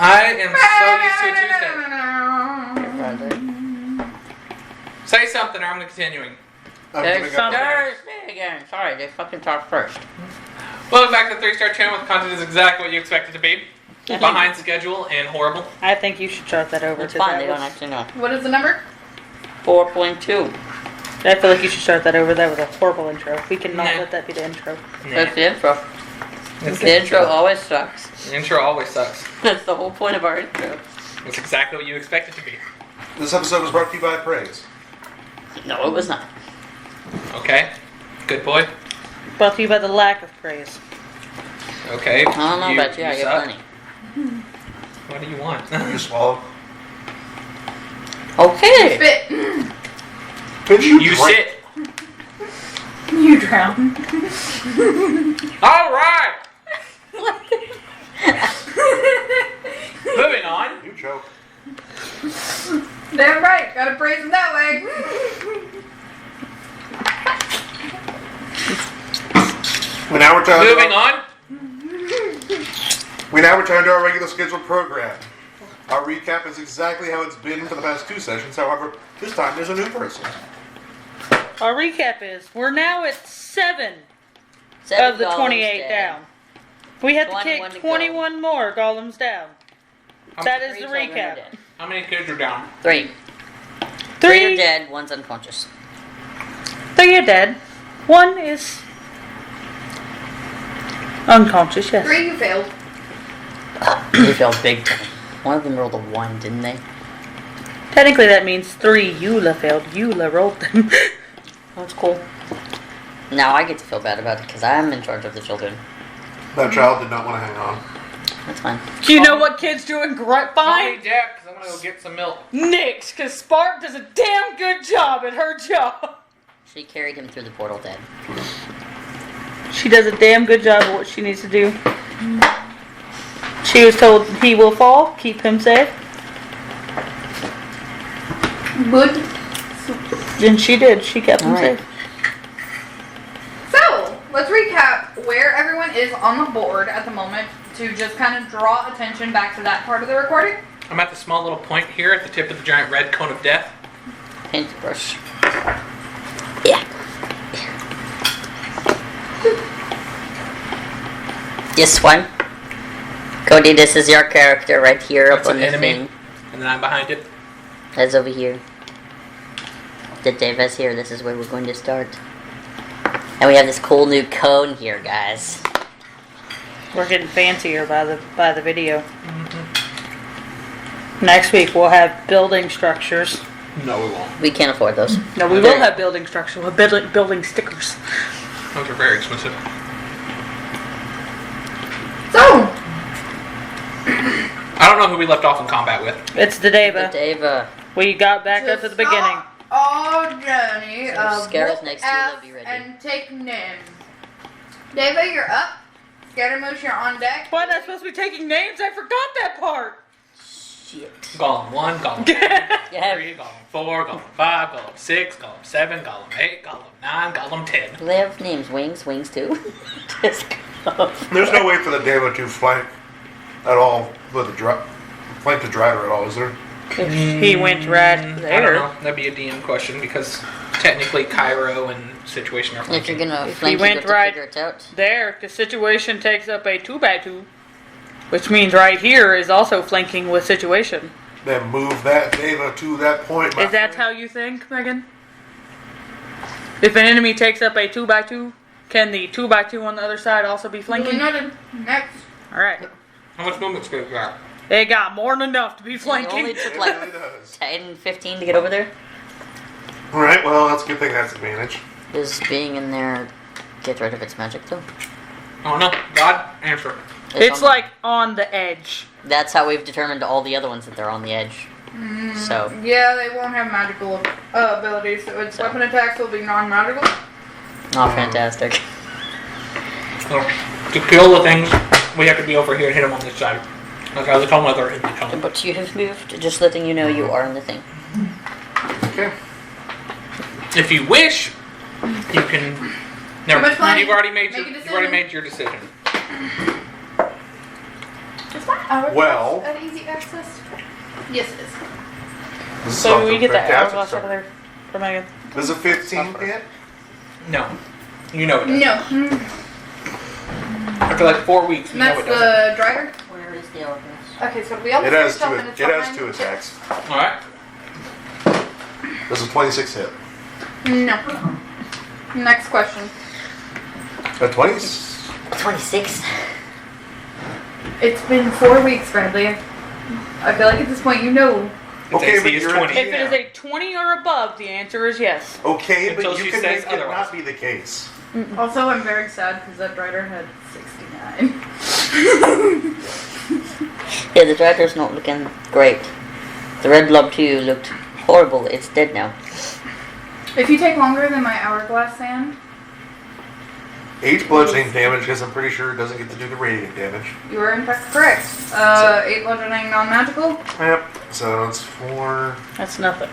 I am so used to a Tuesday. Say something or I'm continuing. There's something. There's me again. Sorry, they fucking talk first. Welcome back to the 3-Star channel with content is exactly what you expect it to be. Behind schedule and horrible. I think you should start that over. It's fine, they don't actually know. What is the number? 4.2. I feel like you should start that over. That was a horrible intro. We cannot let that be the intro. That's the intro. The intro always sucks. The intro always sucks. That's the whole point of our intro. It's exactly what you expect it to be. This episode was brought to you by Praise. No, it was not. Okay. Good boy. Brought to you by the lack of praise. Okay. I don't know about you, I get suck. plenty. What do you want? You swallow. Okay. Spit. Bitch, You sit. You drown. Alright! Moving on. You choke. Damn right. Gotta praise him that way. We now return Moving on. We now return to our regular scheduled program. Our recap is exactly how it's been for the past 2 sessions. However, this time there's a new person. Our recap is we're now at 7 of the $7 28 down. We had to 21 kick to go. 21 more golems down. That is the Three children are recap. dead. How many kids are down? 3. 3 are 3 dead, 1's unconscious. are dead. 1 is unconscious, yes. 3, you failed. They felt big time. One of them rolled a 1, didn't they? Technically that means 3 Eula failed. Eula rolled them. That's cool. Now I get to feel bad about it because I'm in charge of the children. That child did not want to hang on. That's fine. Do you know what kid's doing Call fine? me Dad, because I'm going to go get some milk. Nix, because Spark does a damn good job at her job. She carried him through the portal dead. She does a damn good job of what she needs to do. She was told he will fall, keep him safe. Good. And she did. She kept him Alright. safe. So, let's recap where everyone is on the board at the moment to just kind of draw attention back to that part of the recording. I'm at the small little point here at the tip of the giant red cone of death. Paintbrush. Yeah. This one. Cody, this is your character right here That's up on an the enemy. thing. And then I'm behind it. That's over here. The Deva's here. This is where we're going to start. And we have this cool new cone here, guys. We're getting fancier by the video. Next week we'll have building structures. No, we won't. We can't afford those. No, we will have building structures. We'll have building stickers. Those are very expensive. So, I don't know who we left off in combat with. It's the The Deva. Deva. We got back up to the beginning. All journey So of Scara's whoop next to you, ass they'll be ready. and take Nim. Deva, you're up. Scaramush, you're on deck. Why not supposed to be taking names? I forgot that part. Shit. Golem 1, Golem 2, Yeah. 3, Golem 4, Golem 5, Golem 6, Golem 7, Golem 8, Golem 9, Golem 10. Do they have names? Wings too? Just go. There's no way for the Deva to flank at all with flank the driver at all, is there? He went right I don't there. know. That'd be a DM question because technically Cairo and Situation are If you're flanking. gonna If flank, he you went have to right figure it out. there, the situation takes up a 2x2, which means right here is also flanking with situation. Then move that Deva to that point. Is that how you think, Megan? If an enemy takes up a 2x2, can the 2x2 on the other side also be flanking? Noted. Next. Alright. How much movement speed you got? They got more than enough to be It only flanking. took It like really does. 10, 15 to get over there. Alright, well, that's a good thing that's advantage. Does being in there get rid of its magic though? Oh no. God, answer. It's on- like on the edge. That's how we've determined all the other ones that they're on the edge. So, Yeah, they won't have magical abilities, so its weapon attacks will be non-magical. oh, fantastic. So, to kill the things, we have to be over here and hit them on this side. Like I was telling mother in the cone. But you have moved, just letting you know you are in the thing. Okay. If you wish, you can. Never. much money. You've already made Make your. a You've already decision. made your decision. It's fine. Hourglass Well. at easy access? Yes, it is. This is So something we get that fantastic, hourglass sir. over there for Megan. Does a 15 hit? No. You know it does. No. After like 4 weeks, we know That's it does. the driver. Where is the hourglass? Okay, so we almost It has finished up two. and it's It has behind 2 the attacks. Alright. Does a 26 hit? No. Next question. A 20? 26. It's been 4 weeks, Bradley. I feel like at this point you know. Okay, AC but is you're 20. If it is a 20 or above, the answer is yes. Okay, Until but you she can says make it otherwise. not be the case. Also, I'm very sad because that rider had 69. Yeah, the driver's not looking great. The red blob 2 looked horrible. It's dead now. If you take longer than my hourglass sand, 8 bludgeoning damage, because I'm pretty sure it doesn't get to do the radiant damage. you are in fact correct. 8 bludgeoning non-magical. Yep. So it's 4. That's nothing.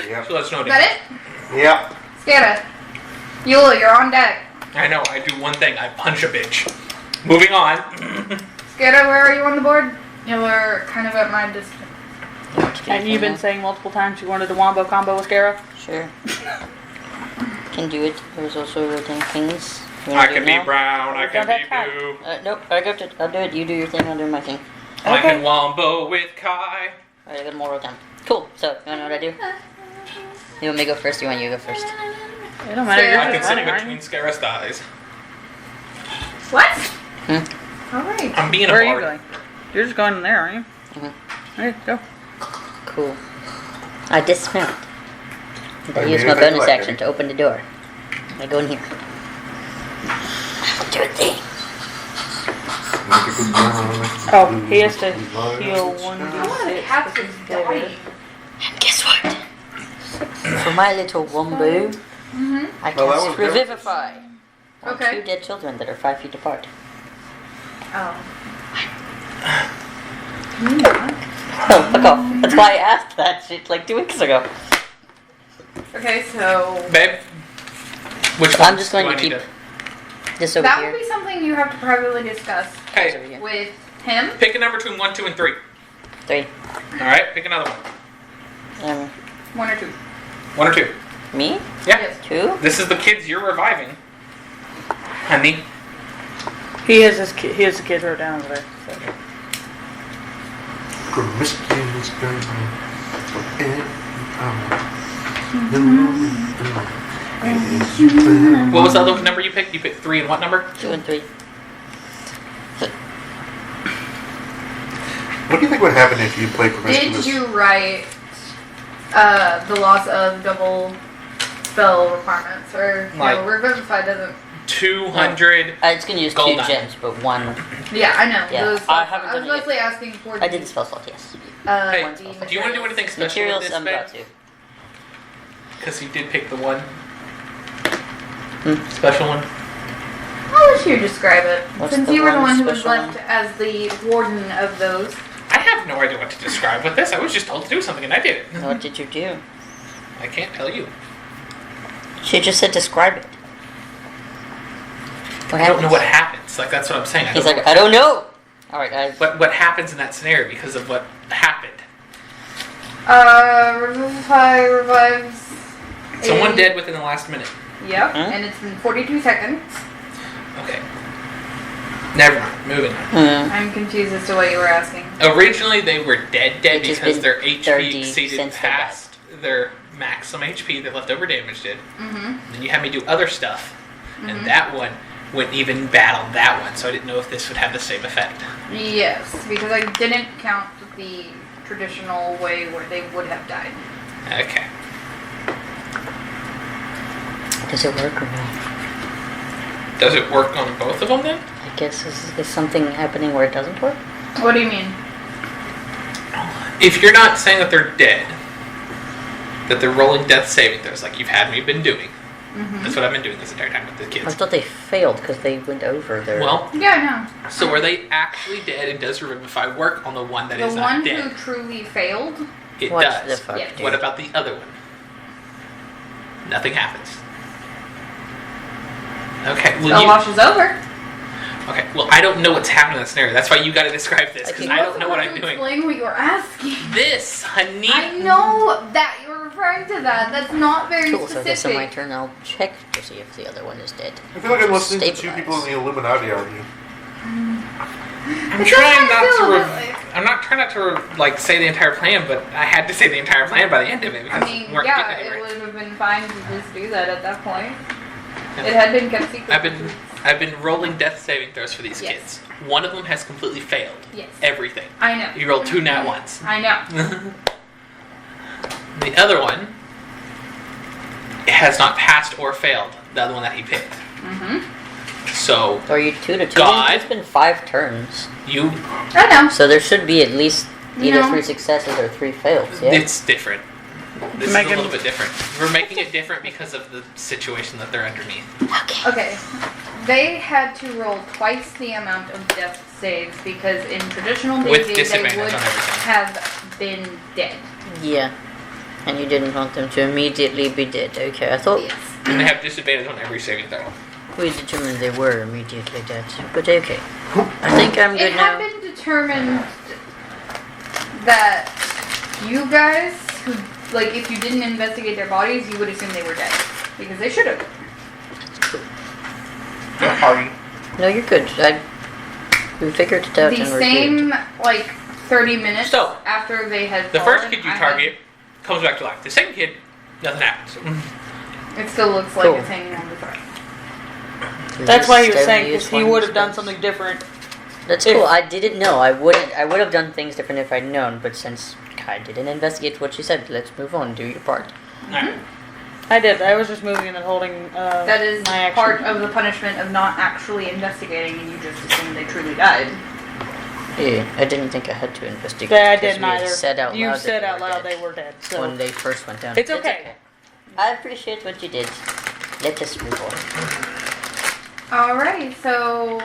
Yep. So let's know Is that it? Yep. Skada. Yule, you're on deck. I know, I do one thing, I punch a bitch. Moving on. Skada, where are you on the board? You're kind of at my distance. And you've been saying multiple times you wanted a wombo combo with Scara? Sure. Can do it. There's also rotating things. You I wanna do can it be now? brown, I can Don't be have time. blue. Nope, I got it. I'll do it. You do your thing, I'll do my thing. I Okay. can wombo with Kai. Alright, I got more time. Cool. So, you wanna know what I do? You want me to go first? You want you to go first? It don't matter. Sarah. You're I can just sit running, aren't between you? Scarra's thighs. What? Hmm? Alright. I'm being Where a are you bard. going? You're just going in there, aren't you? Mhm. Okay, go. Cool. I dismount. And I I use mean, my if I bonus collect action it. to open the door. I go in here. Do a thing. Oh, he has to heal I want to 1d6. have which this is dead. dying. And guess what? For my little wombo, I Well, that cast was Revivify on Okay. 2 dead children that are 5 feet apart. Oh. Oh, fuck off. That's why I asked that shit like 2 weeks ago. Okay, so Babe, which I'm ones just going do I to need keep this over that here. will be something you have to privately discuss Hey, over here. with him. pick a number between 1, 2, and 3. 3. Alright, pick another one. 1 or 2. 1 or 2. Me? Yeah. Yes. 2? This is the kids you're reviving. Honey. He has his kids wrote down over there. So. Promiscuous girl. What was the other number you picked? You picked 3 and what number? 2 and 3. What do you think would happen if you played Did promiscuous? you write the loss of double spell requirements? Or Like- no, Revivify doesn't. I200. was going to use Gold 2 nine. gems, but 1. Yeah, I know. Yeah, those I spell- haven't I was done it yet. mostly asking for. I did the spell slot, yes. Hey, the do you want to do anything special Materials, with this, I'm babe? about to. Because you did pick the one. Hmm. Special one. I'll let you describe it, What's since the you were the one one who was special left as the warden of those. I have no idea what to describe with this. I was just told to do something and I did it. What did you do? I can't tell you. She just said describe it. What I don't know happens? what happens. Like, that's what I'm saying. He's like, I don't know. Alright, guys. What happens in that scenario because of what happened. Revivify revives. Someone a- dead within the last minute. Yep, Huh? and it's been 42 seconds. Okay. Never mind. Moving on. I'm confused as to what you were asking. Originally, they were dead It's just because been their HP 30 exceeded since they died. past their maximum HP that leftover damage did. Mm-hmm. Then you had me do other stuff, and that one went even bad on that one, so I didn't know if this would have the same effect. Yes, because I didn't count the traditional way where they would have died. Okay. Does it work or not? Does it work on both of them then? I guess is something happening where it doesn't work? What do you mean? If you're not saying that they're dead, that they're rolling death saving throws like you've had me been doing. That's what I've been doing this entire time with the I kids. thought they failed because they went over their... Well, Yeah, I know. so are they actually dead and does Revivify work on the one that The is one not who dead? truly failed. It What does. the fuck, Yes. dude? What about the other one? Nothing happens. Okay, Spell washes over. Okay, well, I don't know what's happening in the scenario. That's why you gotta describe this, because I don't know what I'm doing. Explain what you're asking. This, honey. I know that you're referring to that. That's not very Cool, so I guess on my specific. turn I'll check to see if the other one is dead. I feel like I'm listening to two Stabilize. people in the Illuminati argue. I'm It's trying not how I not feel to. about it. I'm not trying not to like say the entire plan, but I had to say the entire plan by the end of it because I mean, we weren't yeah, getting it anywhere. would have been fine to just do that at that point. It had been kept secret. I've been rolling death saving throws for these Yes. kids. One of them has completely failed. Yes. Everything. I know. You rolled 2 nat ones. I know. The other one has not passed or failed. The other one that he picked. Mm-hmm. So Are you 2 to 2? God. It's been 5 turns. you, I know. So there should be at least either No. 3 successes or 3 fails, yeah? it's different. This is Megan. a little bit different. We're making it different because of the situation that they're underneath. Okay. Okay. They had to roll twice the amount of death saves because in traditional With D&D they disadvantage would on everything. have been dead. Yeah. And you didn't want them to immediately be dead. Okay, I thought Yes. And they have disadvantage on every saving throw. we determined they were immediately dead. But okay. I think I'm good It had now. been determined that you guys, who, like, if you didn't investigate their bodies, you would assume they were dead. Because they should have. Sorry. No, you're good. We figured it out The and we're same, good. like, 30 minutes So, after they had The fallen, first kid you I had- target comes back to life. The second kid, nothing happens. It still looks like Cool. it's hanging on the thread. That's why he was Just saying use because he one would have done spell. something different. That's if- cool. I didn't know. I would have done things different if I'd known, but since I didn't investigate what she said, let's move on. Do your part. Alright. I did. I was just moving and holding That is my action. part of the punishment of not actually investigating and you just assume they truly died. Yeah, I didn't think I had to investigate. Yeah, I because didn't we had either. Said out You loud said that out loud dead they were dead. So when they first went down. It's okay. I appreciate what you did. Let us move on. Alrighty, so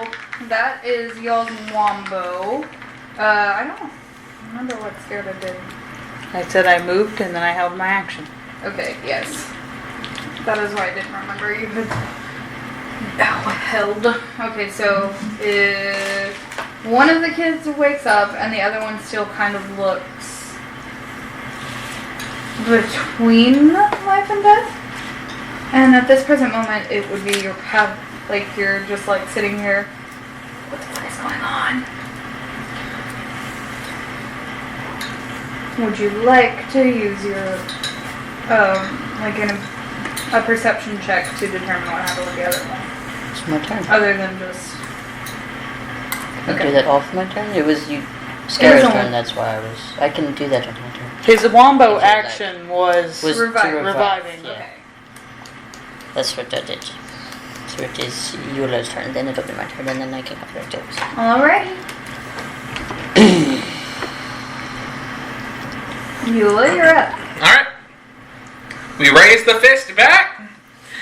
that is y'all's wombo. I don't remember what scared I did. I said I moved and then I held my action. Okay, yes. That is why I didn't remember you had held. Okay, so if one of the kids wakes up and the other one still kind of looks between life and death. And at this present moment, it would be your path, like you're just like sitting here. What the fuck is going on? Would you like to use your, like a perception check to determine what happened with the other one? It's my turn. Other than just. Can I Okay. do that off my turn? It was you. Scare's on- turn. That's why I can do that on my turn. His wombo Okay, action was Was to Revive. revive. reviving. Yeah. Okay. That's what I did. So it is Eula's turn, then it'll be my turn, and then I can have their tips. Alrighty. Eula, you're up. Alright. We raise the fist back,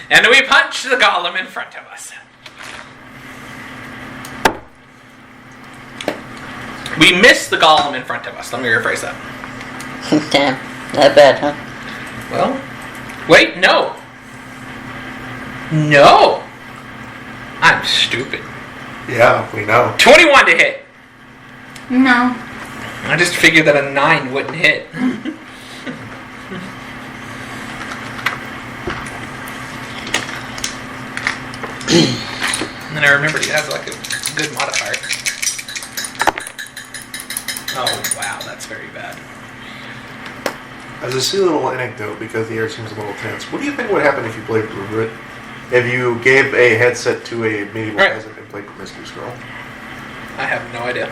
and we punch the golem in front of us. We miss the golem in front of us. Let me rephrase that. Damn, not bad, huh? Well, wait, no. No. I'm stupid. Yeah, we know. 21 to hit. No. I just figured that a 9 wouldn't hit. And then I remembered he has like a good modifier. Oh wow, that's very bad. As a silly little anecdote, because the air seems a little tense, what do you think would happen if you played if you gave a headset to a medieval Right. peasant and played Promiscuous Girl? I have no idea.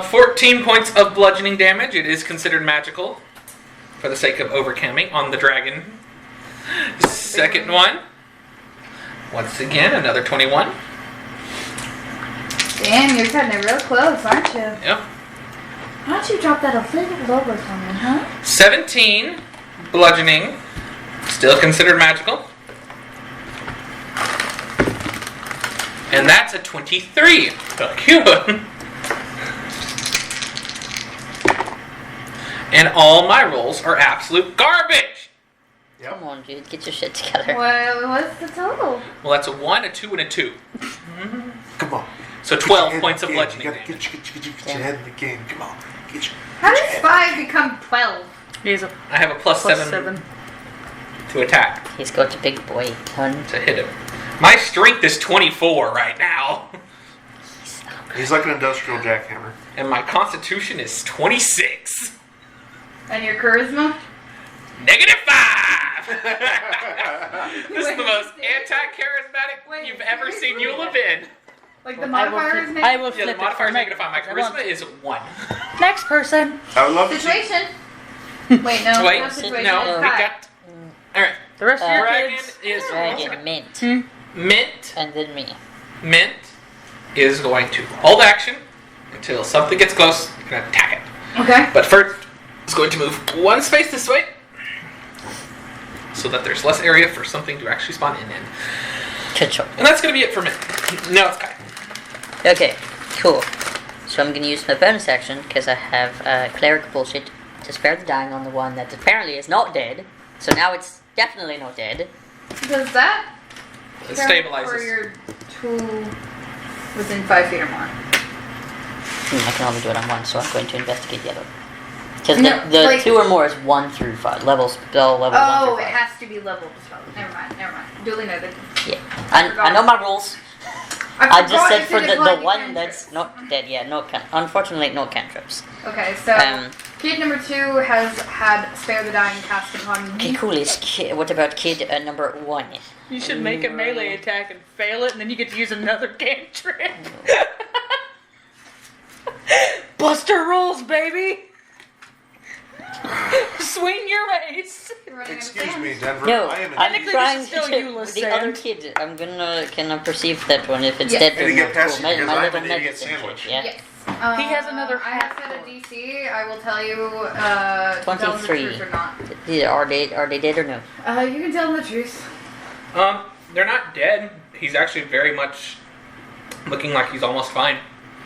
14 points of bludgeoning damage. It is considered magical for the sake of overcoming on the dragon. Second one. Once again, another 21. Damn, you're cutting it real close, aren't you? Yep. Why don't you drop that a little lower for me, huh? 17 bludgeoning. Still considered magical. And that's a 23. Fuck you. And all my rolls are absolute garbage. Come on, dude, get your shit together. Well, what's the total? Well, that's a 1, a 2, and a 2. Come on. So Get 12 your head points in of the bludgeoning game. You gotta damage. get your head in the game. Come on. Get your, How get your does head. 5 become 12? He's a I have a plus plus 7 7. to attack He's got a big boy, hun. to hit him. My strength is 24 right now. He's like an industrial jackhammer. And my constitution is 26. And your charisma? -5! This is the most anti-charismatic Wait, you've ever seen seriously? Eula been. Like the I will modifier is flip- negative? I will Yeah, the flip it modifier for is negative. -5. My charisma is 1. Next person. I would love to see. Situation? Wait, no. Wait, not situation. no, it's we high. got... Alright. The rest of your Dragon kids. is... Dragon, mint. Mint. And then me. Mint is going to hold action until something gets close and attack it. Okay. But first, it's going to move 1 space this way so that there's less area for something to actually spawn in. Ka-choo. And that's going to be it for Mint. Now it's Kai. Okay, cool. So I'm gonna use my bonus action because I have cleric bullshit to spare the dying on the one that apparently is not dead. So now it's definitely not dead. Does that It count stabilizes. for your 2 within 5 feet or more? I can only do it on one, so I'm going to investigate the other. Because No, the like- 2 or more is 1 through 5. Level spell, level 1 Oh, through it 5. has to be leveled as well. Never mind. Duly noted. Yeah. I know my rules. I just forgot said if for it the applied to one cantrips. that's not dead. Yeah, no unfortunately, no cantrips. Okay, so kid number 2 has had Spare the Dying cast upon Okay, me. cool. What about kid number 1? You should make a melee attack and fail it, and then you get to use another cantrip. Buster rules, baby. Swing your ace. Excuse me, Denver. No, I am in I'm Technically, trying this to is still Eula's the other sand. kid. I'm gonna can I perceive that one if it's Yes. dead Hey, or to get not. past Cool. you, because I'm little an idiot medicine sandwich. kit, yeah. Yes. He has another I have half set a point. DC. I will tell you to tell them the 23. truth or not. Yeah, are they dead or no? You can tell them the truth. They're not dead. He's actually very much looking like he's almost fine.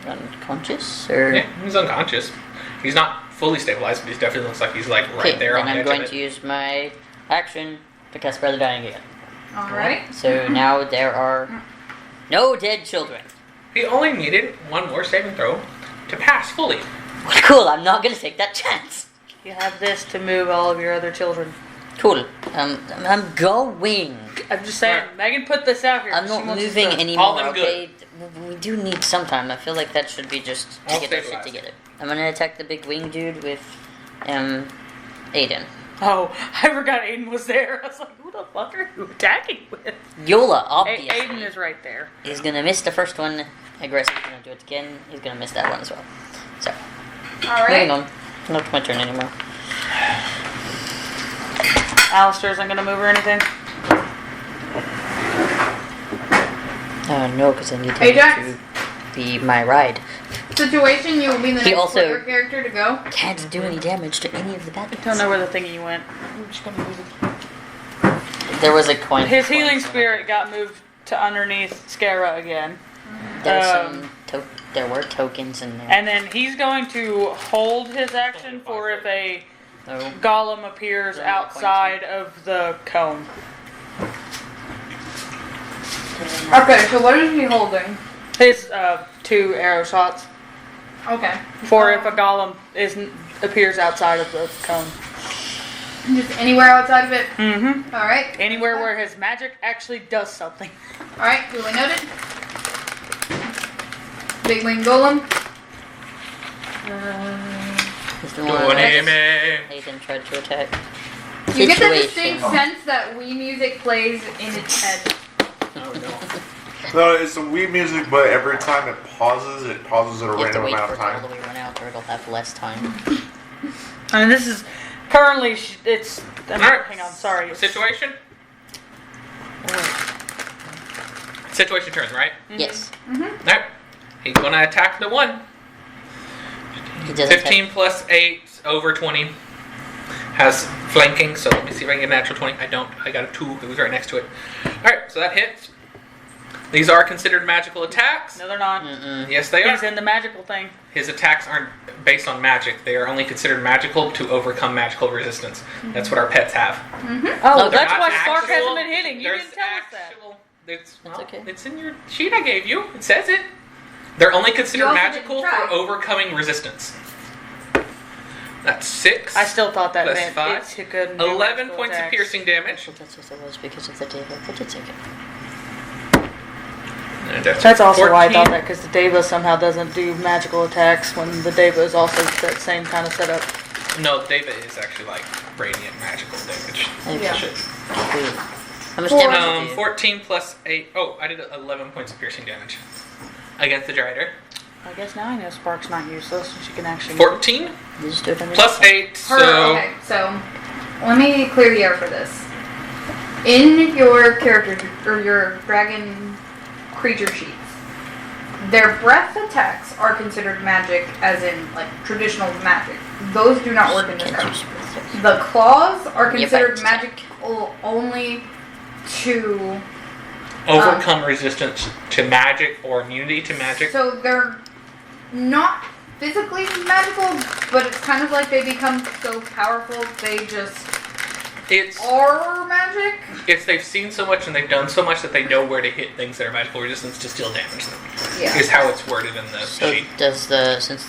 Unconscious or Yeah, he's unconscious. He's not fully stabilized, but he definitely looks like he's like right okay? there Then on the I'm edge going of to it. use my action to cast Brother Dying again. Alright. So now there are no dead children. He only needed 1 more saving throw to pass fully. Cool. I'm not gonna take that chance. You have this to move all of your other children. Cool. I'm going. I'm just saying, Right. Megan put this out here. I'm She not wants us moving to- anymore. All them Okay, we do need some time. I feel like that should be just to All get our shit stabilized. together. I'm gonna attack the big wing dude with Aiden. Oh, I forgot Aiden was there. I was like, who the fuck are you attacking with? Yola, obviously. Aiden is right there. He's gonna miss the first one. Aggressive, gonna do it again. He's gonna miss that one as well. So, moving Alright. on. Not my turn anymore. Alistair isn't gonna move or anything. No, because I need him Ajax? to be my ride. Situation, you will be the He next also- player character to go. Can't do any damage to any of the bad Don't know where the thingy went. I'm just gonna move it. There was a coin. His healing spirit got moved to underneath Scara again. There were there were tokens in there. And then he's going to hold his action for if a Oh. golem appears Yeah, outside of the cone. Okay, so what is he holding? His 2 arrow shots Okay. for if a golem appears outside of the cone. Just anywhere outside of it? Mm-hmm. Alright. Anywhere where his magic actually does something. Alright, duly noted. Big wing golem. He's the one that Aiden tried to attack. You get the Situation. distinct sense that Wii music plays in its head. Oh no. No, it's the Wii music, but every time it pauses at a You have to random wait amount for of it all time. the way run out, or it'll have less time. And this is currently it's. Alright. Hang on, sorry. It's- Situation? Situation turns, right? Yes, Alright. He's gonna attack the 1. he doesn't 15 plus 8 over 20. Has flanking, so let me see if I can get a natural 20. I don't. I got a 2. It was right next to it. Alright, so that hits. These are considered magical attacks. No, they're not. Mm-mm. Yes, they He's are. in the magical thing. His attacks aren't based on magic. They are only considered magical to overcome magical resistance. That's what our pets have. Oh, They're that's not why Spark actual- hasn't been hitting. You there's didn't tell us that. actual okay. It's in your sheet I gave you. It says it. They're only considered also magical didn't try. for overcoming resistance. That's 6. I still thought that Plus meant 5. it couldn't do 11 magical points attacks. of piercing damage. Well, that's what it was because of the Deva. But it's okay. And That's also 14. why I thought that, because the Deva somehow doesn't do magical attacks when the Deva is also that same kind of setup. No, Deva is actually like radiant magical damage. Okay. Yeah. Shit. Cool. How much damage did you do? 14 plus 8. Oh, I did 11 points of piercing damage against the Drider. I guess now I know Spark's not useless and she can actually... 14 You just do it on your plus 8, so Okay, so let me clear the air for this. In your character or your dragon creature sheets, their breath attacks are considered magic, as in like traditional magic. Those do not work in this Can't card. use breath. The claws are Yeah, considered bite magic only to. overcome resistance to magic or immunity to magic. So they're not physically magical, but it's kind of like they become so powerful they just It's are magic. they've seen so much and they've done so much that they know where to hit things that are magical resistance to still damage them. Yeah. Is how it's worded in the So sheet. since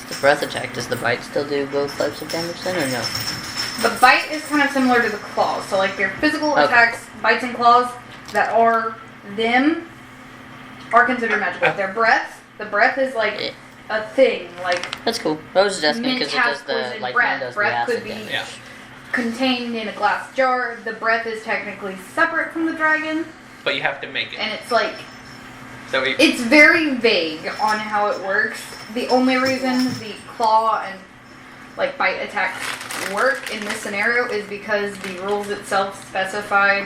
the breath attack, does the bite still do both types of damage then, or no? The bite is kind of similar to the claws. So like their physical Okay. attacks, bites and claws that are them are considered magical. Their breath, the breath is like Yeah. a thing, like That's cool. I was just asking mint because it has does the poison like breath. one does the Breath acid could be damage. Yeah. contained in a glass jar. The breath is technically separate from the dragon, But you have to make it. and it's like So we, it's very vague on how it works. The only reason the claw and like bite attacks work in this scenario is because the rules itself specify.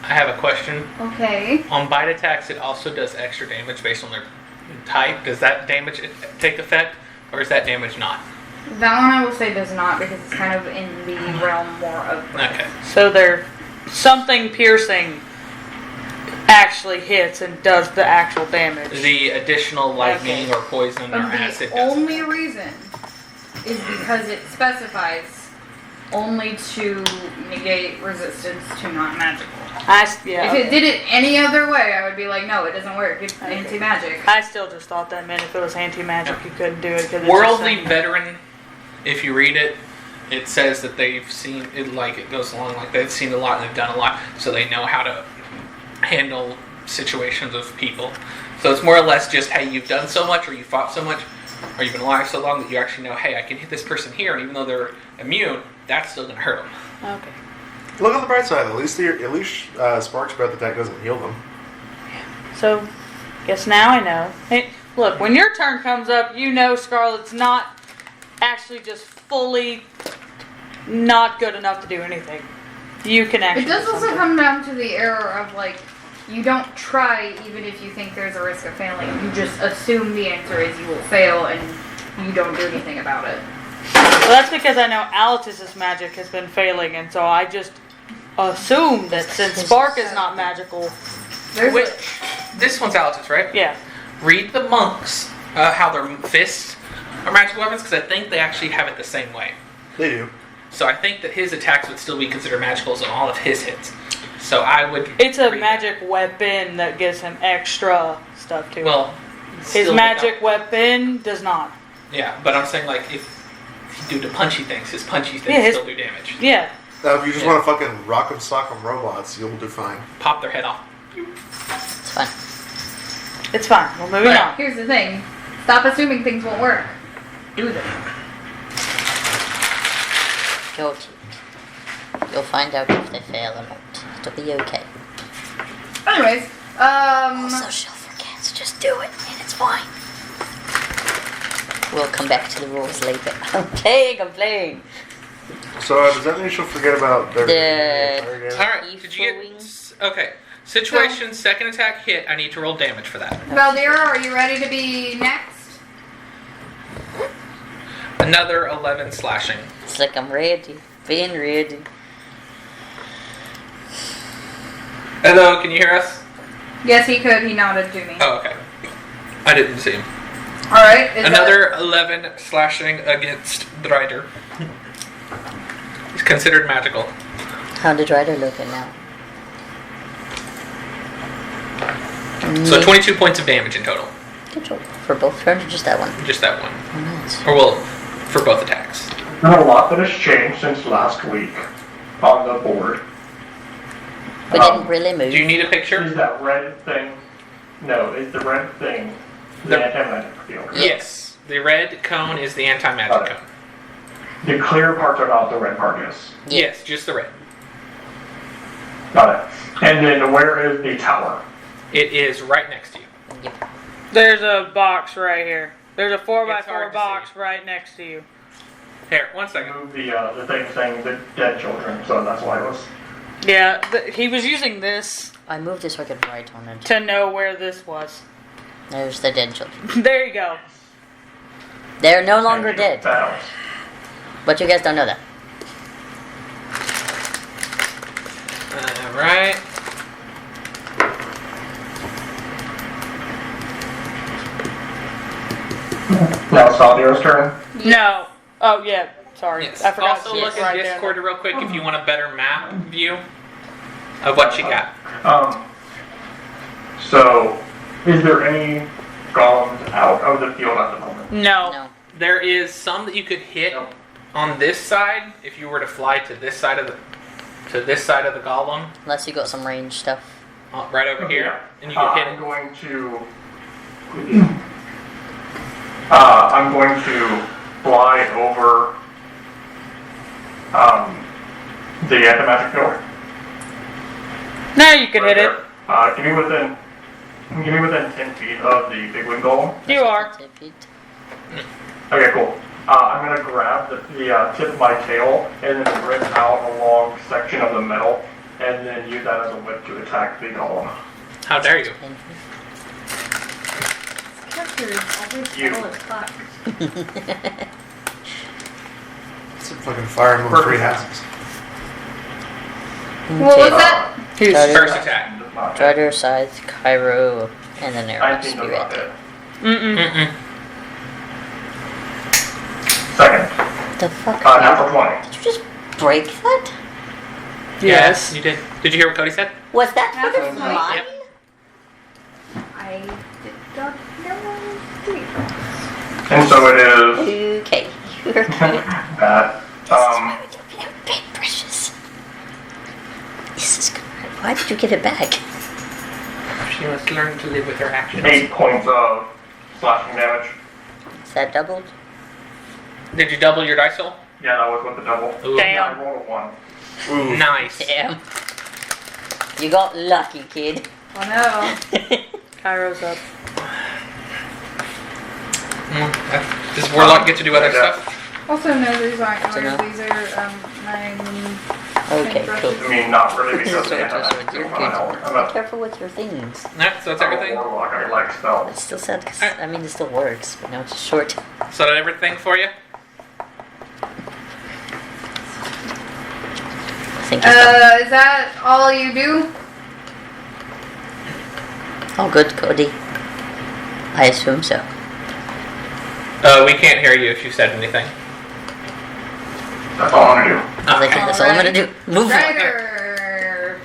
I have a question. Okay. On bite attacks, it also does extra damage based on their type. Does that damage take effect, or is that damage not? That one I will say does not, because it's kind of in the realm more of. Okay. So they're something piercing actually hits and does the actual damage. The additional lightning Okay. or poison or But acid the does. only reason is because it specifies only to negate resistance to non-magical. Yeah. If it did it any other way, I would be like, no, it doesn't work. It's Okay. anti-magic. I still just thought that meant if it was anti-magic, you couldn't do it. 'Cause it's Worldly just veteran, if you read it, it says that they've seen it, like it goes along like they've seen a lot and they've done a lot, so they know how to handle situations of people. So it's more or less just, hey, you've done so much, or you fought so much, or you've been alive so long that you actually know, hey, I can hit this person here, and even though they're immune, that's still gonna hurt them. Okay. Look on the bright side. At least Spark's breath attack doesn't heal them. So, guess now I know. Hey, look, when your turn comes up, you know Scarlet's not actually just fully not good enough to do anything. You can actually. It does do also something. come down to the error of like, you don't try even if you think there's a risk of failing. You just assume the answer is you will fail and you don't do anything about it. Well, that's because I know Alice's magic has been failing, and so I just assume that since Spark is not magical, There's Wait, this one's Alice's, right? yeah. Read the monks how their fists are magical weapons, because I think they actually have it the same way. They do. So I think that his attacks would still be considered magical on all of his hits. So I would. It's a read magic weapon that gives him extra stuff to that. it. Well, His still magic weapon does not. Yeah, but I'm saying like if you do the punchy things, his punchy things Yeah, his- still do damage. Yeah. Now, if you just Yeah. want to fucking rock 'em, sock 'em robots, you'll do fine. Pop their head off. It's fine. It's fine. We're moving Right. on. Here's the thing. Stop assuming things won't work. Do them. Go team. You'll find out if they fail or not. It'll be okay. Anyways, Also, she'll forget, so just do it, and it's fine. We'll come back to the rules later. I'm playing. So does that mean she'll forget about their The- All right. Did you get? Okay. Situation second attack hit. I need to roll damage for that. Valdera, are you ready to be next? Another 11 slashing. It's like I'm ready. Being ready. Hello, can you hear us? Yes, he could. He nodded to me. Oh, okay. I didn't see him. All right. Is Another 11 slashing against the rider. He's considered magical. How did Ryder look at now? So 22 points of damage in total. Good job. For both turns or just that one? Just that one. Oh, nice. Or well, for both attacks. There's a lot that has changed since last week on the board. We didn't really move. Do you need a picture? Is that red thing? No, is the red thing the anti-magic field? Yes. The red cone is the anti-magic Got it. cone. The clear parts are not the red part, yes. Yeah. Yes, just the red. Got it. And then where is the tower? It is right next to you. Yep. There's a box right here. There's a It's 4x4 hard to box see. right next to you. Here, 1 second. Move the thing saying the dead children, so that's why it was. Yeah, he was using this I moved it so I could write on it. to know where this was. There's the dead children. There you go. They're no longer dead. That helps. But you guys don't know that. Alright. Now it's Salvio's turn. No. Oh, yeah. Sorry. Yes. I forgot Also to look get at right there. Discord real quick if you want a better map view of what you got. So, is there any golems out of the field at the moment? No. No. There is some that you could hit on this side if you were to fly to this side of the golem, Unless you got some range stuff. right over here, and you can hit I'm it. going to. I'm going to fly over the anti-magic field. Now you can hit it. Give me within 10 feet of the big wing golem. You are. 10 feet. Okay, cool. I'm gonna grab the tip of my tail and then rip out a long section of the metal, and then use that as a whip to attack the golem. How dare you? 10 feet. Character is always You. slow as fuck. It's a fucking Fire Emblem Three Houses. What was that? Who's First attack. Does not hit. Strider, Scythe, Cairo, and then arrow. 19 does not hit. Mm-mm. Mm-mm. Second. The fuck? Natural 20. Did you just break that? Yes. You did. Did you hear what Cody said? Was that for Natural the 20? mine? Yep. I did not know. And so it is Okay. You're okay. that. Very precious. This is good. Why did you give it back? She must learn to live with her actions. 8 points of slashing damage. Is that doubled? Did you double your dice roll? Yeah, that was with the double. Ooh. Damn. Yeah, I rolled a 1. Ooh. Nice. Damn. You got lucky, kid. Oh no. Cairo's up. Does Warlock get to do other stuff? Also, no, these aren't So no? yours. These are mine. Okay, cool. I mean, not really because So they it's have just that you're going on. good. I'm Be a careful with your things. Alright, so that's everything. warlock, I like spells. It's still sad because, I mean, it still works, but now it's short. So that everything for you? I think you're done. Is that all you do? Oh, good, Cody. I assume so. We can't hear you if you said anything. That's all I'm gonna do. I think that's all I'm gonna do. Move on. Strider.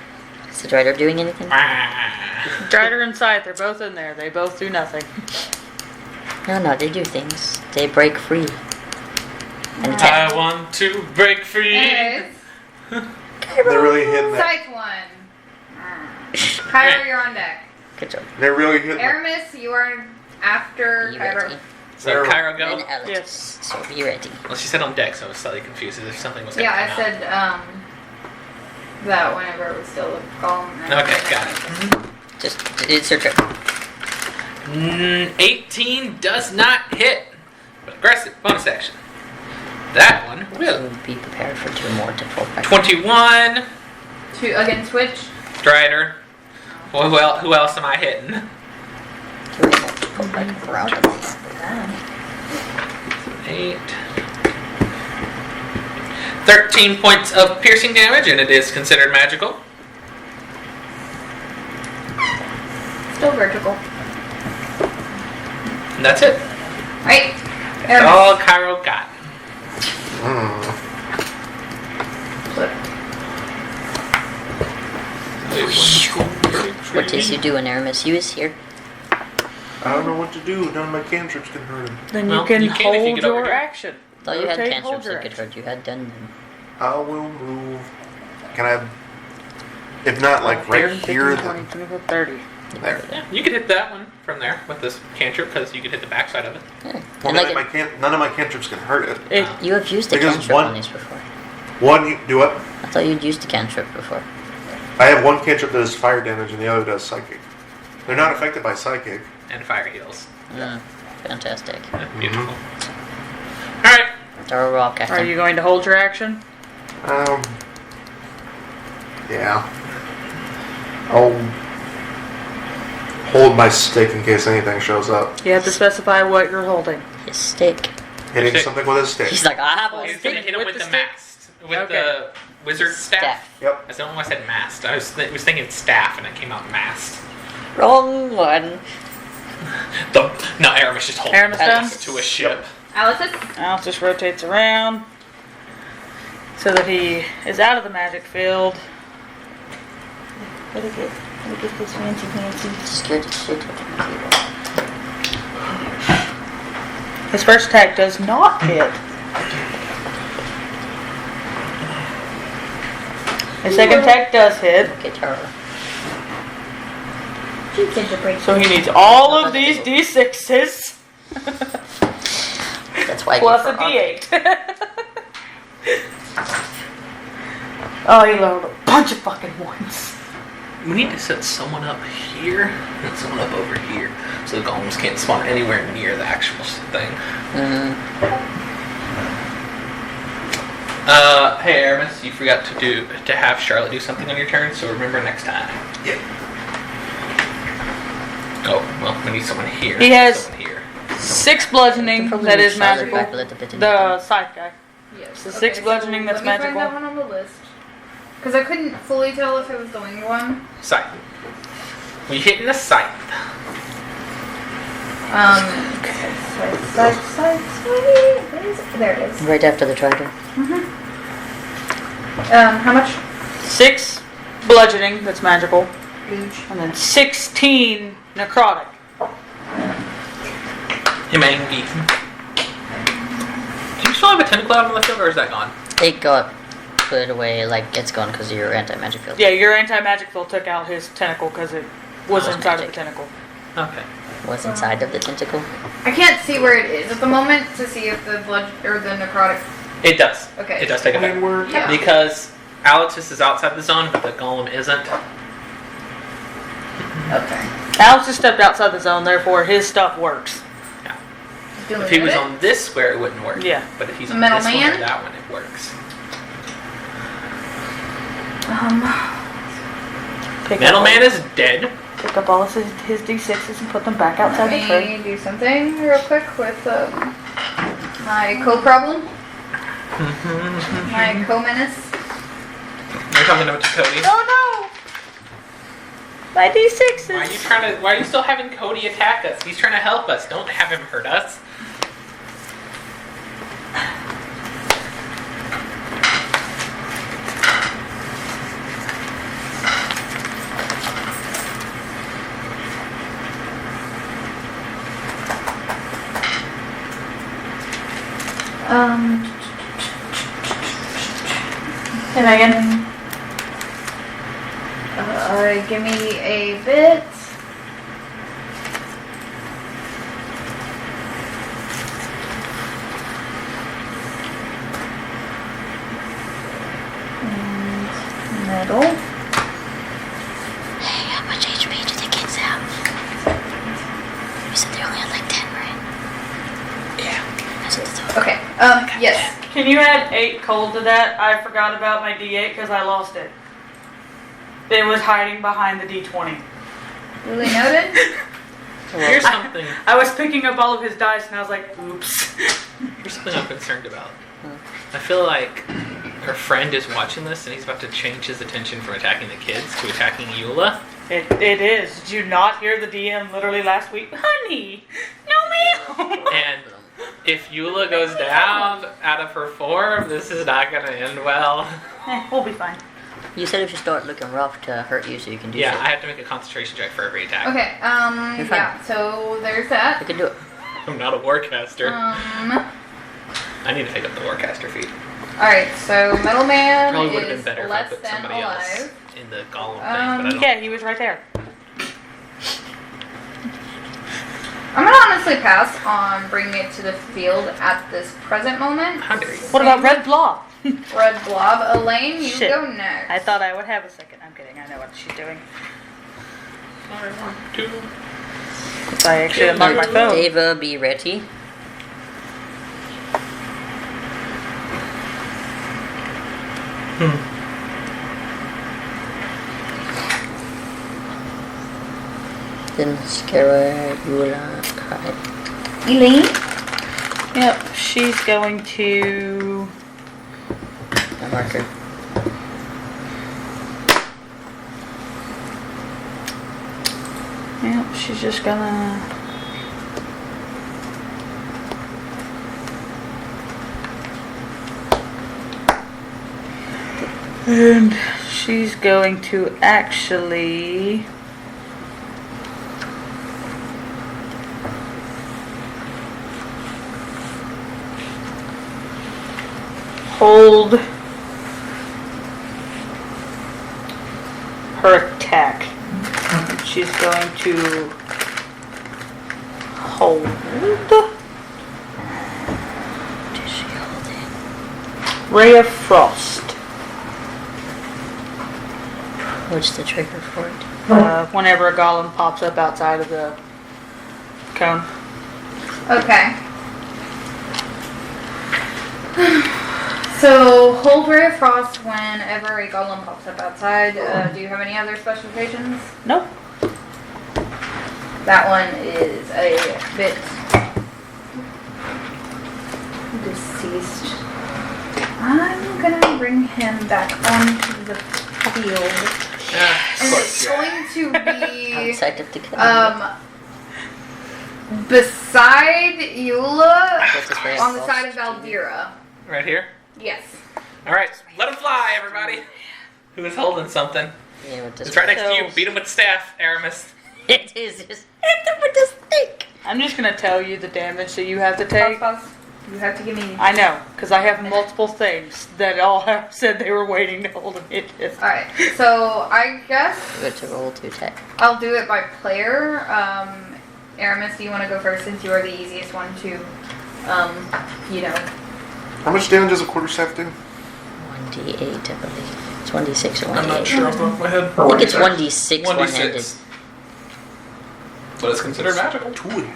Is the Drider doing anything? Strider and Scythe, they're both in there. They both do nothing. No, they do things. They break free. And attack. I want to break free. Anyways, They're really hitting that. Scythe one. Cairo, you're on deck. Good job. They're really hitting that. Aramis, you are after Be Cairo. ready. So Cairo And go. Alex. Yes. So be ready. Well, she said on deck, so I was slightly confused as if something was going to Yeah, come I said that whenever it was still a golem. Okay, got it. Just, it's your turn. 18 does not hit. But aggressive bonus action. That one will. So be prepared for 2 more to pull back. 21. Against which? Strider. Well, who else am I hitting? 2 more to pull back around at least. 8. 13 points of piercing damage, and it is considered magical. Still vertical. And that's it. Right? That's Aramis. all Cairo got. Flip. What does you do in Aramis? You is here. I don't know what to do. None of my cantrips can hurt him. Then Well, you can you can if you hold get over your here. action. Thought you had Rotate, cantrips hold your that could action. hurt. You had done them. I will move. Can I? If not, like right 10, here. 15, 20, 25, 30. There. Yeah, you could hit that one from there with this cantrip because you could hit the backside of it. Yeah. Well, And like none of my cantrips can hurt it. you have used the Because cantrip one- on these before. Do what? I thought you'd used the cantrip before. I have one cantrip that does fire damage and the other does psychic. They're not affected by psychic. And fire heals. Fantastic. Yeah, beautiful. Alright. Throw a rock at Are him. you going to hold your action? Yeah. I'll hold my stick in case anything shows up. You have to specify what you're holding. His stick. Hitting Stick. something with a stick. He's like, I have Well, a he's going to stick. hit him with the the stick? mast. With Okay. the wizard staff. Yep. I don't know why I said mast. I was thinking staff and it came out mast. Wrong one. No, Aramis just holding Aramis it done? to a ship. Alice? Alice just rotates around so that he is out of the magic field. Let me get this fancy. Scared to shit. His first attack does not hit. His second attack does hit. Okay, Tara. So he needs all of these d6s That's why I plus a gave her d8. Oh, he leveled a bunch of fucking ones. We need to set someone up here and someone up over here so the golems can't spawn anywhere near the actual thing. Hey Aramis, you forgot to have Charlotte do something on your turn, so remember next time. Yep. Oh, well, we need someone here. He has- someone here. 6 bludgeoning Probably that move is Charlotte magical. back a little bit in The scythe guy. Yes. The 6 bludgeoning that's let me magical. find that one on the list. Because I couldn't fully tell if it was the winged one. Scythe. We hitting a scythe. Scythe. Where is it? There it is. Right after the trident. How much? 6 bludgeoning that's magical. Huge. And then 16 necrotic. Himangi. Do you still have a tentacle out on the field, or is that gone? It got put away, like it's gone because of your anti-magic field. Yeah, your anti-magic field took out his tentacle because it was Oh, inside of magic. the tentacle. Okay. What's inside of the tentacle? I can't see where it is at the moment to see if the blood or the necrotic. It does. Okay. It does take effect. Yeah. Because Alexis is outside the zone, but the golem isn't. Okay. Alex just stepped outside the zone, therefore his stuff works. Duly If he was noted. on this square, it wouldn't work. Yeah. But if he's on Metal this one or man? that one, it works. Metal up Man is dead. Pick up all of his d6s and put them back outside the Let tray. me do something real quick with my co-problem. My co-menace. You're talking about Cody. Oh no! My d6s! Why are you still having Cody attack us? He's trying to help us. Don't have him hurt us. Hey Megan. Give me a bit. And metal. Hey, how much HP do the kids have? You said they only had like 10, right? Yeah. That's what I thought. Okay. Yes. Can you add 8 cold to that? I forgot about my d8 because I lost it. It was hiding behind the d20. Duly noted. Here's something. I was picking up all of his dice and I was like, oops. Here's something I'm concerned about. I feel like our friend is watching this and he's about to change his attention from attacking the kids to attacking Eula. It is. Did you not hear the DM literally last week? Honey, no ma'am. And if Eula goes down out of her form, this is not going to end well. We'll be fine. You said if you start looking rough to hurt you, so you can do Yeah, shit. I have to make a concentration check for every attack. Okay, You're fine. yeah, so there's You that. can do it. I'm not a warcaster. I need to pick up the warcaster feat. Alright, so Metal Man Probably would have been is better if I less put than somebody else alive. in the golem thing, but I don't. Yeah, he was right there. I'm gonna honestly pass on bringing it to the field at this present moment. How dare you? What about Red Blob? Red Blob? Elaine, you Shit. go next. I thought I would have a second. I'm kidding. I know what she's doing. Sorry, 1, 2. So I actually unlocked my phone. Ava, be ready. Then Skara, Yula, Kai. Elaine? Yep, she's going to. A marker. Yep, she's just gonna. And she's going to actually. Hold her attack. She's going to hold. What is she holding? Ray of Frost. What's the trigger for it? Whenever a golem pops up outside of the cone. Okay. So, hold Ray of Frost whenever a golem pops up outside. Do you have any other specifications? Nope. That one is a bit deceased. I'm gonna bring him back onto the field. Of And course, it's yeah. going to be Outside of the cone. beside Eula That's his Ray of on the Frost. side of Valdira. Right here? Yes. Alright, let him fly, everybody! Who is holding something? Yeah, with this It's right next to you. So- Beat him with the staff, Aramis. It is just hit them with the stick. I'm just gonna tell you the damage that you have to Pause, take. pause. You have to give me. I know, because I have multiple things that all have said they were waiting to hold a hit. Alright, so I guess You got to roll to attack. I'll do it by player. Aramis, do you want to go first since you are the easiest one to, you know. How much damage does a quarterstaff do? 1d8, I believe. It's 1d6 or 1d8. I'm not sure off the top of my head. I think it's 1d6 one-handed. 1d6. But it's considered magical. Two-handed.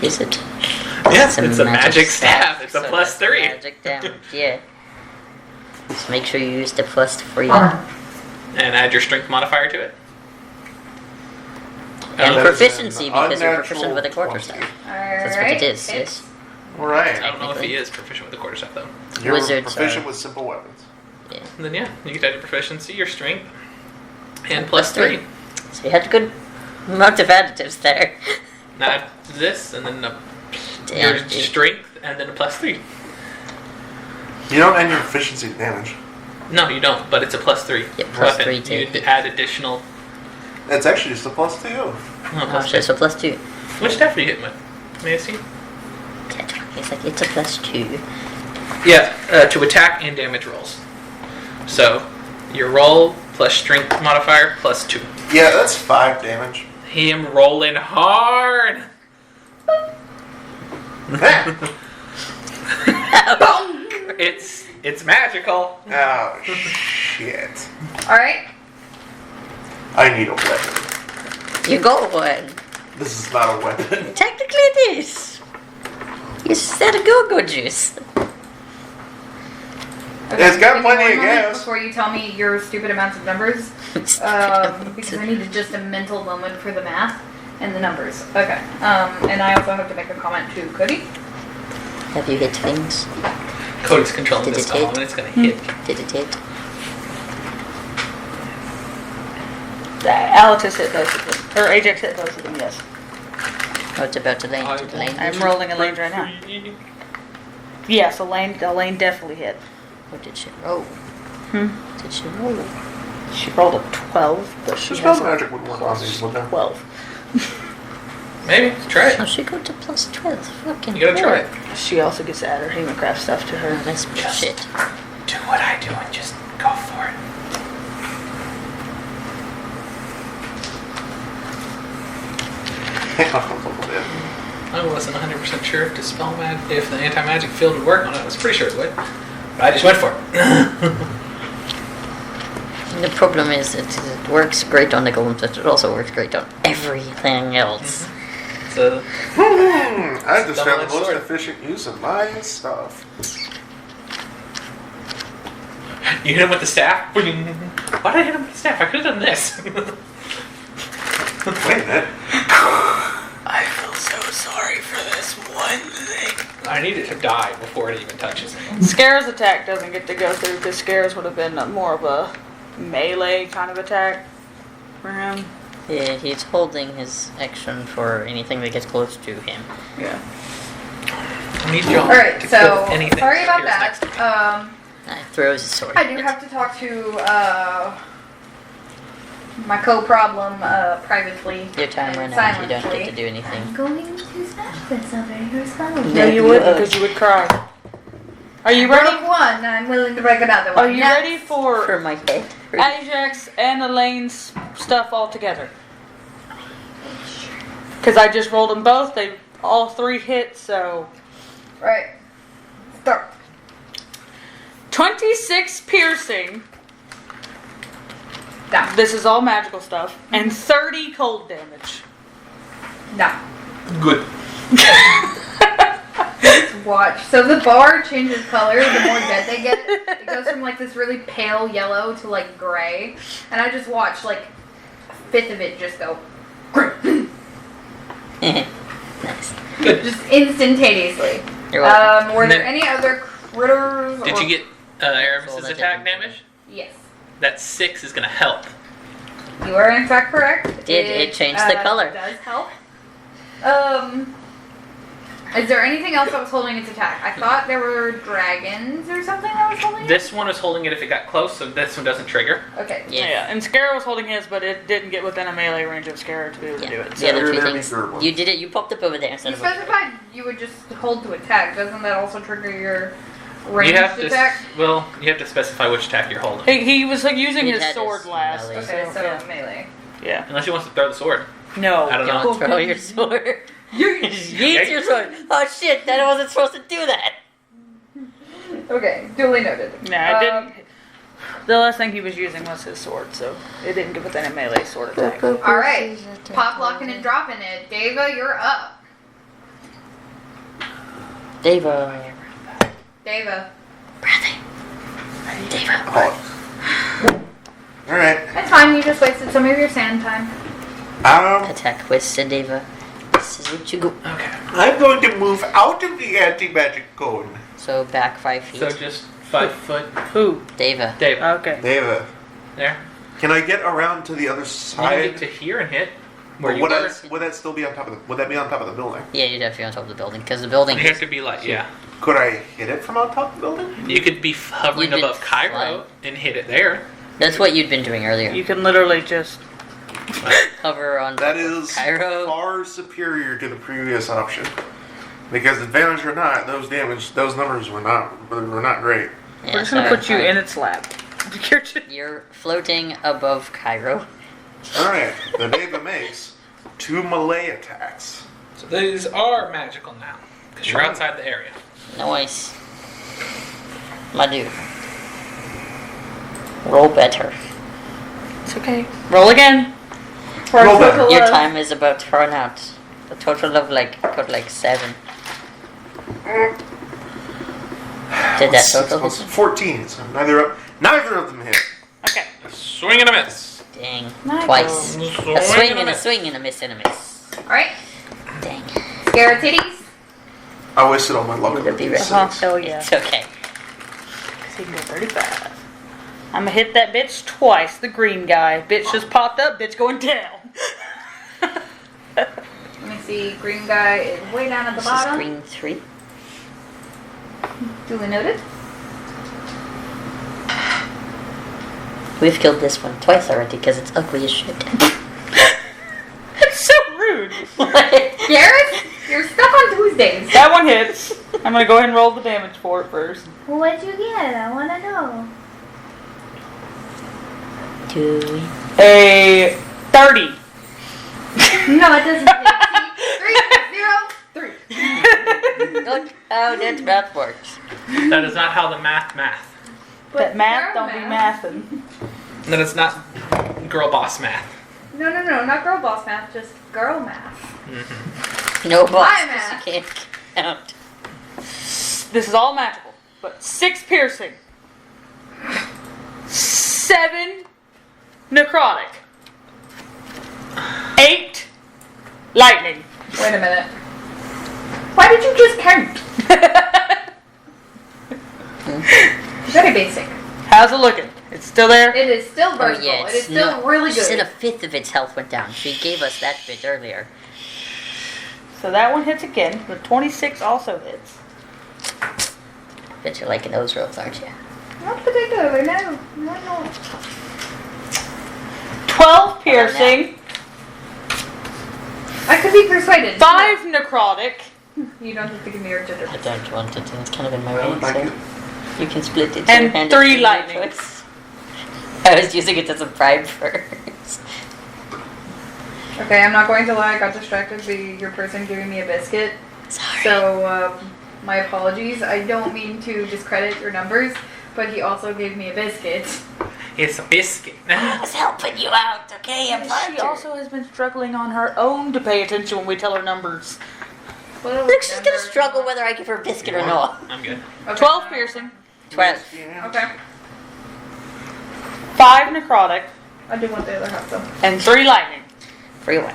Is it? Yes, it's a magic staff. It's a so plus that's 3. Magic damage, yeah. Just make sure you use the plus 3. And add your strength modifier to it. And That is proficiency an because you're unnatural proficient with a quarterstaff. 20. That's what it is, yes. Alright. I don't know if he is proficient with the quarterstaff though. You're Wizards proficient are- with simple weapons. Yeah. And then yeah, you get to add your proficiency, your strength, and plus 3. So you had a good amount of additives there. Now add this, and then Damn, your dude. strength, and then a plus 3. You don't add your proficiency to damage. No, you don't, but it's a plus 3. Yeah, plus weapon. 3 You too. add additional. It's actually just a plus 2. Oh, Oh, plus so 2. it's a plus 2. Which staff are you hitting with? May I see? It's like, it's a plus 2. Yeah, to attack and damage rolls. So, your roll plus strength modifier plus 2. Yeah, that's 5 damage. Him rolling hard. It's magical. Oh, shit. Alright. I need a weapon. You got one. This is not a weapon. Technically it is. You said a go-go juice. Okay, It's got give me plenty one of moment gas. Before you tell me your stupid amounts of numbers. Because I needed just a mental moment for the math and the numbers. Okay. And I also have to make a comment to Cody. Have you hit things? Cody's controlling Did this it hit? column and it's gonna hit. Did it hit? Alex hit both of them. Or Ajax hit both of them, yes. Oh, it's about to lane. To the lane. I'm rolling a lane right now. Yes, Elaine definitely hit. What did she roll? Did she roll it? She rolled a 12, but she Dispel has a magic would work on these, wouldn't it? 12. Maybe. Try So it. she go to plus 12. Fucking You gotta try Lord. it. She also gets to add her Haemacraft stuff to Oh, her. that's bullshit. Do what I do and just go for it. I wasn't 100% sure if if the anti-magic field would work on it. I was pretty sure it would. But I just went for it. The problem is it works great on the golems, but it also works great on everything else. So, I just found the Double-edged most sword. efficient use of my stuff. you hit him with the staff? Why did I hit him with the staff? I could have done this. Wait a minute. I feel so sorry for this one thing. I need it to die before it even touches me. Scare's attack doesn't get to go through because Scare's would have been more of a melee kind of attack for him. Yeah, he's holding his action for anything that gets close to him. Yeah. I need John Alright, to so kill anything sorry about appears next to me. that. Throws his sword. I do have to talk to my co-problem privately. Your time and ran out. You don't silently. get to do anything. I'm going to smash this over your skull. No, you wouldn't because you would cry. Are you Broke ready? one, I'm willing to break another one. Are you Next. ready for For my head. Ajax and Elaine's stuff all together? Because I just rolled them both. They all 3 hit, so Right. Start. 26 piercing. Down. This is all magical stuff, and 30 cold damage. Down. Good. Watch. So the bar changes color the more dead they get. It goes from like this really pale yellow to like gray. And I just watch like a fifth of it just go Nice. just instantaneously. You're welcome. Were there Then- any other critters? Did or- you get Aramis's Roll that attack damage. damage? Yes. That 6 is going to help. You are in fact correct. It changed the color. Does help. Is there anything else that was holding its attack? I thought there were dragons or something that was holding it. This one was holding it if it got close, so this one doesn't trigger. Okay. Yeah. And Scara was holding his, but it didn't get within a melee range of Scara to be able to do it. The other you're two the things. third one. You did it. You popped up over there instead You of over there. specified you would just hold to attack. Doesn't that also trigger your You ranged have to attack? you have to specify which attack you're holding. He was like using He his had sword his last. melee. Okay, so yeah. melee. Yeah. Unless he wants to throw the sword. No. I don't know. Don't throw your sword. Yeet your sword. Oh shit! That I wasn't supposed to do that. Okay, duly noted. Nah, it didn't. The last thing he was using was his sword, so it didn't get within a melee sword attack. All right, pop locking and dropping it. Deva, you're up. Deva. Deva. Brother. Deva. Alright. That's fine. You just wasted some of your sand time. Attack with Deva. This is what you go. Okay. I'm going to move out of the anti-magic cone. So back 5 feet. So just 5 foot. Who? Deva. Dave. Okay. Deva, There. can I get around to the other You can side? get to here and hit. Where Or you would, were. would that still be on top of the? Would that be on top of the building? Yeah, you're definitely on top of the building because the building. You have to be like, yeah. Could I hit it from on top of the building? You could be hovering You'd be above Cairo flying. and hit it there. That's what you'd been doing earlier. You can literally just. Hover on That is Cairo. far superior to the previous option. Because advantage or not, those numbers were not great. Yeah, We're just gonna so, put you in its lap. You're just- You're floating above Cairo. Alright, the Deva makes 2 melee attacks. So these are magical now. Because you're outside the area. Nice. My dude. Roll better. It's okay. Roll again. For a Roll back. total Your of- time is about to run out. A total of like 7. Did that total? 14, so neither of them hit. Okay. Swing and a miss. Dang. Nice. Twice. Swing A swing and a miss. swing and a miss and a miss. All right, Dang. Scara titties. I wasted all my luck Would on it be the right? D6. Hell yeah. It's okay. So you can go 35. I'm gonna hit that bitch twice. The green guy. Bitch just popped up. Bitch going down. Let me see. Green guy is way down at the This is bottom. green 3. Duly noted. We've killed this one twice already because it's ugly as shit. That's so rude. Garrett, you're stuck on Tuesdays. That one hits. I'm gonna go ahead and roll the damage for it first. What'd you get? I want to know. A 30. No, it doesn't. 3, 0, 3. Look how that math works. That is not how the math. That math girl don't be math. mathin'. That is not girl boss math. No, not girl boss math, just girl math. No boss, My 'cause math. you can't count. This is all magical. But 6 piercing. 7 necrotic. 8 lightning. Wait a minute. Why did you just count? Very basic. How's it looking? It's still there? It is still versatile. yeah, it is still really She said a good. fifth of its health went down. She gave us that bit earlier. So that one hits again. The 26 also hits. Bet you're liking those rolls, aren't you? Not particularly, no. 12 piercing. I could be persuaded. 5 necrotic. You don't have to give me your jitter. I don't want it, and it's kind of in my I way, would like so it. you can split it. And hand 3 it to lightning. your choice. I was using it as a bribe first. Okay, I'm not going to lie. I got distracted by your person giving me a biscuit. Sorry. So, my apologies. I don't mean to discredit your numbers, but he also gave me a biscuit. It's a biscuit. I was helping you out, okay? I'm She fine. also has been struggling on her own to pay attention when we tell her numbers. Look, she's gonna struggle whether I give her a biscuit or not. I'm good. Okay. 12 piercing. 12. Okay. 5 necrotic. I do want the other half though. And 3 lightning. Free one.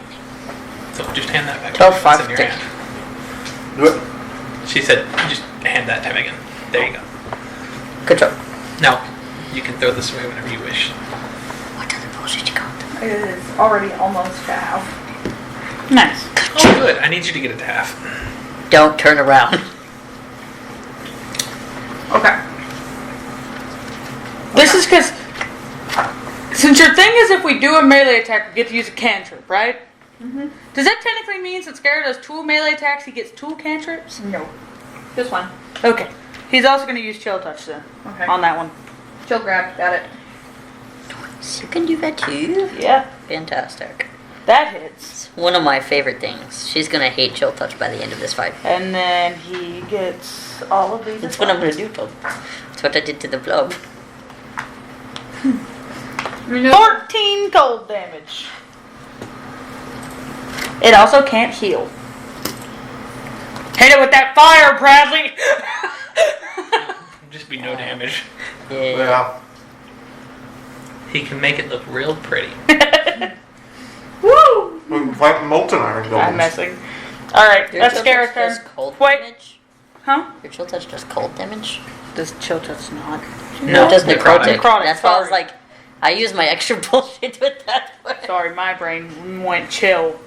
So just hand that back. 12, It's 5, in your 3. hand. Do it. She said, just hand that to Megan. There you go. Good job. Now, you can throw this away whenever you wish. What other bullshit you got? It is already almost to half. Nice. Oh, good. I need you to get it to half. Don't turn around. Okay. This is because, since your thing is if we do a melee attack, we get to use a cantrip, right? Mm-hmm. Does that technically mean since Garrett does 2 melee attacks, he gets 2 cantrips? No. Just one. Okay. He's also going to use chill touch then Okay. on that one. Chill grab. Got it. You can do that too? Yeah. Fantastic. That hits. It's one of my favorite things. She's gonna hate chill touch by the end of this fight. And then he gets all of these. That's at what I'm once. gonna do to him. That's what I did to the blob. 14 cold damage. It also can't heal. Hit it with that fire, Bradley! Just be no damage. Yeah. Yeah. He can make it look real pretty. Woo! We can fight molten iron golems. I'm messing. Alright, Your that's chill Garrett's touch does turn. cold Wait. damage? Huh? Your chill touch does cold damage? Does chill touch not? No, it does necrotic. Necrotic, That's why I was sorry. like, I use my extra bullshit with that one. Sorry, my brain went chill.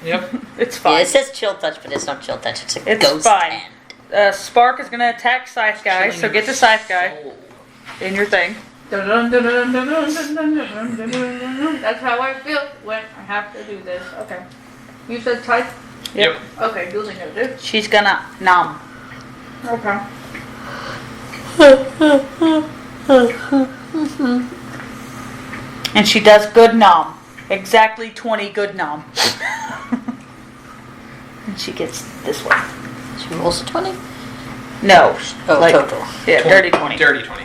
Yep. It's Yeah, fine. it says chill touch, but it's not chill touch. It's a It's ghost fine. hand. Spark is gonna attack Scythe Guy, so get the Scythe Guy in your thing. That's how I feel when I have to do this. Okay. You said type? Yep. Okay, duly noted. She's gonna nom. Okay. And she does good nom. Exactly 20 good nom. And she gets this one. She rolls a 20? No. Oh, like, total. Yeah, dirty 20. Dirty 20.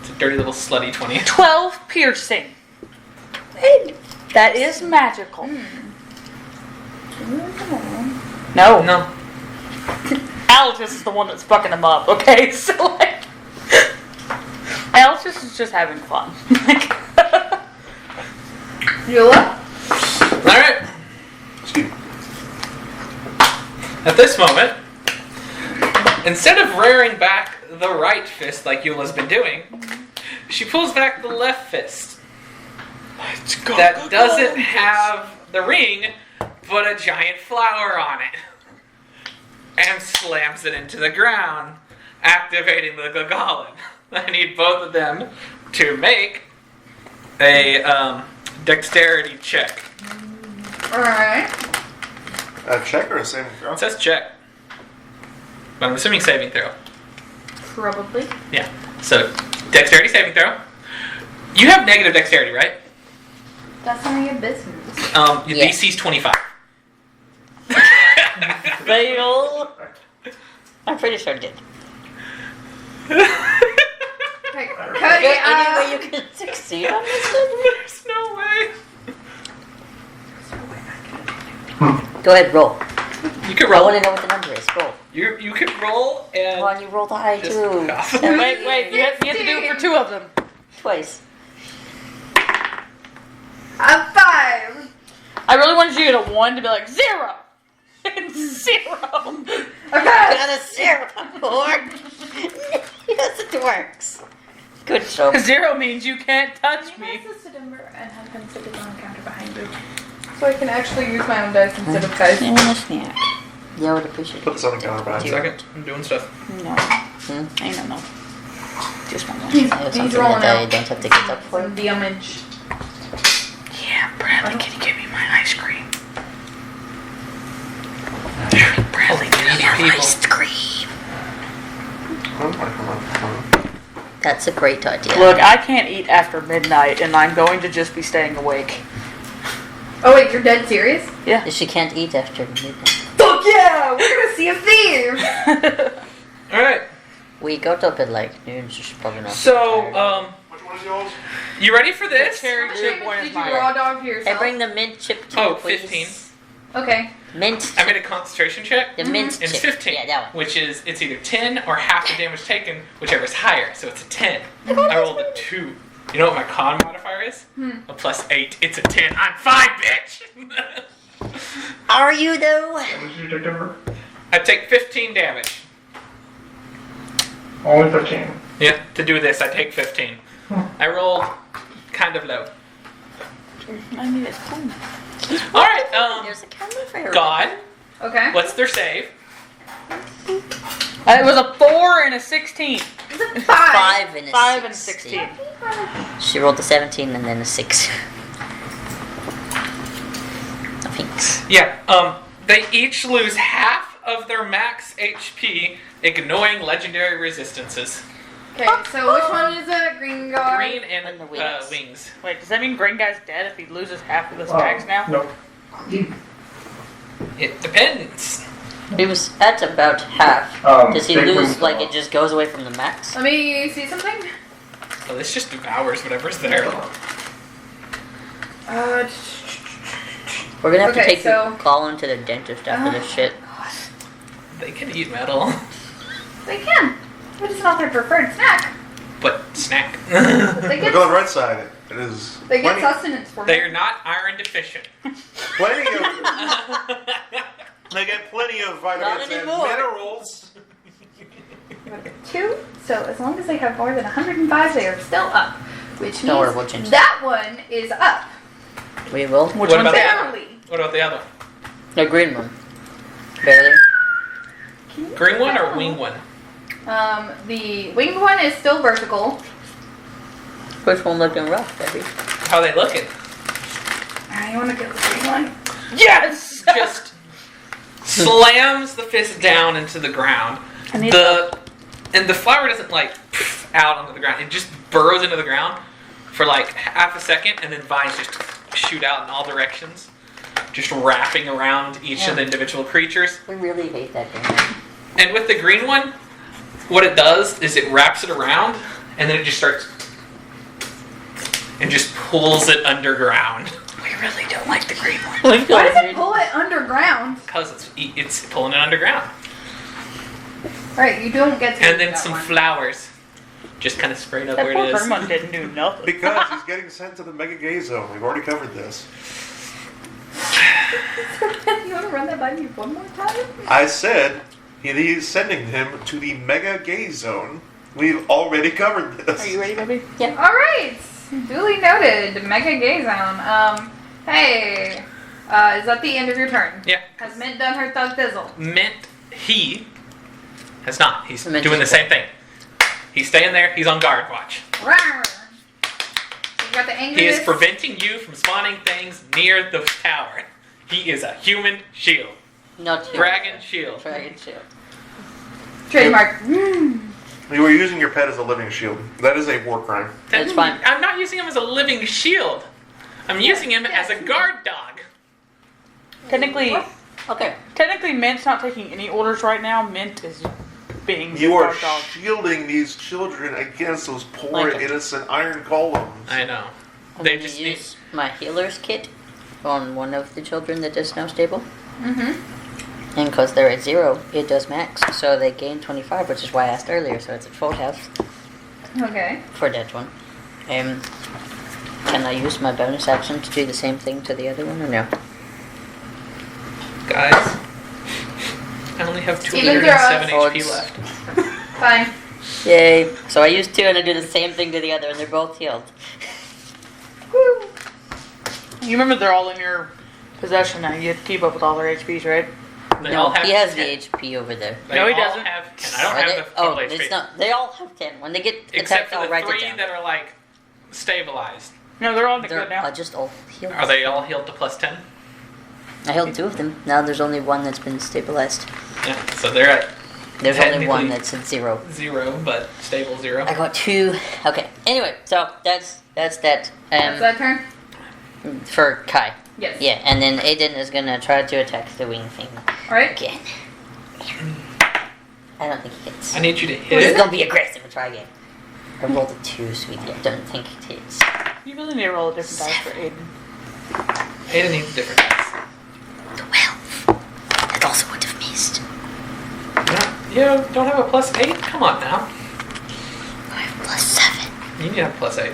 It's a dirty little slutty 20. 12 piercing. That is magical. No. No. Altus is the one that's fucking him up, okay? So, like... Altus is just having fun. Eula? Alright. Excuse me. At this moment, instead of rearing back the right fist like Eula's been doing, she pulls back the left fist. Let's go. That doesn't have the ring, but a giant flower on it. And slams it into the ground, activating the golem. I need both of them to make a dexterity check. Alright. A check or a saving throw? It says check. But I'm assuming saving throw. Probably. Yeah. So, dexterity saving throw. You have negative dexterity, right? That's none of your business. Your Yes. DC's 25. Fail. I'm pretty sure it did. Okay, Is Cody, there any way you can succeed on this? There's no way. Go ahead, roll. You could I roll. want to know what the number is. Roll. You could roll and Come on, you rolled high just too. cough. Wait, you have to do it for 2 of them. Twice. a 5. I really wanted you to get a 1 to be like 0. And 0. Okay. Got a 0 on board. Yes, it works. Good job. 0 means you can't touch Can me. you pass this to Denver and have him sit it on the counter behind you? So I can actually use my own dice instead of dice. And a snack. Yeah, I would appreciate Put it. this on the counter behind you. Second, I'm doing stuff. No. I don't know. Just one more. He's, I have he's something rolling that I out don't have to get up for. some damage. Yeah, Bradley, can you give me my ice cream? Bradley, People. cream. Come on. That's a great idea. Look, I can't eat after midnight, and I'm going to just be staying awake. Oh wait, you're dead serious? She can't eat after midnight. Fuck yeah! We're gonna see a thief! Alright. We got up at like noon, so she's probably not. So, Which one is yours? you ready for this? Cherry How many chip damage one did is you mine. raw dog to I yourself? bring the mint chip to Oh, you, please. 15. Okay. Mint. I made a concentration check. The mint And it's chip. 15. Yeah, that one. Which is, it's either 10 or half the damage taken, whichever is higher. So it's a 10. I rolled a 2. You know what my con modifier is? A +8. It's a 10. I'm fine, bitch! Are you though? What did you take, Denver? I take 15 damage. Only 15. Yeah, to do this, I take 15. I rolled kind of low. I need a spoon. Alright, There's a camera for her. God, Okay. what's their save? It was a 4 and a 16. It's a 5. 5 and a 5 and 16. 16. She rolled a 17 and then a 6. Thanks. Yeah, they each lose half of their max HP, ignoring legendary resistances. Okay, so which one is it? Green guard? Green and And the wings. wings. Wait, does that mean Green Guy's dead if he loses half of his max now? Nope. It depends. It was at about half. Does he big lose wings like are it just goes away from the max? Let me see something. Well, this just devours whatever's there. We're gonna have to Okay, take so- the Colin to the dentist after this shit. They can eat metal, They can. But it's not their preferred snack. but snack. But they Look get, on the right side. It is they get plenty, sustenance for They it. are not iron deficient. plenty of. They get plenty of vitamins and anymore. minerals. 2. So as long as they have more than 105, they are still up. Which Don't worry, we'll means change that one is up. We will. Which What one's about that? the Barely. What about the other? The green one. Barely. Can you Green one or tell? wing one? The winged one is still vertical. Which one looking rough, baby? How are they looking? I want to get the green one. Yes! Just slams the fist down into the ground. I need And the flower doesn't like out onto the ground. It just burrows into the ground for like half a second, and then vines just shoot out in all directions, just wrapping around each of the individual creatures. We really hate that game. And with the green one, what it does is it wraps it around, and then it just starts and just pulls it underground. We really don't like the green one. Why does it pull it underground? Because it's pulling it underground. Right, you don't get to And eat then that some one. flowers just kind of sprayed up That where poor it is. green one didn't do nothing. Because he's getting sent to the Mega Gay Zone. We've already covered this. You want to run that by me one more time? I said he's sending him to the Mega Gay Zone. We've already covered this. Are you ready, baby? Alright, duly noted. Mega Gay Zone. Hey, is that the end of your turn? Yeah. Has Mint done her thug thizzle? Mint, he has not. He's Mint doing the is same thing. He's staying there. He's on guard watch. Rawr. You got the He is angriest. preventing you from spawning things near the tower. He is a human shield. Not human. Dragon shield. Dragon shield. Trademark. You were using your pet as a living shield. That is a war crime. That's fine. I'm not using him as a living shield. I'm using him as a guard dog. Technically, Okay. Mint's not taking any orders right now. Mint is being You are guard dog. shielding these children against those poor, Like- innocent iron golems. I know. I'm They gonna just need. use my healer's kit on one of the children that is now stable. And because they're at 0, it does max. So they gain 25, which is why I asked earlier. So it's at full health Okay. for that one. Can I use my bonus action to do the same thing to the other one or no? Guys, I only have Even 207 throw HP us. left. Fine. Yay. So I use 2 and I do the same thing to the other and they're both healed. Woo. You remember they're all in your possession now. You have to keep up with all their HPs, right? They No, all have he has 10. the HP over there. They No, he all doesn't. Have 10. I don't Are have they? the full Oh, HP. it's not. They all have 10. When they get Except attacked, for I'll the write it 3 down. that are like stabilized. No, they're all in the They're good now. just all healed. Are they all healed to plus 10? I healed 2 of them. Now there's only one that's been stabilized. Yeah, so they're at There's only one Technically- that's at 0. 0, but stable 0. I got 2. Okay. Anyway, so that's that. That's that turn? For Kai. Yes. Yeah, and then Aiden is gonna try to attack the wing thing Alright. again. I don't think he hits. I need you to He's hit it. gonna be aggressive and try again. I rolled a 2, sweetie. I don't think it hits. You really need to roll a different dice for Aiden. Aiden needs different dice. 12. That also would have missed. You don't have a plus 8? Come on now. I have plus 7. You need to have plus 8.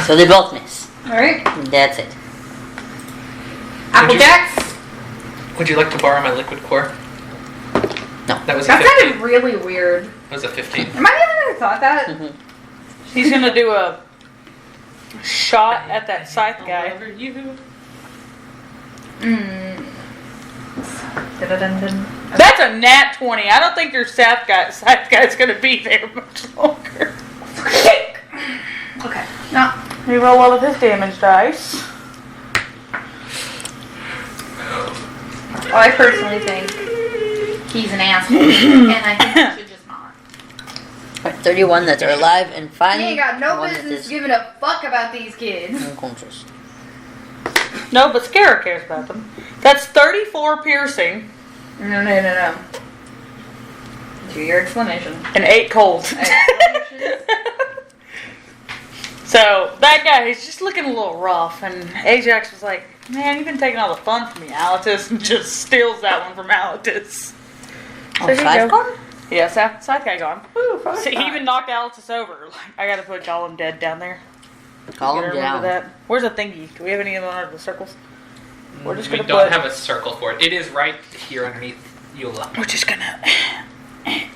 So they both miss. Alright. That's it. Applejacks. Would you like to borrow my liquid core? No. That was a That 15. sounded really weird. That was a 15. Am I the only one who thought that? Mhm. He's gonna do a shot at that scythe guy. However you. Dun-dun-dun-dun. That's a nat 20. I don't think your scythe guy's gonna be there much longer. Okay. No. We roll all of his damage dice. Well, I personally think he's an asshole, and I think he should just not. Alright, 31 that are alive and fine. He ain't got no One that business is giving a fuck about these kids. unconscious. No, but Scara cares about them. That's 34 piercing No. Do your explanation. and 8 cold. Explanations. So that guy, he's just looking a little rough, and Ajax was like, "Man, you've been taking all the fun from me, Alatus," and just steals that one from Alatus. Oh, here you 5 go. gone? Yeah, side guy gone. Ooh, So he even knocked Alatus over. Like, I gotta put Gollum dead down there. Call You him gotta remember down. that. Where's the thingy? Do we have any of the circles? We're just We gonna don't put. have a circle for it. It is right here underneath Eula. We're just gonna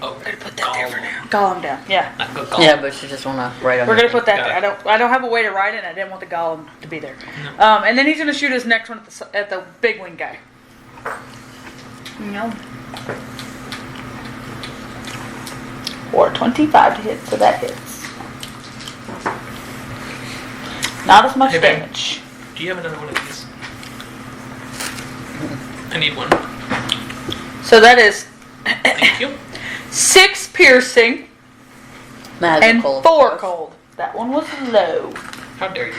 Oh, put that there for now. Gollum down. Yeah. Not good call. Yeah, but you just wanna write on We're the gonna thing. put that Got there. I don't have a way to write it, and I didn't want the Gollum to be there. And then he's gonna shoot his next one at the big wing guy. No. Or 25 to hit, so that hits. Not as much Hey, babe. damage. Do you have another one of these? I need one. So that is Thank you. 6 piercing and Magical. 4 cold. That one was low. How dare you?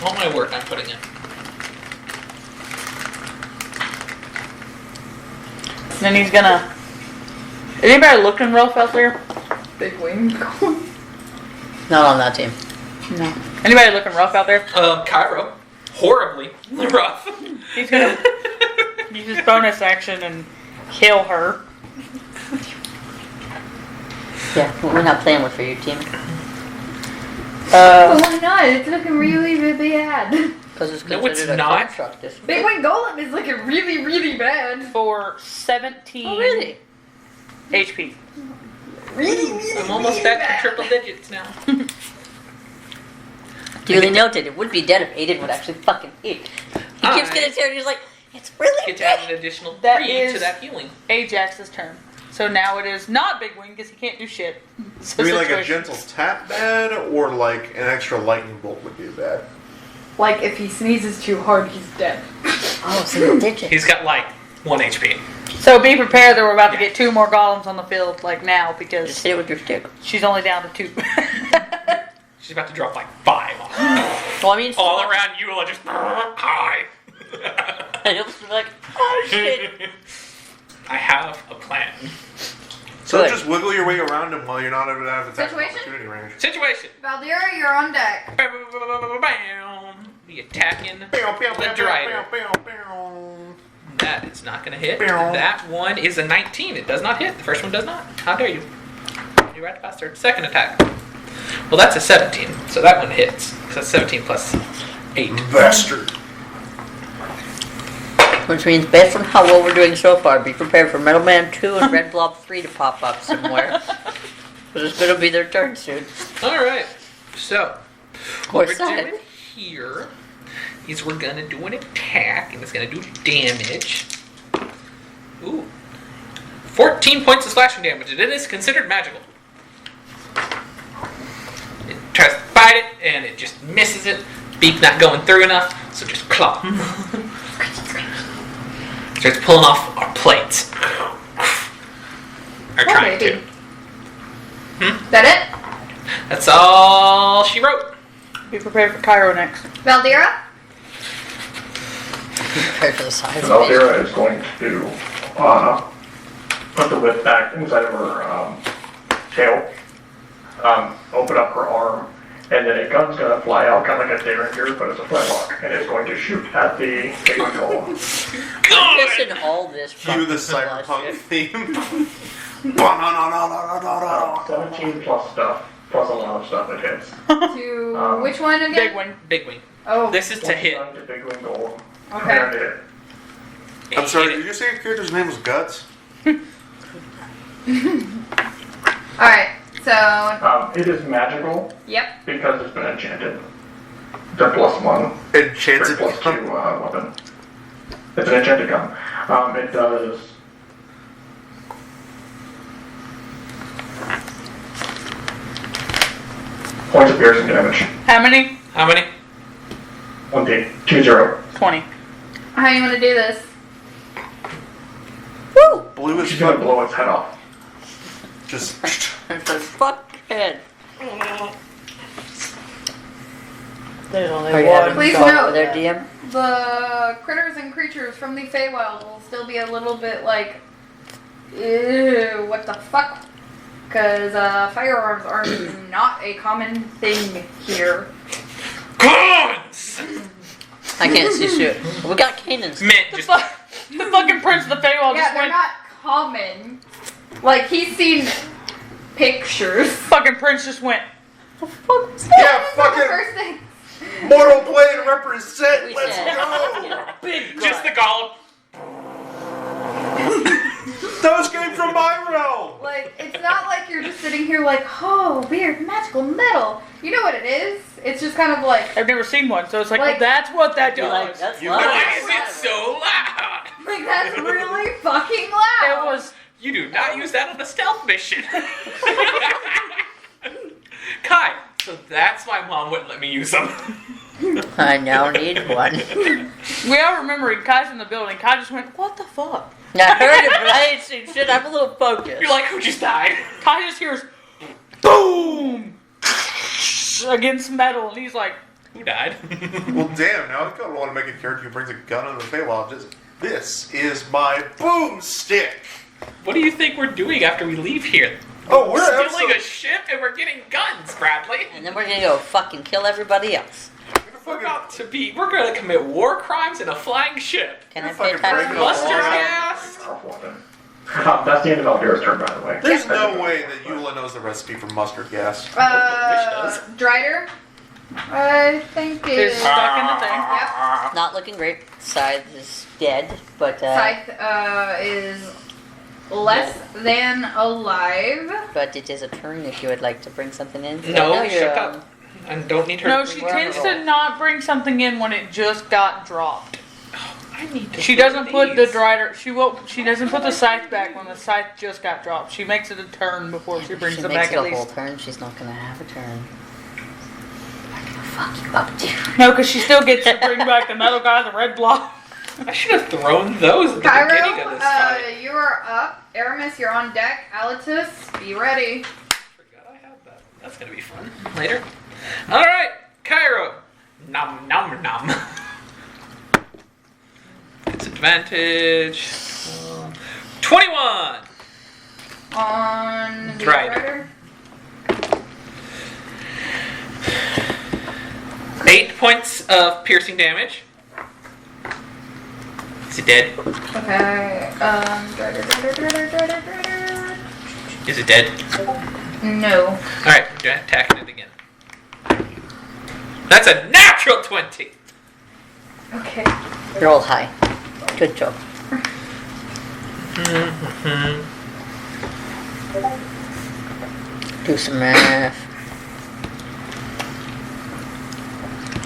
All my work I'm putting in. And then he's gonna. Is anybody looking rough out there? Big wing. Not on that team. No. Anybody looking rough out there? Cairo. Horribly rough. He's gonna use his bonus action and kill her. Yeah, we're not playing with for your team. Why not? It's looking really, really bad. Because it's No, considered it's a not. construct district. Big wing golem is looking really, really bad. For 17 Oh, really? HP. Really, really, I'm almost really back bad. to triple digits now. Duly noted. It would be dead if Aiden would actually fucking hit. He keeps getting scared. He's like, it's really Get to add bad. an additional 3 That to is- that healing. Ajax's turn. So now it is not Big Wing because he can't do shit. So You mean like a situation. gentle tap bad, or like an extra lightning bolt would be bad? Like if he sneezes too hard, he's dead. Oh, single digit. He's got like 1 HP. So be prepared that we're about to get 2 more golems on the field, like now, Just because hit it with your stick. she's only down to 2. She's about to drop like 5 on him. Well, I mean, All around Eula just hi. and he'll just be like, oh shit. I have a plan. So Good. just wiggle your way around him while you're not out of attack Situation? opportunity range. Situation. Valdira, you're on deck. Bam. The attacking Pew, pew, pew, the pew, Drider. pew, pew, pew. That is not going to hit. Pew. That one is a 19. It does not hit. The first one does not. How dare you? You right bastard. Second attack. Well, that's a 17. So that one hits. So that's 17 plus 8. Bastard. Which means, based on how well we're doing so far, be prepared for Metal Man 2 and Red Blob 3 to pop up somewhere. Because it's going to be their turn soon. Alright. So, Or what we're side. doing here is we're going to do an attack, and it's going to do damage. Ooh. 14 points of slashing damage, and it is considered magical. It tries to bite it, and it just misses it. Beak not going through enough, so just claw. Starts pulling off our plates. Or trying to. Is that it? That's all she wrote. Be prepared for Cairo next. Valdira? Be prepared for the size of it. Valdira is going to put the whip back inside of her tail, open up her arm, and then a gun's going to fly out, kind of like a Derringer, but it's a flintlock, and it's going to shoot at the big goal. Listen, all this. Cue the fucking cyberpunk bullshit. theme. 17 plus stuff, plus a lot of stuff it hits. To which one again? Big Wing. Big wing. Oh, This is to hit. To big wing goal. Okay. And hit. I'm sorry, Hit did it. you say your character's name was Guts? Alright, so, It is magical yep. because it's been enchanted. It's a +1. Enchanted. +2 weapon. It's an enchanted gun. It does. Points of piercing damage. How many? How many? 1d. 2-0. 20. How you want to do this? Woo! Blue as She's gonna fuck. blow its head off. Just. And for fuck head. There's only Are you one. having Please trouble note with their DM? The critters and creatures from the Feywild will still be a little bit like, ew, what the fuck? Because firearms are not a common thing here. Guns! I can't see shit. We got cannons. Mint The, just the fucking Prince of the Feywild Yeah, just they're went. not common. Like, he's seen pictures. Fucking Prince just went. Yeah, That's not the fucking first thing. Mortal Blade represent. We Let's said, go. big just the gun. golem. Those came from my realm. Like, it's not like you're just sitting here like, oh, weird, magical metal. You know what it is? It's just kind of like, I've never seen one, so it's like, Like- well, that's what that You're like, does. that's You loud. Why is it so loud? like that's really fucking It loud. was. You do not use that on a stealth mission. Kai, so that's why Mom wouldn't let me use them. I now need one. We are remembering Kai's in the building. Kai just went, what the fuck? I heard it, but I ain't seen shit. I'm a little focused. You're like, who just died? Kai just hears, boom! Against metal, and he's like, Who died? Well, damn. Now I kind of want to make a character who brings a gun on the Feywild. Just this is my boomstick. What do you think we're doing after we leave here? Oh, we're stealing absolutely- a ship and we're getting guns, Bradley. And then we're gonna go fucking kill everybody else. We're gonna commit war crimes in a flying ship. Can I You're pay fucking tax? breaking Mustard Wow. gas. Powerful weapon. That's the end of Valdira's turn, by the way. There's no way that Eula knows the recipe for mustard gas. Drider, I think is is. stuck in the thing. Yep. Not looking great. Scythe is dead, but Scythe is less than alive. but it is a turn if you would like to bring something in. No, I know shut you're, up. And don't need her No, to she bring tends whatever. to not bring something in when it just got dropped. I I need to She throw doesn't put the these. drider. She doesn't put the scythe back when the scythe just got dropped. She makes it a turn before she brings She it makes back it at a whole least. turn. She's not gonna have a turn. I'm gonna fuck you up, dude. No, because she still gets to bring back the metal guy, the red block. I should have thrown those at the beginning of this fight. You are up. Aramis, you're on deck. Alatus, be ready. Forgot I had that. That's gonna be fun later. All right, Cairo. Nom nom nom. Disadvantage. 21 On the Drider. Drider. 8 points of piercing damage. Is it dead? Okay. Drider. Is it dead? No. All right, we're attacking it again. That's a natural 20. Okay. Roll high. Good job. Do some math.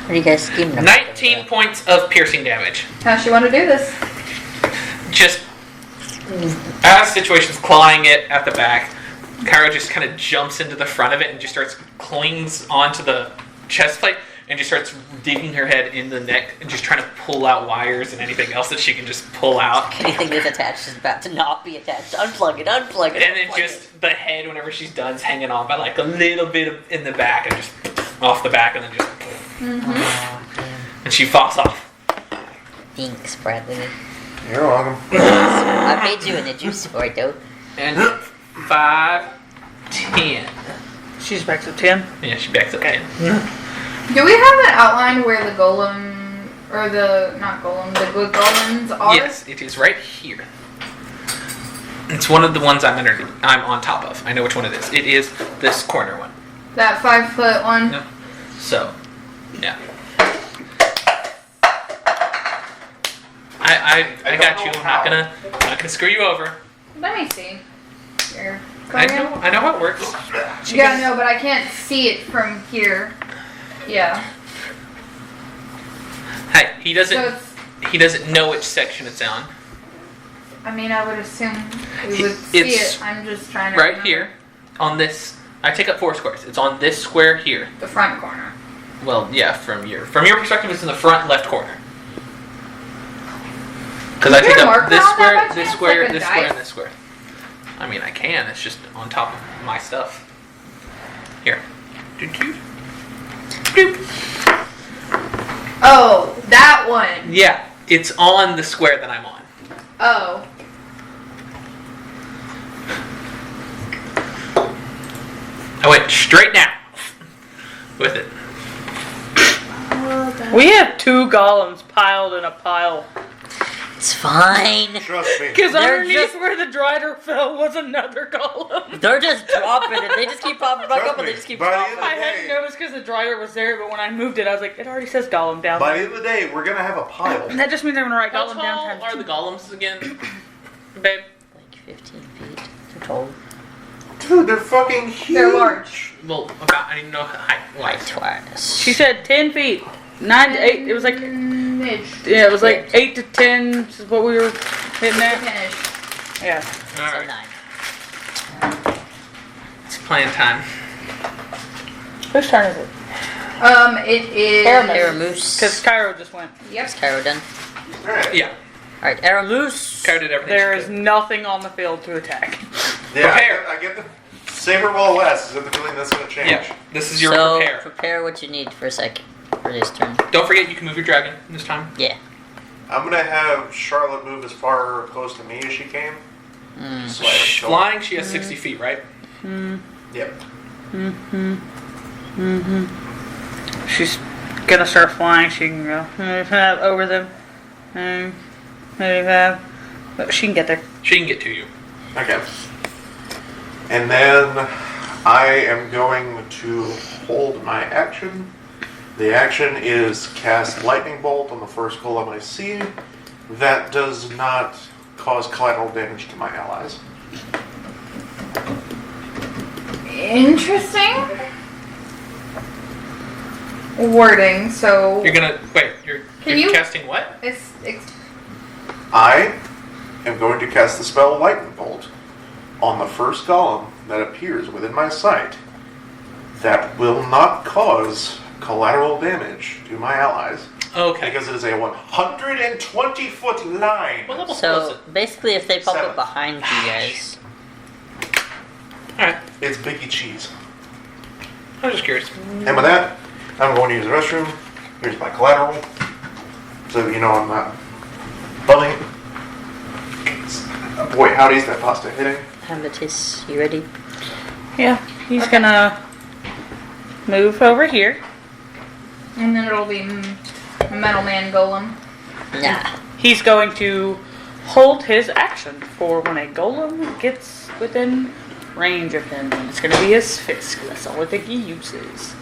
What are you guys scheming about? 19 points of piercing damage. How's she want to do this? Just as situation's clawing it at the back, Cairo just kind of jumps into the front of it and just clings onto the chest plate and just starts digging her head in the neck and just trying to pull out wires and anything else that she can just pull out. Anything that's attached is about to not be attached. Unplug it, unplug it. And then unplug just the head, whenever she's done, is hanging on by like a little bit in the back and just off the back and then just... Oh, damn. And she falls off. Thanks, Bradley. You're welcome. I made you in the juice for it, though. And 5, 10. She's back to 10. Yeah, she backs up 10. Do we have an outline where the golem, or the, not golem, the good golems are? Yes, it is right here. It's one of the ones I'm on top of. I know which one it is. It is this corner one. That 5 foot one? No. So, yeah. I got you. I'm not gonna screw you over. Let me see. Here. I know how it works. Yeah, no, but I can't see it from here. Yeah. Hey, he So doesn't know which section it's on. I mean, I would assume we would see It's it. I'm just trying to right remember. here on this. I take up 4 squares. It's on this square here. The front corner. Well, yeah, from your perspective, it's in the front left corner. Because I Is there take a up marker this on that square, by this chance, square, like a this square, dice? and this square. I mean, I can. It's just on top of my stuff. Here. Doot, doot. Doop. Oh, that one. Yeah, it's on the square that I'm on. Oh. I went straight now with it. We have 2 golems piled in a pile. It's fine. Trust me. Because They're underneath just- where the drider fell was another golem. They're just dropping it. They just keep popping back Trust up and they me, just keep by the dropping end of I it. hadn't noticed because the drider was there, but when I moved it, I was like, it already says golem down By there. the end of the day, we're gonna have a pile. And that just means I'm gonna write How golem tall down. are the golems again, babe? Like 15 feet. They're tall. Dude, they're fucking huge. They're large. Well, about I didn't know height. Like Wise. twice. She said 10 feet. 9 to 8. It was like, Ish. yeah, it was like 8 to 10 is what we were hitting at. Finish. Yeah. So Alright, 9. it's playing time. Whose turn is it? It is. Aramoose. Because Cairo just went. Yep. Is Cairo done? Alright. Yeah, Alright, Aramoose. Cairo did everything. There she is could. nothing on the field to attack. Yeah, Prepare. I get the saber ball last. Is that the feeling that's gonna change? Yeah, this is your So, prepare. what you need for a second. For this turn. Don't forget you can move your dragon this time. Yeah. I'm gonna have Charlotte move as far close to me as she can. Mm. So I have Flying, she has 60 feet, right? Yep. She's gonna start flying. She can go over them. But she can get there. She can get to you. Okay. And then I am going to hold my action. The action is cast lightning bolt on the first golem I see. That does not cause collateral damage to my allies. Interesting wording. So You're gonna wait. You're Can you- casting what? it's I am going to cast the spell Lightning Bolt on the first golem that appears within my sight. That will not cause collateral damage to my allies. Okay. Because it is a 120-foot line. What level was So it? basically, if they pop Seven. up behind you guys, Alright. It's Biggie Cheese. I was just curious. And with that, I'm going to use the restroom. Here's my collateral. So that you know I'm not bumming. Boy, howdy's that pasta hitting. Amatis, you ready? Yeah, he's gonna move over here. And then it'll be Metal Man Golem. Nah. He's going to hold his action for when a golem gets within range of him. It's going to be his fist, 'cause that's the only thing he uses.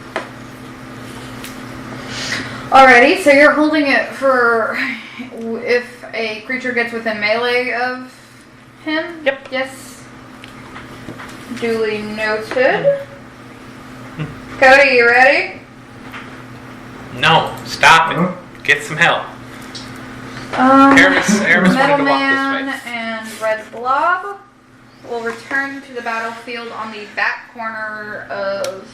Alrighty, so you're holding it for if a creature gets within melee of him? Yep. Yes. Duly noted. Cody, you ready? No, stop it. Get some help. Aramis Metal wanted to walk Man this way. and Red Blob will return to the battlefield on the back corner of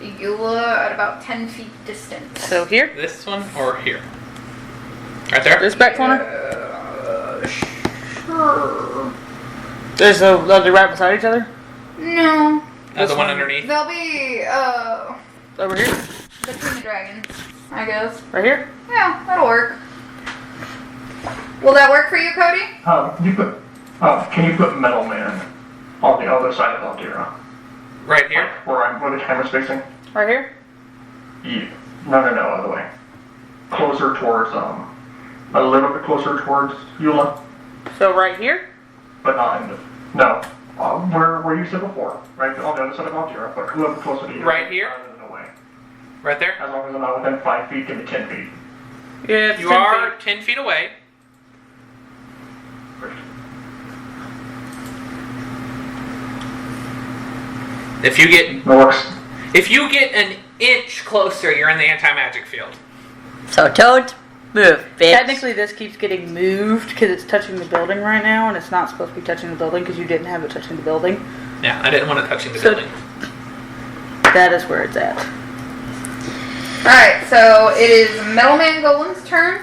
Eula at about 10 feet distance. So here, This one or here? Right there? this back corner. Sure. There's a lovely right beside each other. No. The one underneath? They'll be Over here, between the dragons, I guess. right here. Yeah, that'll work. Will that work for you, Cody? Can you put Metal Man on the other side of Altira? Right here? Where the camera's facing? Right here. Yeah. No, other way. Closer towards, a little bit closer towards Eula, So right here. but not in the, no. Where you said before, right on the other side of Altira, but a little bit closer to you. Right here? Rather than away. Right there? As long as I'm not within 5 feet, give me 10 feet. Yeah, it's You 10 are feet. 10 feet away. If you get Works. an inch closer, you're in the anti-magic field. So don't move, bitch. Technically, this keeps getting moved because it's touching the building right now, and it's not supposed to be touching the building because you didn't have it touching the building. Yeah, I didn't want it touching the So- building. That is where it's at. Alright, so it is Metal Man Golem's turn.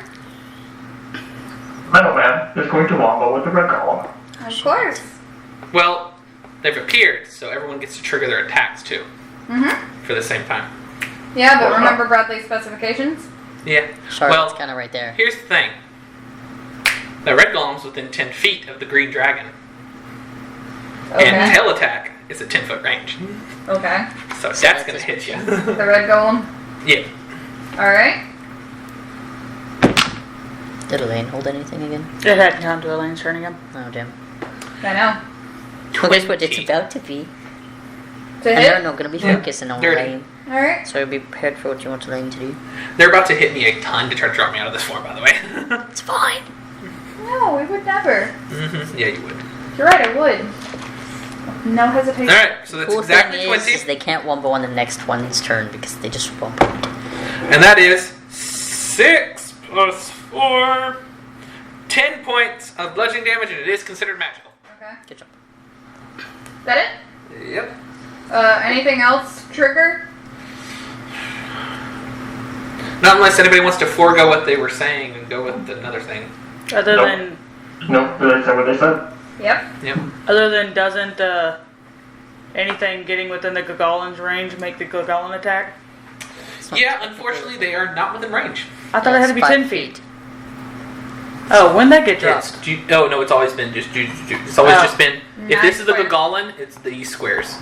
Metal Man is going to wombo with the red golem. Of course. Well, they've appeared, so everyone gets to trigger their attacks too Mm-hmm. for the same time. Yeah, but remember Bradley's specifications? Yeah. Charlotte's Well, kind of right there. here's the thing. The red golem's within 10 feet of the green dragon, Okay. and tail attack is a 10-foot range, Okay. so So that's that's gonna his hit you. The red golem. Yeah. Alright. Did Elaine hold anything again? It hadn't come to Elaine's turn again. Oh, damn. I know. Well, guess what? It's 20. about to be. To And hit? they're not going to be focusing on Dirty. Elaine. Alright. So be prepared for what you want Elaine to do. They're about to hit me a ton to try to drop me out of this form, by the way. It's fine. No, we would never. Yeah, you would. You're right, I would. No hesitation. Alright, so that's Cool exactly thing 20. is they can't wombo on the next one's turn because they just wombo. And that is 6 plus 4. 10 points of bludgeoning damage, and it is considered magical. Okay. Good job. Is that it? Yep. Anything else trigger? Not unless anybody wants to forego what they were saying and go with another thing. Other Nope. than Nope, did I say what they said? Yep. Other than doesn't anything getting within the Gogolin's range make the Gogolin attack? Yeah, unfortunately, they are not within range. I thought it had to be That's 10 5 feet. Oh, when that get dropped? Oh no, it's always been just it's always Oh. just been. If Nine this is the squares. Gogolin, it's these squares.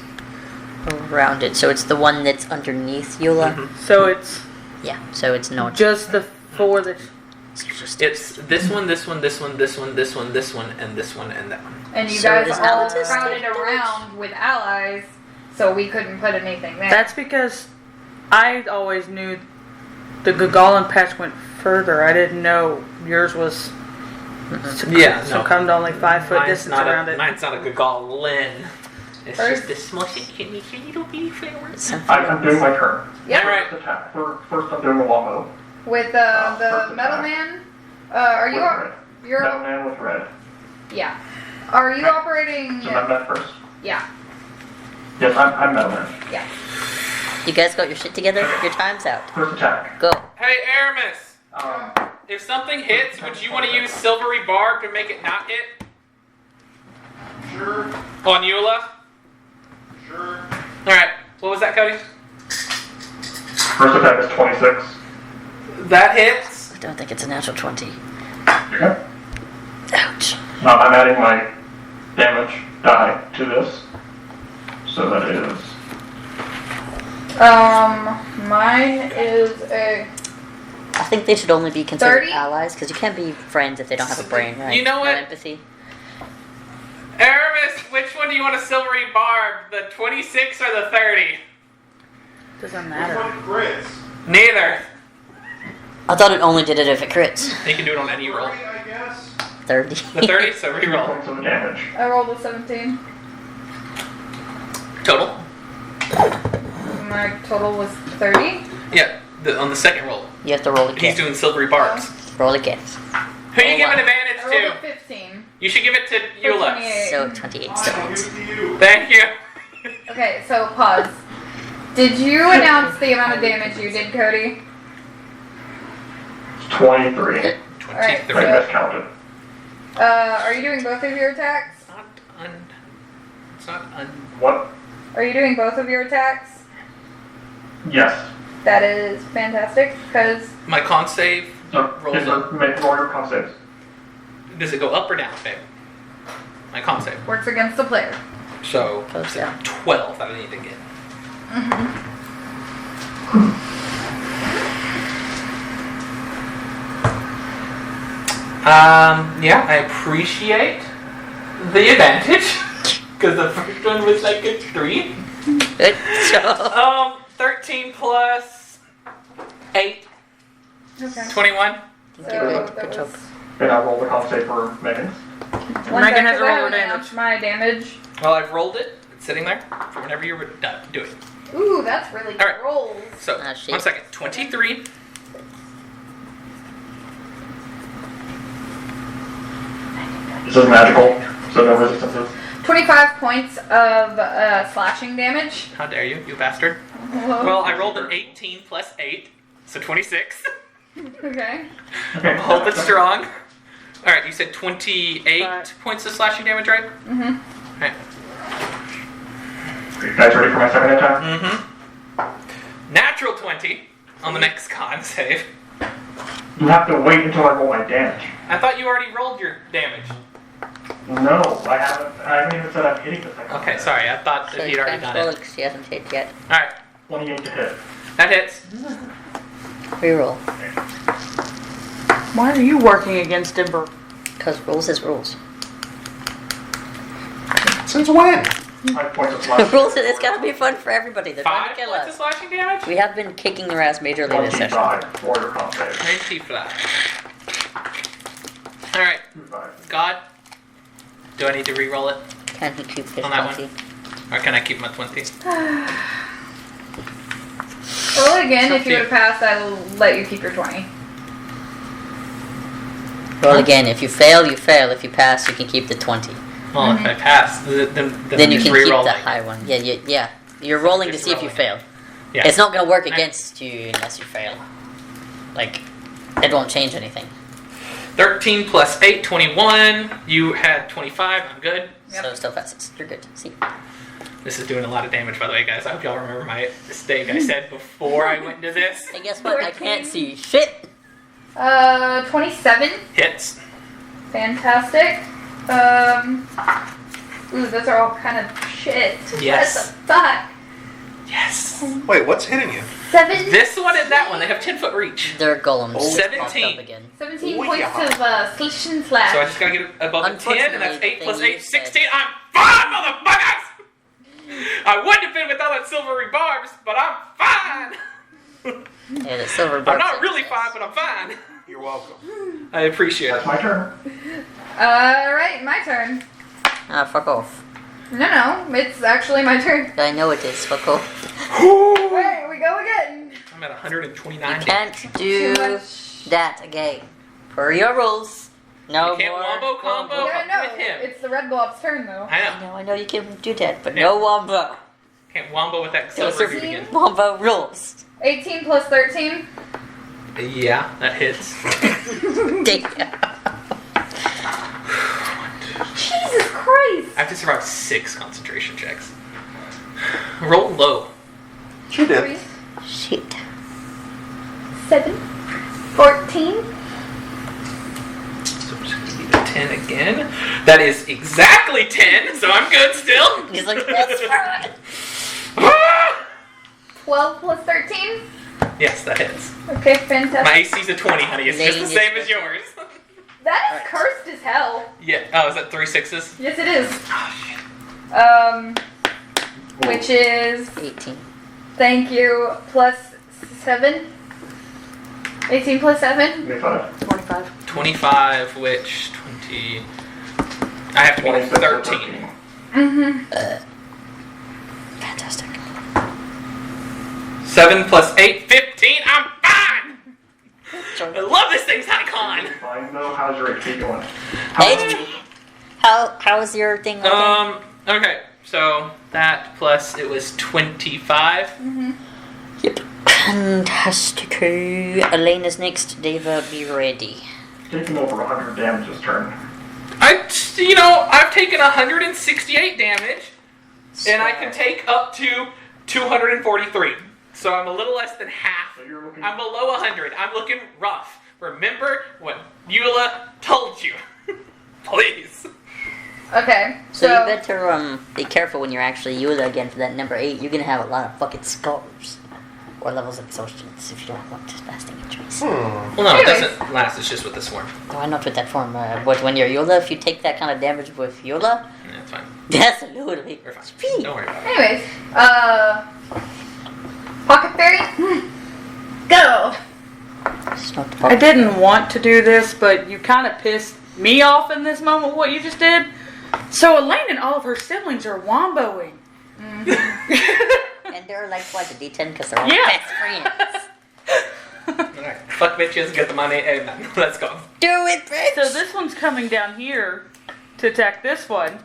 Around it. So it's the one that's underneath Eula. Mhm. So it's Yeah, so it's not just the four that. it's just It's this one, this one, this one, this one, this one, this one, and this one, and that one. And you So guys it is all autistic crowded damage? around with allies, so we couldn't put anything there. That's because I always knew the Gogolin patch went further. I didn't know yours was Yeah, no. succumbed to only 5 foot Mine's distance not around a, it. Mine's not a Gogolin. It's First- just a small little bitty flower. something I'm doing my turn. Yep. Alright. First attack. First I'm doing a wombo. With the First Metal attack. Man, Are you? With red. You're. Metal Man with red. Yeah. Are you operating? So Metal Man first. Yeah. Yes, I'm Metal Man. Yeah. You guys got your shit together? Your time's out. First attack. Go. Hey, Aramis. Um, If something hits, would you want to use Silvery Barb to make it not hit? Sure. On Eula? Sure. Alright, what was that, Cody? first attack is 26. That hits. I don't think it's a natural 20. Okay. Ouch. Now I'm adding my damage die to this. So that is Mine is a. I think they should only be considered 30? allies, because you can't be friends if they don't have a brain, right? You know what? No empathy. Aramis, which one do you want a Silvery Barb? The 26 or the 30? Doesn't Which matter. one crits? Neither. I thought it only did it if it crits. You can do it on any roll. 30, I guess. 30. The 30, so 2 reroll. points of damage. I rolled a 17. Total? My total was 30. Yeah, on the second roll. You have to roll He's again. doing Silvery Barbs. Roll again. Who you Oh, giving wow. advantage I rolled a to? 15. You should give it to For Eula. 28. So 28 still I'll hits. give it to you. Thank you. Okay, so pause. Did you announce the amount of damage you did, Cody? It's 23. Alright, 23. I so, miscounted. are you doing both of your attacks? It's not un. What? Are you doing both of your attacks? Yes. That is fantastic, because My con save, So, Rolls is up. make roll your con saves. does it go up or down, babe? My con save. works against the player. So, Goes it's down. 12 that I need to get. Yeah, I appreciate the advantage. Because the first one was like a 3. Good job. 13 plus 8, Okay. 21. So Good that job. was And I roll the con save for Megan. one Megan sec, has 'cause rolled I her haven't damage. announced my damage. Well, I've rolled it. It's sitting there for whenever you're done. Do it. Ooh, that's really good Alright. rolls. So, Ah, shit. 1 second. 23. This is magical, so no resistances. 25 points of slashing damage. How dare you, you bastard. Well, I rolled an 18 plus 8, so 26. Okay. Okay. Hope it's strong. Alright, you said 28 Right. points of slashing damage, right? Mm-hmm. Alright. Are you guys ready for my second attack? Mm-hmm. Natural 20 on the next con save. You have to wait until I roll my damage. I thought you already rolled your damage. No, I haven't. I haven't even said I'm hitting the second. Okay, sorry, I thought So that you you'd already can't done roll it. because she hasn't hit yet. Alright, 28 to hit. that hits. Reroll. Why are you working against Ember? Because rules is rules. Since when? 5 points of slashing. Rules, it's gotta be fun for everybody. They're trying 5 to kill points of us. slashing damage? We have been kicking their ass majorly this session. 25 warrior con save. 90 flat. Alright, 25. God. Do I need to re-roll it? Can he keep his On that 20? Or can I keep my 20? Roll it again. It's up If to you you. would have passed, I will let you keep your 20. Roll again. If you fail, you fail. If you pass, you can keep the 20. Well, if I pass, then Then you just can keep re-roll the it. high one. Yeah. You're rolling to Just see if you rolling. fail. Yeah. It's not gonna work Right. against you unless you fail. Like, it won't change anything. 13 plus 8, 21. You had 25. I'm good. Yep. So it still passes. You're good. See. This is doing a lot of damage, by the way, guys. I hope y'all remember my mistake I said before I went into this. Hey, guess what? I can't see shit. 27. Hits. Fantastic. Ooh, those are all kind of shit. Yes. What the fuck? Yes. Wait, what's hitting you? 7. This one and that one, they have 10-foot reach. They're golems. Oh, Just 17. popped up again. 17 Oh, points yeah. of slash and slash. So I just gotta get above a 10, and that's Unfortunately, 8 plus the thing 8, you said- 16. I'm fine, motherfuckers! I wouldn't have been with all that silvery barbs, but I'm fine! Yeah, the silver I'm barb not says really yes. fine, but I'm fine. You're welcome. I appreciate That's it. my turn. Alright, my turn. Ah, fuck off. No, it's actually my turn. I know it is. Fuck off. Alright, we go again. I'm at 129 You damage. can't do Too much. that again. Per your rules. No You can't more wombo combo. wombo. No, with him. it's the red blob's turn though. I know. I know you can do that, but Yeah. no wombo. Can't wombo with that Those silver are dude again. wombo rules. 18 plus 13. Yeah, that hits. Damn. Jesus Christ! I have to survive 6 concentration checks. Roll low. She did. 3, Shit. 7, 14. So I'm just gonna need a 10 again. That is exactly 10, so I'm good still. He's like, that's right. 12 plus 13. Yes, that hits. Okay, fantastic. My AC's a 20, honey. It's just the Ladies same as first. yours. That is cursed as hell. Yeah. Oh, is that 3 6s? Yes, it is. Oh, shit. Which is, 18. thank you, plus 7. 18 plus 7. 25. 25. 25, which 20. I have to be 26 or 13. Mm-hmm. Fantastic. 7 plus 8, 15. I'm fine! Sure. I love this thing's icon! Fine, though. How's your HP going? HP. How's your thing going? Okay, so that plus it was 25. Yep. Fantastic. Elaine is next. Deva, be ready. Taking over 100 damage this turn. I've taken 168 damage, and I can take up to 243. So I'm a little less than half. So you're looking. I'm below 100. I'm looking rough. Remember what Eula told you. Please. Okay, So you better be careful when you're actually Eula again for that number 8. You're gonna have a lot of fucking scars. Or levels of exhaustions if you don't want lasting injuries. Well, no, it Anyways. doesn't last. It's just with this form. Why not with that form? But when you're Eula, if you take that kind of damage with Eula, Yeah, it's fine. that's a little bit We're fine. speed. Don't worry about it. anyways, Pocket Fairy, go! It's not the I problem. didn't want to do this, but you kind of pissed me off in this moment, what you just did. So Elaine and all of her siblings are womboing. And they're like, what, the D10 because they're all Yeah. best friends. Alright, fuck bitches, get the money, and let's go. Do it, bitch! So this one's coming down here to attack this one.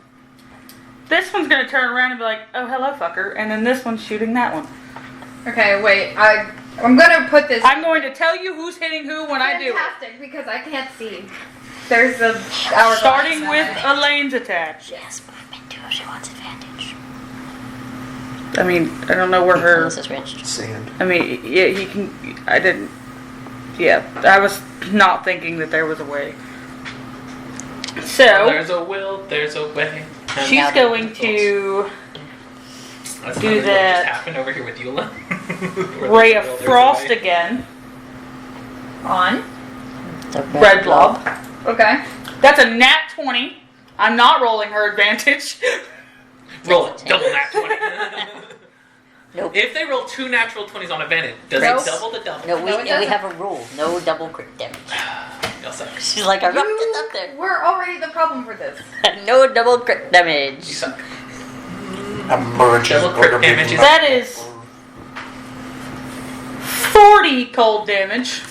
This one's going to turn around and be like, oh, hello, fucker. And then this one's shooting that one. Okay, wait, I'm gonna put this. I'm going to tell you who's hitting who when I do it. Fantastic, because I can't see. There's a hourglass. Starting with Elaine's attack. She has movement too, she wants advantage. I mean, I don't know where her... Unless it's ranged. Sand. I mean, yeah, he can... I didn't... Yeah, I was not thinking that there was a way. So, There's a will, there's a way. And she's now going the to That's do not really that. what just happened over here with Eula. Where Ray there's of a will, there's a Frost way. again. On. The Red blob. Okay. That's a nat 20. I'm not rolling her advantage. Roll it, double nat 20. Nope. If they roll 2 natural 20s on advantage, does Nope. it double the double? No, we No, it doesn't. have a rule. No double crit damage. Y'all suck. She's like, I rocked it up there. We're already the problem for this. No double crit You damage. suck. Emerges Double crit like a big damage is- That is 40 cold damage.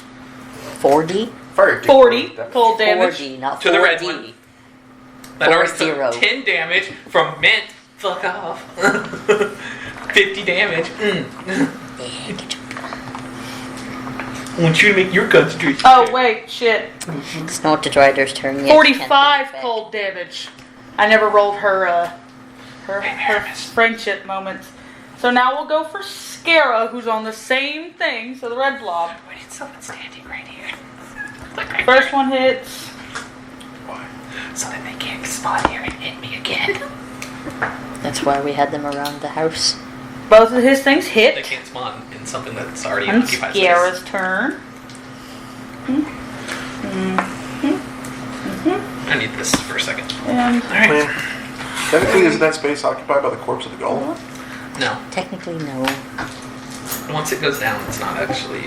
4D? 40 cold damage. 4D, not 4D. To the red one. That already 4-0. took 10 damage from Mint. Fuck off. 50 damage. Yeah, get your... I want you to make your concentration. Oh, check. wait, shit. It's not the Rider's turn yet. 45 cold damage. I never rolled her friendship moments. So now we'll go for Scara, who's on the same thing, so the red blob. We need someone standing right here. First one hits. So that they can't spawn here and hit me again. That's why we had them around the house. Both of his things They hit. can't spawn in something that's already And occupied Scara's space. turn. I need this for a second. And I mean, technically, isn't that space occupied by the corpse of the golem? No. Technically, no. Once it goes down, it's not actually,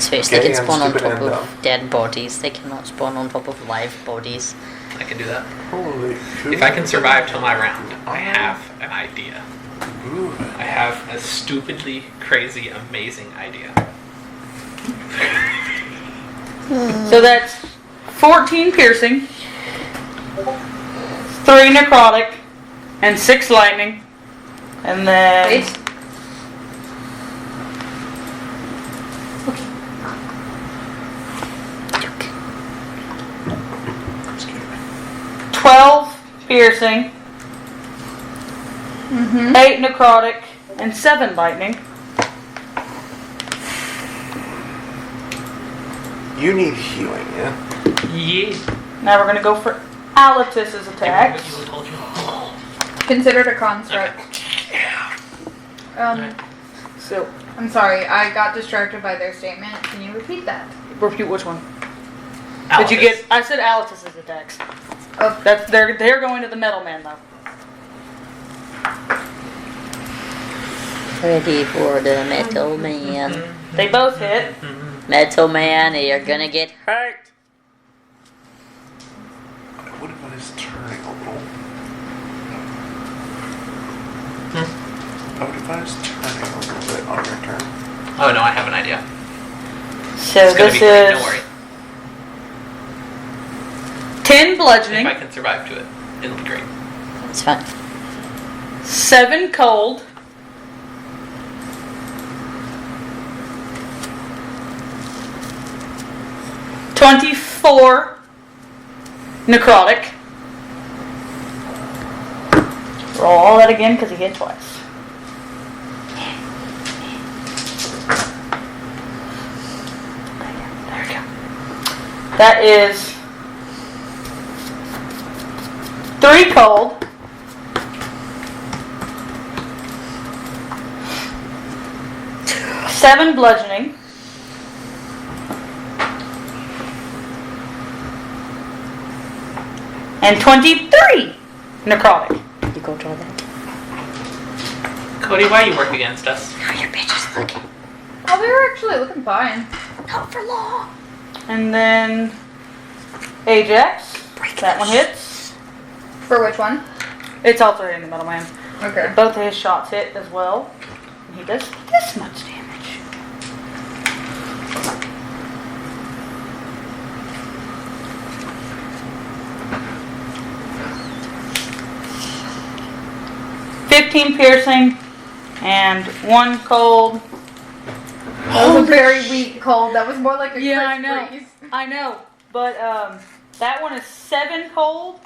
Space, they Getting can spawn on stupid top and of dead bodies. They cannot spawn on top of live bodies. I can do that. Holy cool. If I can survive till my round, I have an idea. Ooh. I have a stupidly crazy, amazing idea. so that's 14 piercing, 3 necrotic, and 6 lightning. And then... Wait. 12 piercing, 8 necrotic, and 7 lightning. You need healing, yeah? Yeah. Now we're gonna go for Alatus's attacks. Considered a construct. So, I'm sorry, I got distracted by their statement. Can you repeat that? repeat which one? Alice. Did you get? I said Alatus's attacks. Oh, That's they're going to the Metal Man though. Ready for the Metal Man. They both hit. Metal Man, you're gonna get hurt. What about his turning a little? What if I was turning a little bit on your turn? Oh no, I have an idea. So It's gonna this be great, is don't worry. 10 If bludgeoning, I can survive to it, it'll be great. It's fine. 7 cold, 24 necrotic. Roll all that again because he hit twice. There we go. That is 3 cold, 7 bludgeoning, and 23 necrotic. You go draw that. Cody, why you work against us? How your bitches looking? oh, they were actually looking fine. Not for long. And then Ajax. That one hits. For which one? It's also hitting the Metal Man. Okay. Both of his shots hit as well. And he does this much damage. $15 piercing and 1 cold. That was a very weak cold. That was more like a Yeah, I crisp know. breeze. I know. But that one is 7 cold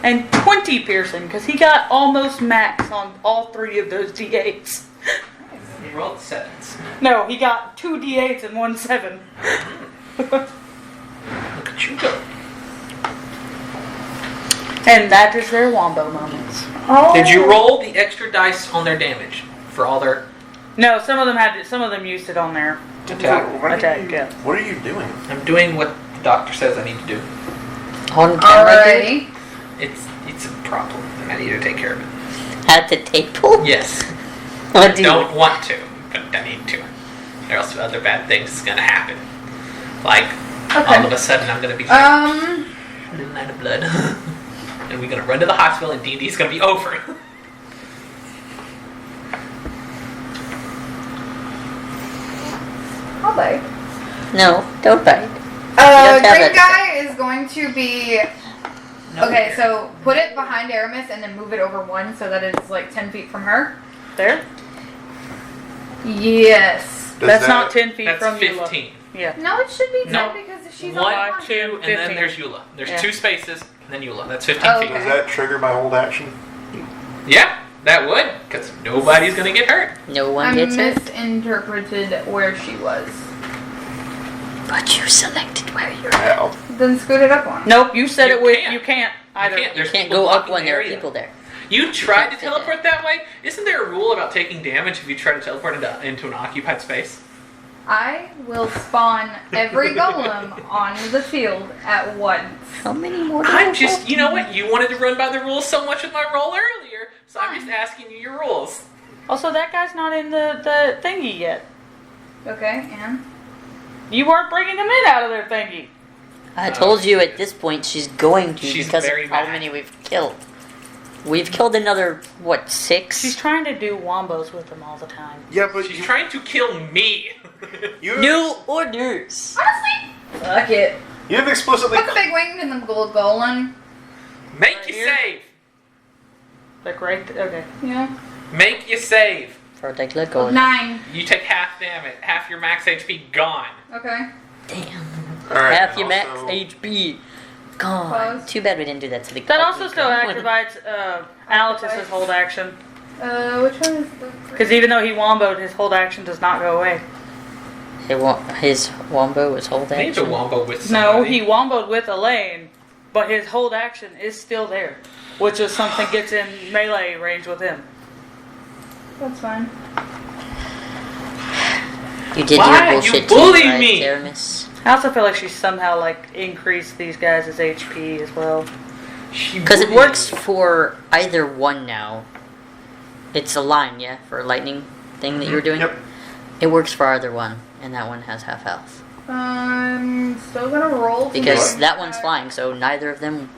and 20 piercing because he got almost max on all 3 of those D8s. He rolled 7s. No, he got 2 D8s and 1 7. Look at you go. And that is their wombo moments. Oh. Did you roll the extra dice on their damage for all their No, some of them used it on their attack? attack. Yeah. What are you doing? I'm doing what the doctor says I need to do. On camera, dude? Alrighty. It's a problem. and I need to take care of it. At the table? Yes. What I do you don't want to, but I need to. Or else other bad things is gonna happen. Like Okay. all of a sudden I'm gonna be running out of blood. And we're gonna run to the hospital and D&D's gonna be over. I'll bite. No, don't bite. don't have Green that guy is going to be. No. Okay, so put it behind Aramis and then move it over 1 so that it's like 10 feet from her. There? Does Yes. That's that- not 10 feet That's from Eula. 15. Yeah. No, it should be 10 No. because she's One, on 1. 2, and then 15. there's Eula. There's Yeah. 2 spaces, and then Eula. That's 15 Oh, feet. okay. Does that trigger my hold action? Yeah, that would, because nobody's gonna get hurt. No one I gets hurt. misinterpreted where she was. But you selected where you're Ow. Then scoot it up 1. Nope, you said You it with. can't. You can't either. You can't. There's can't people go up blocking when the there are area. people there. You tried to can't fit teleport that way? Isn't there a rule about taking damage if you try to teleport into an occupied space? I will spawn every golem on the field at once. How many more? I'm just, you know what? You wanted to run by the rules so much with my roll earlier, so I'm just asking you your rules. Also, that guy's not in the thingy yet. Okay, and? You weren't bringing them in out of their thingy. I told you at this point she's going to She's because very of how mad. many we've killed. We've killed another, what, 6? She's trying to do wombos with them all the time. Yeah, but She's trying to kill me. you New orders. Honestly, fuck it. You have explicitly. Put the big wing in the golem. Make Right you here? save. Like right okay. Yeah. Make you save. For like let go. 9. You take half damage. Half your max HP gone. Okay. Damn. All right. Half your max also- HP. Gone. Close. Too bad we didn't do that to the That also ugly still girl. activates Alice's hold action. Which one is the... Because even though he womboed, his hold action does not go away. His wombo was hold Need to action. wombo with No, somebody. he womboed with Elaine, but his hold action is still there, which is something gets in melee range with him. That's fine. You did Why? your bullshit You bullied too, right, me! Aramis? I also feel like she somehow like increased these guys' HP as well. Because it works for either one now. It's a line, yeah, for a lightning thing that you were doing. Yep. It works for either one, and that one has half health. I'm still gonna roll. to Because do that one's that. flying, so neither of them,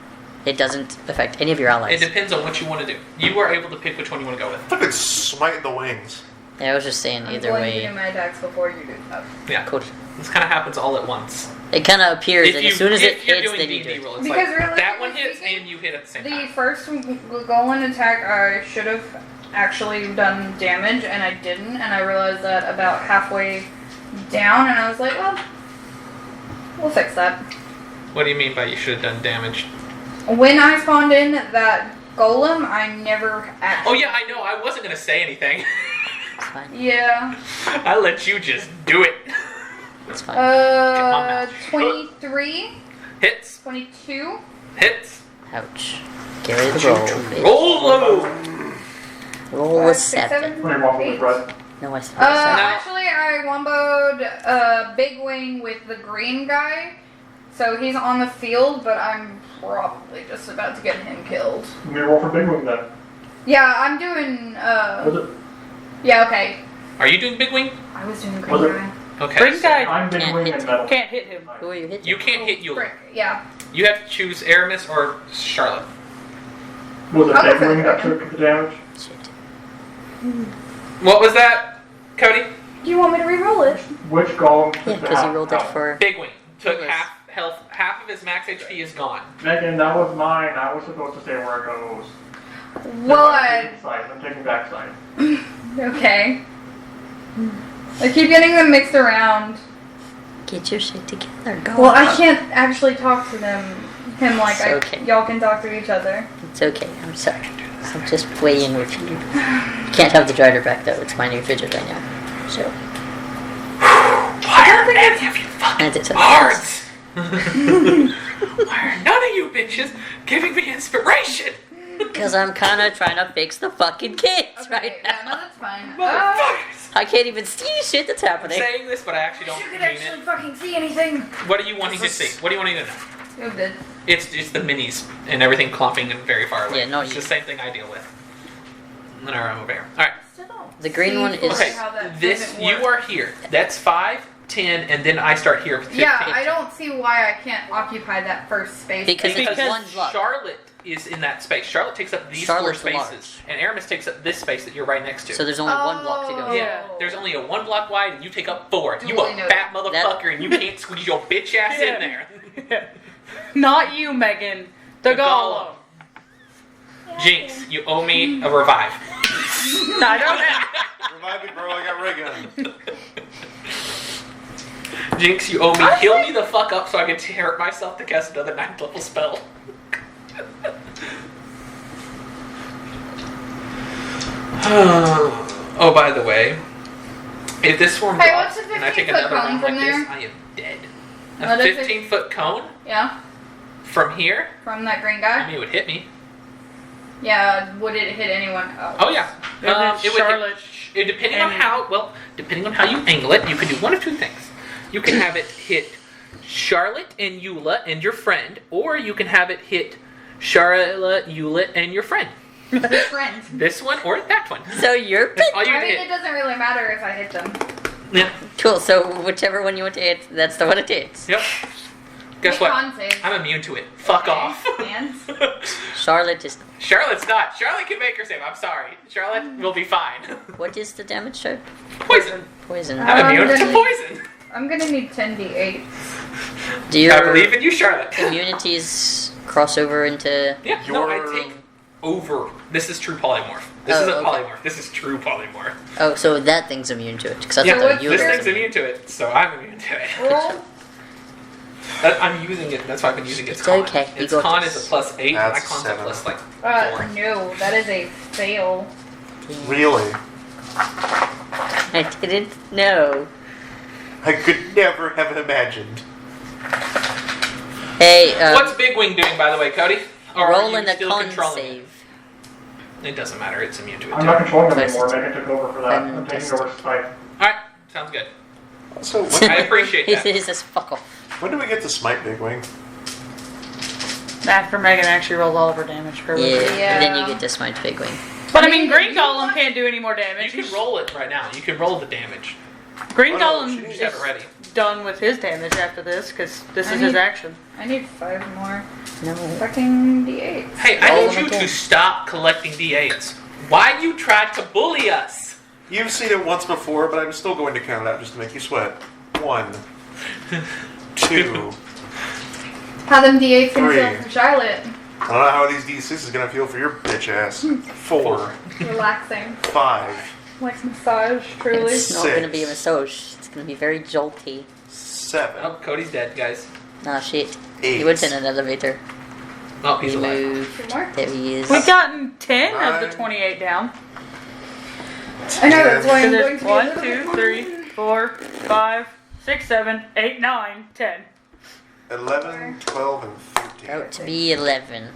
it doesn't affect any of your It allies. depends on what you want to do. You are able to pick which one you want to go with. Fucking smite the wings. Yeah, I was just saying I'm either going to do way. my attacks before you do that. Yeah. Cool. This kind of happens all at once. It kind of appears, and as soon as it if you're hits, doing then you do D&D it. roll, it's Because like that one realistically hits speaking, and you hit at the same The time. first golem attack, I should have actually done damage, and I didn't, and I realized that about halfway down, and I was like, well, we'll fix that. What do you mean by you should have done damage? When I spawned in that golem, I never actually... Oh yeah, I know. I wasn't gonna say anything. It's fine. Yeah. I let you just do it. It's fine. mouth. 23, Hits. 22. Hits. Ouch. Get ready to roll. bitch. Roll low. Roll a 5, 6, 7. 7, What do you want with 8. Brett? No, I said No. Actually, I womboed Big Wing with the green guy. So he's on the field, but I'm probably just about to get him killed. Let me roll for big wing then. Yeah, I'm doing, Was it? yeah, okay. Are you doing big wing? I was doing Was green it- guy. Okay. Green so guy I'm big Can't wing hit and him. metal. can't hit him. who are you hitting? You can't hit Eula. Frick, yeah. You have to choose Aramis or Charlotte. Was it I'll go big for wing the that dragon. took the damage? Shit. What was that, Cody? Do you want me to re-roll it? Which golem took Yeah, the because half you rolled it health? for. Big wing. Took Yes. half health. Half of his max HP is gone. Megan, that was mine. I was supposed to say where it goes. Well, I'm taking backside. okay. I keep getting them mixed around. Get your shit together. Go. Well, I can't actually talk to him like It's okay. y'all can talk to each other. It's okay. I'm sorry. I'm just weighing with you. You can't have the driver back though. It's my new fidget right now. So. Why are any of you fucking And it's a bards? Why are none of you bitches giving me inspiration? Because I'm kind of trying to fix the fucking kids Okay, right yeah, no, now. that's fine. Motherfuckers! I can't even see shit that's I'm happening. saying this, but I actually don't You mean can actually it. fucking see anything. What are you wanting to see? What do you want to know? You did. It's the minis and everything clumping and very far away. Yeah, no, it's you- the same thing I deal with. And I'm over here. All right. Still don't The green see one is- fully Okay. how that This doesn't you work. are here. That's 5, 10, and then I start here with 15. Yeah, I don't see why I can't occupy that first space. Because it's Because one block. Charlotte is in that space. Charlotte takes up these Charlotte's 4 spaces, and Aramis takes up this space that you're right next to. So there's only one block to go. Oh. yeah, there's only a 1 block wide, and you take up 4. You Duly a noted. fat motherfucker, and you can't squeeze your bitch ass in there. Not you, Megan. The golem. Jinx, you owe me a revive. I don't have. Revive me, bro. I got ray gun. Jinx, you owe me. Heal me the fuck up so I can hurt myself to cast another 9th level spell. Oh, by the way, if this swarm Hey, drops what's a and I take 15-foot another cone one like from this, there? I am dead. What A is it? 15-foot cone Yeah, from here, from that green I guy. mean, it would hit me. Yeah, would it hit anyone else? Oh yeah, It would Charlotte. Depending on how you angle it, you can do one of 2 things. You can have it hit Charlotte and Eula and your friend, or you can have it hit Charlotte, Eula, and your friend. Friend. This one or that one. So you're That's all you I mean, it hit. doesn't really matter if I hit them. Yeah. cool. So whichever one you want to hit, that's the one it hits. Yep. Guess Make what? con save. I'm immune to it. Fuck Okay, off. and? Charlotte is. Charlotte's not. Charlotte can make her save. I'm sorry. Charlotte will be fine. What is the damage type? Poison. Poison. I'm immune to gonna- poison. I'm gonna need 10d8. Do your I believe in you, Charlotte. immunities cross over into... Yeah, no, I Your- take over. This is true polymorph. This Oh, isn't okay. polymorph. This is true polymorph. Oh, so that thing's immune to it. Because I Yeah, thought you this were thing's immune to it, so I'm immune to it. Roll. I'm using it. That's why I've been using its It's con. okay, you Its got con this. is a +8. My That's con's a 7. plus like 4. No, that is a fail. Really? I didn't know. I could never have imagined. Hey, What's Big Wing doing, by the way, Cody? Or are rolling you a still con controlling save. It doesn't matter. It's immune to it. I'm Too. not controlling them Test. anymore. Megan took over for that. I'm taking Test. over Spike. All right, sounds good. So I appreciate that. He says, fuck off. when do we get to smite Big Wing? After Megan actually rolls all of her damage for Yeah, it. and then you Yeah. get to smite Big Wing. But I mean, Green Golem can't do any more You damage. can roll it right now. You can roll the damage. Green Oh, no, Golem she You needs just have is it ready. done with his damage after this because this I is his need- action. I need 5 more. No. Fucking D8. Hey, I Roll need them you again. to stop collecting D8s. Why you tried to bully us? You've seen it once before, but I'm still going to count it out just to make you sweat. 1, 2. How them D8s can 3. feel for Charlotte. I don't know how these D6 is gonna feel for your bitch ass. 4, Relaxing. 5, Like massage, truly. It's not going to be a 6. massage. It's going to be very jolty. 7, Oh, Cody's dead, guys. Ah, shit. 8. He went in an elevator. Oh, he's He alive. moved. 2 more? There he is. We've gotten 10 of the 9. 28 down. I know, that's why So I'm going there's to be a 1, little 2, bit more. 3, 4, 5, 6, 7, 8, 9, 10. 11, 12, and 13. About to be 11.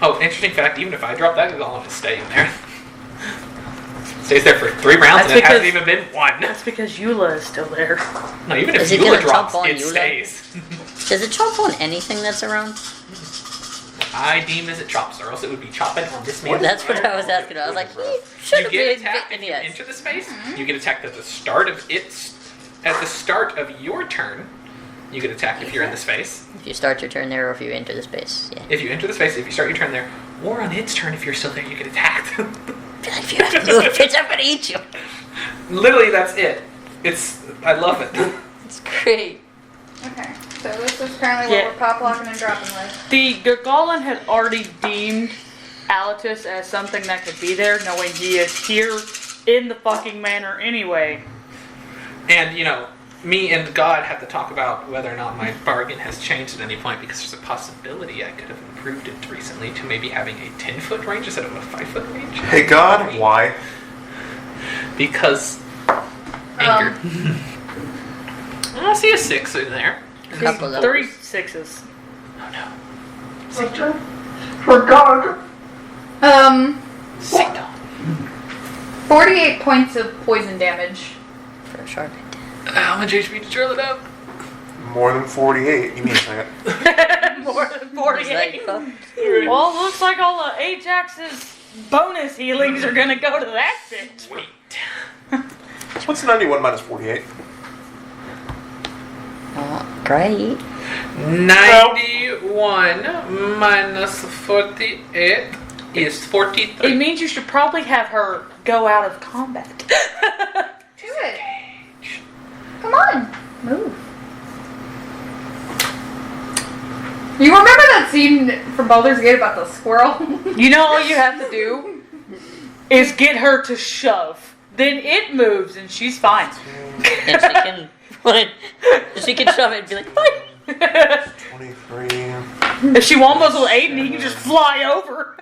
Oh, interesting fact, even if I drop that, it's all to stay in there. Stays there for 3 rounds That's and it hasn't because- even been 1. That's because Eula is still there. No, even if Is it Eula gonna drops, chomp on it Eula? stays. Does it chomp on anything that's around? I deem as it chops, or else it would be chopping on this man. That's what I was asking. I was like, he should You have get been attacked bitten if you yes. enter the space. You get attacked at the start of your turn. You get attacked if you're in the space. If you start your turn there or if you enter the space. Yeah. If you enter the space, if you start your turn there, or on its turn, if you're still there, you get attacked. If you have to move, it's up and eat you. Literally, that's it. I love it. It's great. Okay, so this is currently what Yeah. we're pop locking and dropping with. The Gargolan had already deemed Alatus as something that could be there, knowing he is here in the fucking manor anyway. And, me and God have to talk about whether or not my bargain has changed at any point, because there's a possibility I could have improved it recently to maybe having a 10-foot range instead of a 5-foot range. Hey God, why? Because anger. I see a 6 in there. Couple of 3 6s. Oh no. For God. Satan. 48 points of poison damage. For a shark. How much HP did Charlotte have? More than 48. Give me a second. More than It's 48. like, fuck. Well, it looks like all of Ajax's bonus healings are gonna go to that bitch. Wait. What's 91 minus 48? Great. 91 minus 48 is It 43. means you should probably have her go out of combat. Do it. Come on. Move. You remember that scene from Baldur's Gate about the squirrel? You know all you have to do is get her to shove. Then it moves and she's fine. And she can shove it and be like, fine. 23, If she won't muzzle Aiden, he can just fly over.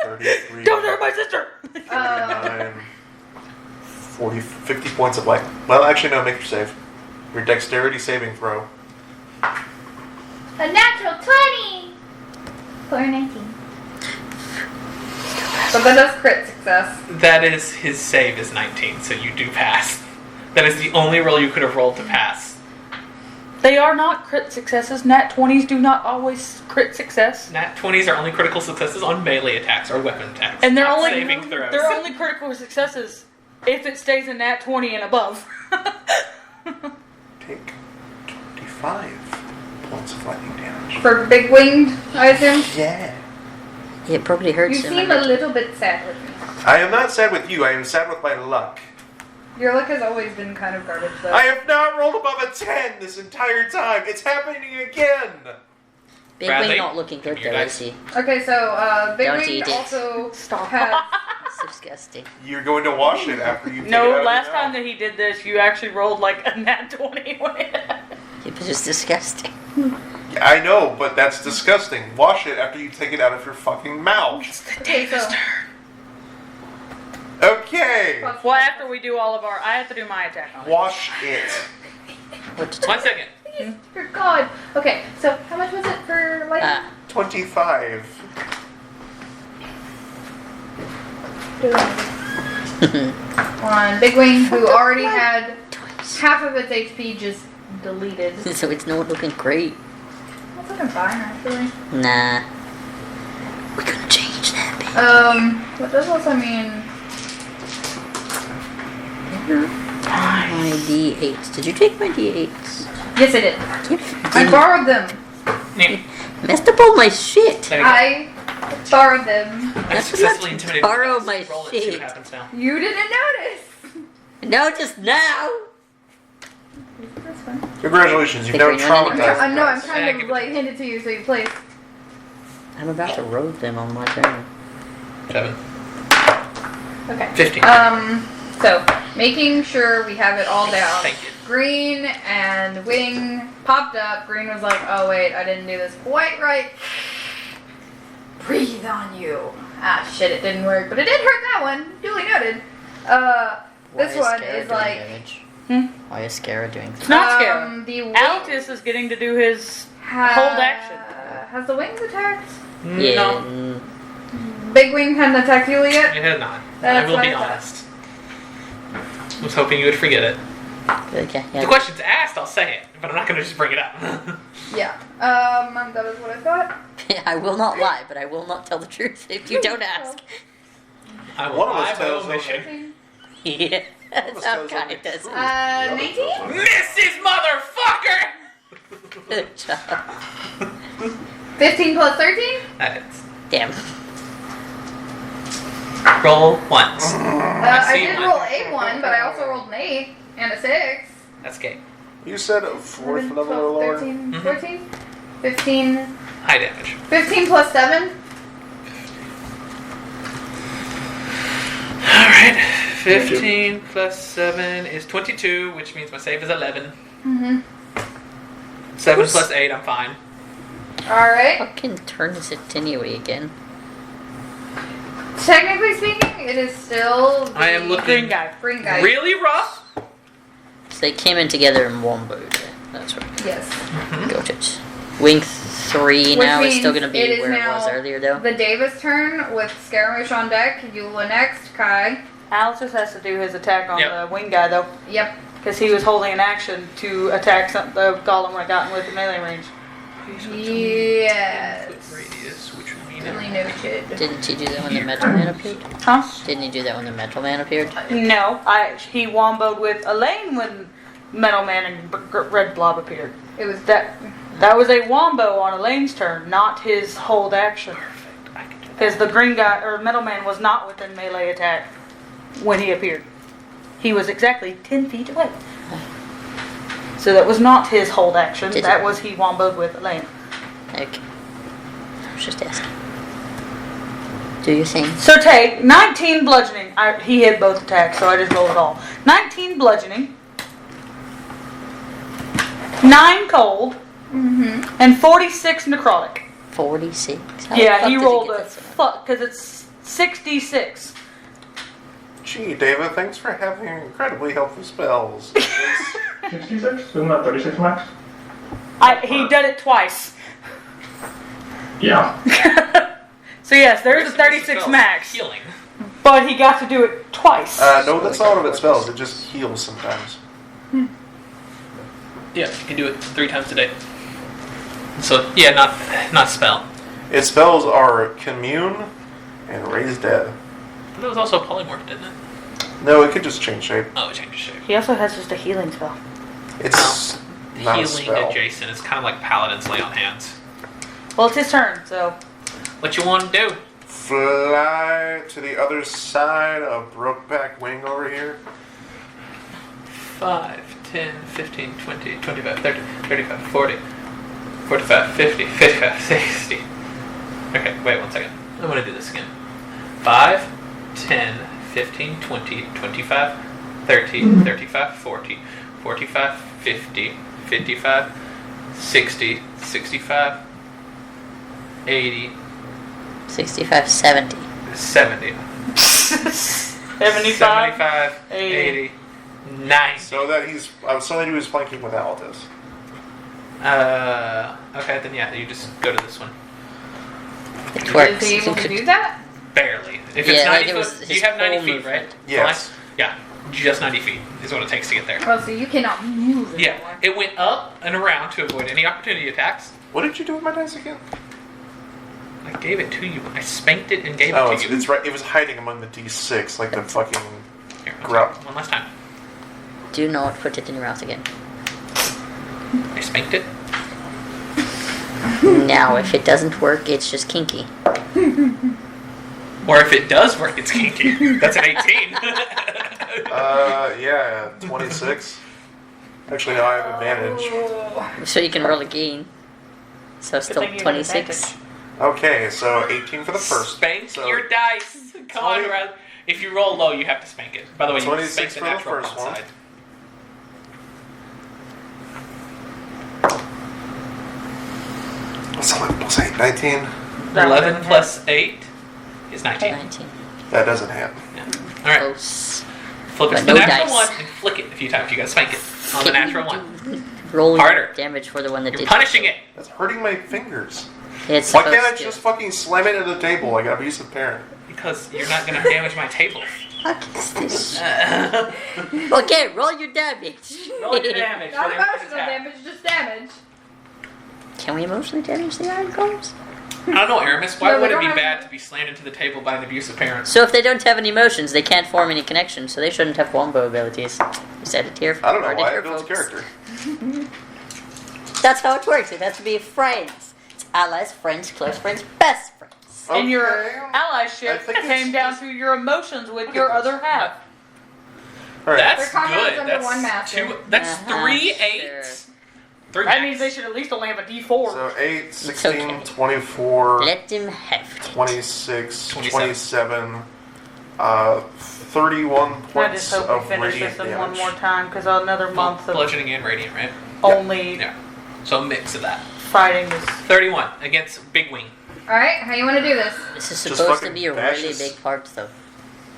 33, Don't hurt my sister! 39, 40, 50 points of life. Well, actually, no, make your save. Your dexterity saving throw. A natural 20! Or 19. But that does crit success. That is, his save is 19, so you do pass. That is the only roll you could have rolled to pass. They are not crit successes. Nat 20s do not always crit success. Nat 20s are only critical successes on melee attacks or weapon attacks. And they're not only saving throws. they're only critical successes if it stays in Nat 20 and above. Take 25 points of lightning damage. For big winged, I assume. Yeah. It probably hurts You him. seem a little bit sad with me. I am not sad with you. I am sad with my luck. Your luck has always been kind of garbage, though. I have not rolled above a 10 this entire time. It's happening again. Big Bradley, Wing not looking good give me though, your is he? Okay, so Big Don't Wing eat it. also Stop. has. That's disgusting. You're going to wash it after you take it No, out of last your time mouth. that he did this, you actually rolled like a nat 20 when it It was just disgusting. I know, but that's disgusting. Wash it after you take it out of your fucking mouth. Okay, so. Okay. Well, after we do all of our, I have to do my attack on it. Wash it. What to 1 second. Please, for God. Okay, so how much was it for lightning? 25. On Big Wing, who already had half of its HP just deleted. So it's not looking great. That's looking fine, actually. Nah. We couldn't change that, baby. What does also mean? My D8s. Did you take my D8s? Yes, I did. I borrowed them. Yeah. Messed up all my shit. There you go. I borrowed them. I That's successfully not intimidated borrow you. my Roll it, see shit. what happens now. You didn't notice. No, just now. That's fine. Congratulations, you Think now we know anything? traumatized. I know, I'm us. Yeah, trying give to it like hand it to you so you place. I'm about to roll them on my turn. 7. Okay. 15. So making sure we have it all down. Thank you. Green and Wing popped up. Green was like, "Oh wait, I didn't do this quite right." Breathe on you. Ah, shit, it didn't work, but it did hurt that one. Duly noted. This one is like. Why is Scara doing It's not scary. The wing Altus is getting to do his hold action. Has the wings attacked? Yeah. No, Big Wing hadn't attacked you yet? it had not. That's I will what be I thought. honest. I was hoping you would forget it. Okay, If the yeah. question's asked, I'll say it, but I'm not going to just bring it up. Yeah. That is what I thought. I will not lie, but I will not tell the truth if you don't ask. I will One of us lie by tells omission. Yeah, that's us how tells Kai them the does truth. it. 19? Mrs. Motherfucker! Good job. 15 plus 13? That is. Damn. Roll once. I see did one. roll a 1, but I also rolled an 8 and a 6. That's gay. You said a 4th 11, level or 12, lower? 13, Mhm. 14? 15. High damage. 15 plus 7? Alright. 15 plus 7 is 22, which means my save is 11. Mm-hmm. 7 plus 8, I'm fine. Alright. Fucking turn this attenuate again. Technically speaking, it is still the I am looking Green guy. green guy. really rough. So they came in together in womboed. That's right. Yes. Got it. Wing 3 Which now is still means gonna be it is where it now was earlier though. The Davis turn with Scaramouche on deck. Eula next. Kai. Altus has to do his attack on Yep. the wing guy though, Yep. because he was holding an action to attack the golem when it got with the melee range. Yes. Radius, which will mean Really noted. Didn't he do that when the metal man appeared? Huh? Didn't he do that when the metal man appeared? No, he womboed with Elaine when Metal Man and Red Blob appeared. It was That was a wombo on Elaine's turn, not his hold action. perfect. I can do that. Because the green guy or Metal Man was not within melee attack when he appeared. He was exactly 10 feet away. So that was not his hold action. Did That you- was he womboed with Elaine. Okay. I was just asking. Do your thing. So take 19 bludgeoning. He hit both attacks, so I just rolled it all. 19 bludgeoning, 9 cold, and 46 necrotic. 46. How Yeah, the he fuck did rolled get a that so much? fuck because it's 66. Gee, David, thanks for having incredibly helpful spells. 66? Isn't that 36 max? He did it twice. Yeah. So yes, there's a Rest of the 36 spells max, Healing. but he got to do it twice. No, that's not one of its spells. It just heals sometimes. Yeah, you can do it 3 times a day. So yeah, not spell. Its spells are Commune and Raise Dead. But it was also polymorph, didn't it? No, it could just change shape. Oh, it changes shape. He also has just a healing spell. It's not a Healing spell. adjacent. It's kind of like Paladin's Lay on Hands. Well, it's his turn, so What you want to do? Fly to the other side of Brokeback Wing over here. 5, 10, 15, 20, 25, 30, 35, 40, 45, 50, 55, 60. Okay, wait 1 second. I'm going to do this again. 5, 10, 15, 20, 25, 30, 35, 40, 45, 50, 55, 60, 65, 80, 65, 70. 70. 75, 80, 90. So that he was flanking with Altus. Okay, then yeah, you just go to this one. It works. Is he able to do that? Barely. If it's Yeah, 90 like it was foot, his you have 90 whole feet, movement. right? Yes. Yeah, just 90 feet is what it takes to get there. Oh, so you cannot move Yeah, anymore. it went up and around to avoid any opportunity attacks. What did you do with my dice again? I gave it to you. I spanked it and gave Oh, it to you. it's right. It was hiding among the D6, like the fucking. Here, Grub. one last time. Do not put it in your mouth again. I spanked it. Now, if it doesn't work, it's just kinky. Or if it does work, it's kinky. That's an 18. Yeah, 26. Actually, no, I have advantage. Oh. So you can roll again. So Good still thing you have 26. advantage. Okay, so 18 for the first. Spank so your dice. Come on, 20 Red. If you roll low, you have to spank it. By the way, you 26 spank the for the natural first one one. side. What's 11 plus 8? 19? That 11 one plus 8 is 19. 19. That doesn't hit. All right. Close. Flip it But to the no natural dice. one and flick it a few times. You gotta spank it on the natural one. Roll Harder. damage for the one that You're did. punishing it. That's hurting my fingers. It's Why can't I supposed to. just fucking slam it into the table like an abusive parent? Because you're not gonna damage my table. Fuck is this? Okay, roll your damage. Roll your damage. Not for the first emotional attack. damage, just damage. Can we emotionally damage the iron golems? I don't know, Aramis. Why No, would they it be don't have- bad to be slammed into the table by an abusive parent? So if they don't have any emotions, they can't form any connection, so they shouldn't have wombo abilities. You said it here. I don't know heard it why here, it builds folks. character. That's how it works. It has to be friends. It's allies, friends, close friends, best friends. And your Okay. I allyship think it's came down just- to your emotions with Look your at this. other half. Alright. That's Their comrades good. under That's one master. That's Uh-huh, 3 sure. 8s. 3 That max. means they should at least only have a D4. So 8, 16, okay. 24, Let them have it. 26, 27. 27, 31 I points just hope we of finish radiant this in damage. one more time, because another month of Bludgeoning and radiant, right? only Yeah. So a mix of that. fighting is. 31 against Big Wing. Alright, how you want to do this? This is Just supposed to fucking be a bash really this. big part, though.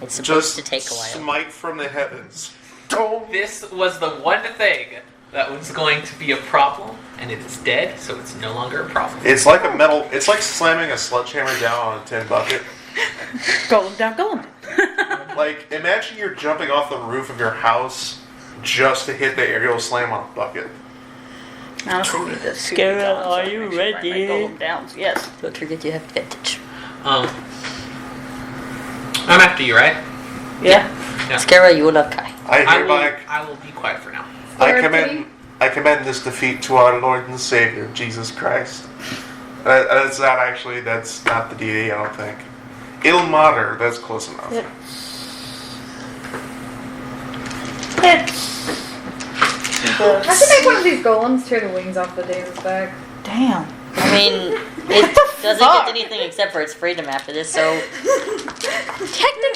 It's supposed Just to take a while. smite from the heavens. Don't. This was the one thing that was going to be a problem, and it is dead, so it's no longer a problem. It's like a metal. It's like slamming a sledgehammer down on a tin bucket. Golem down, golem down. Like, imagine you're jumping off the roof of your house just to hit the aerial slam on a bucket. I also need this. Scarra, are you ready? Golem downs, yes. Don't forget you have advantage. I'm after you, right? Yeah. Yeah. Scarra, you will have Kai. I will be quiet for now. I commend this defeat to our Lord and Savior, Jesus Christ. That's not the deity, I don't think. Il Mater, that's close enough. I should make one of these golems tear the wings off the Davis back. Damn. I mean, it doesn't fuck? get anything except for its freedom after this, so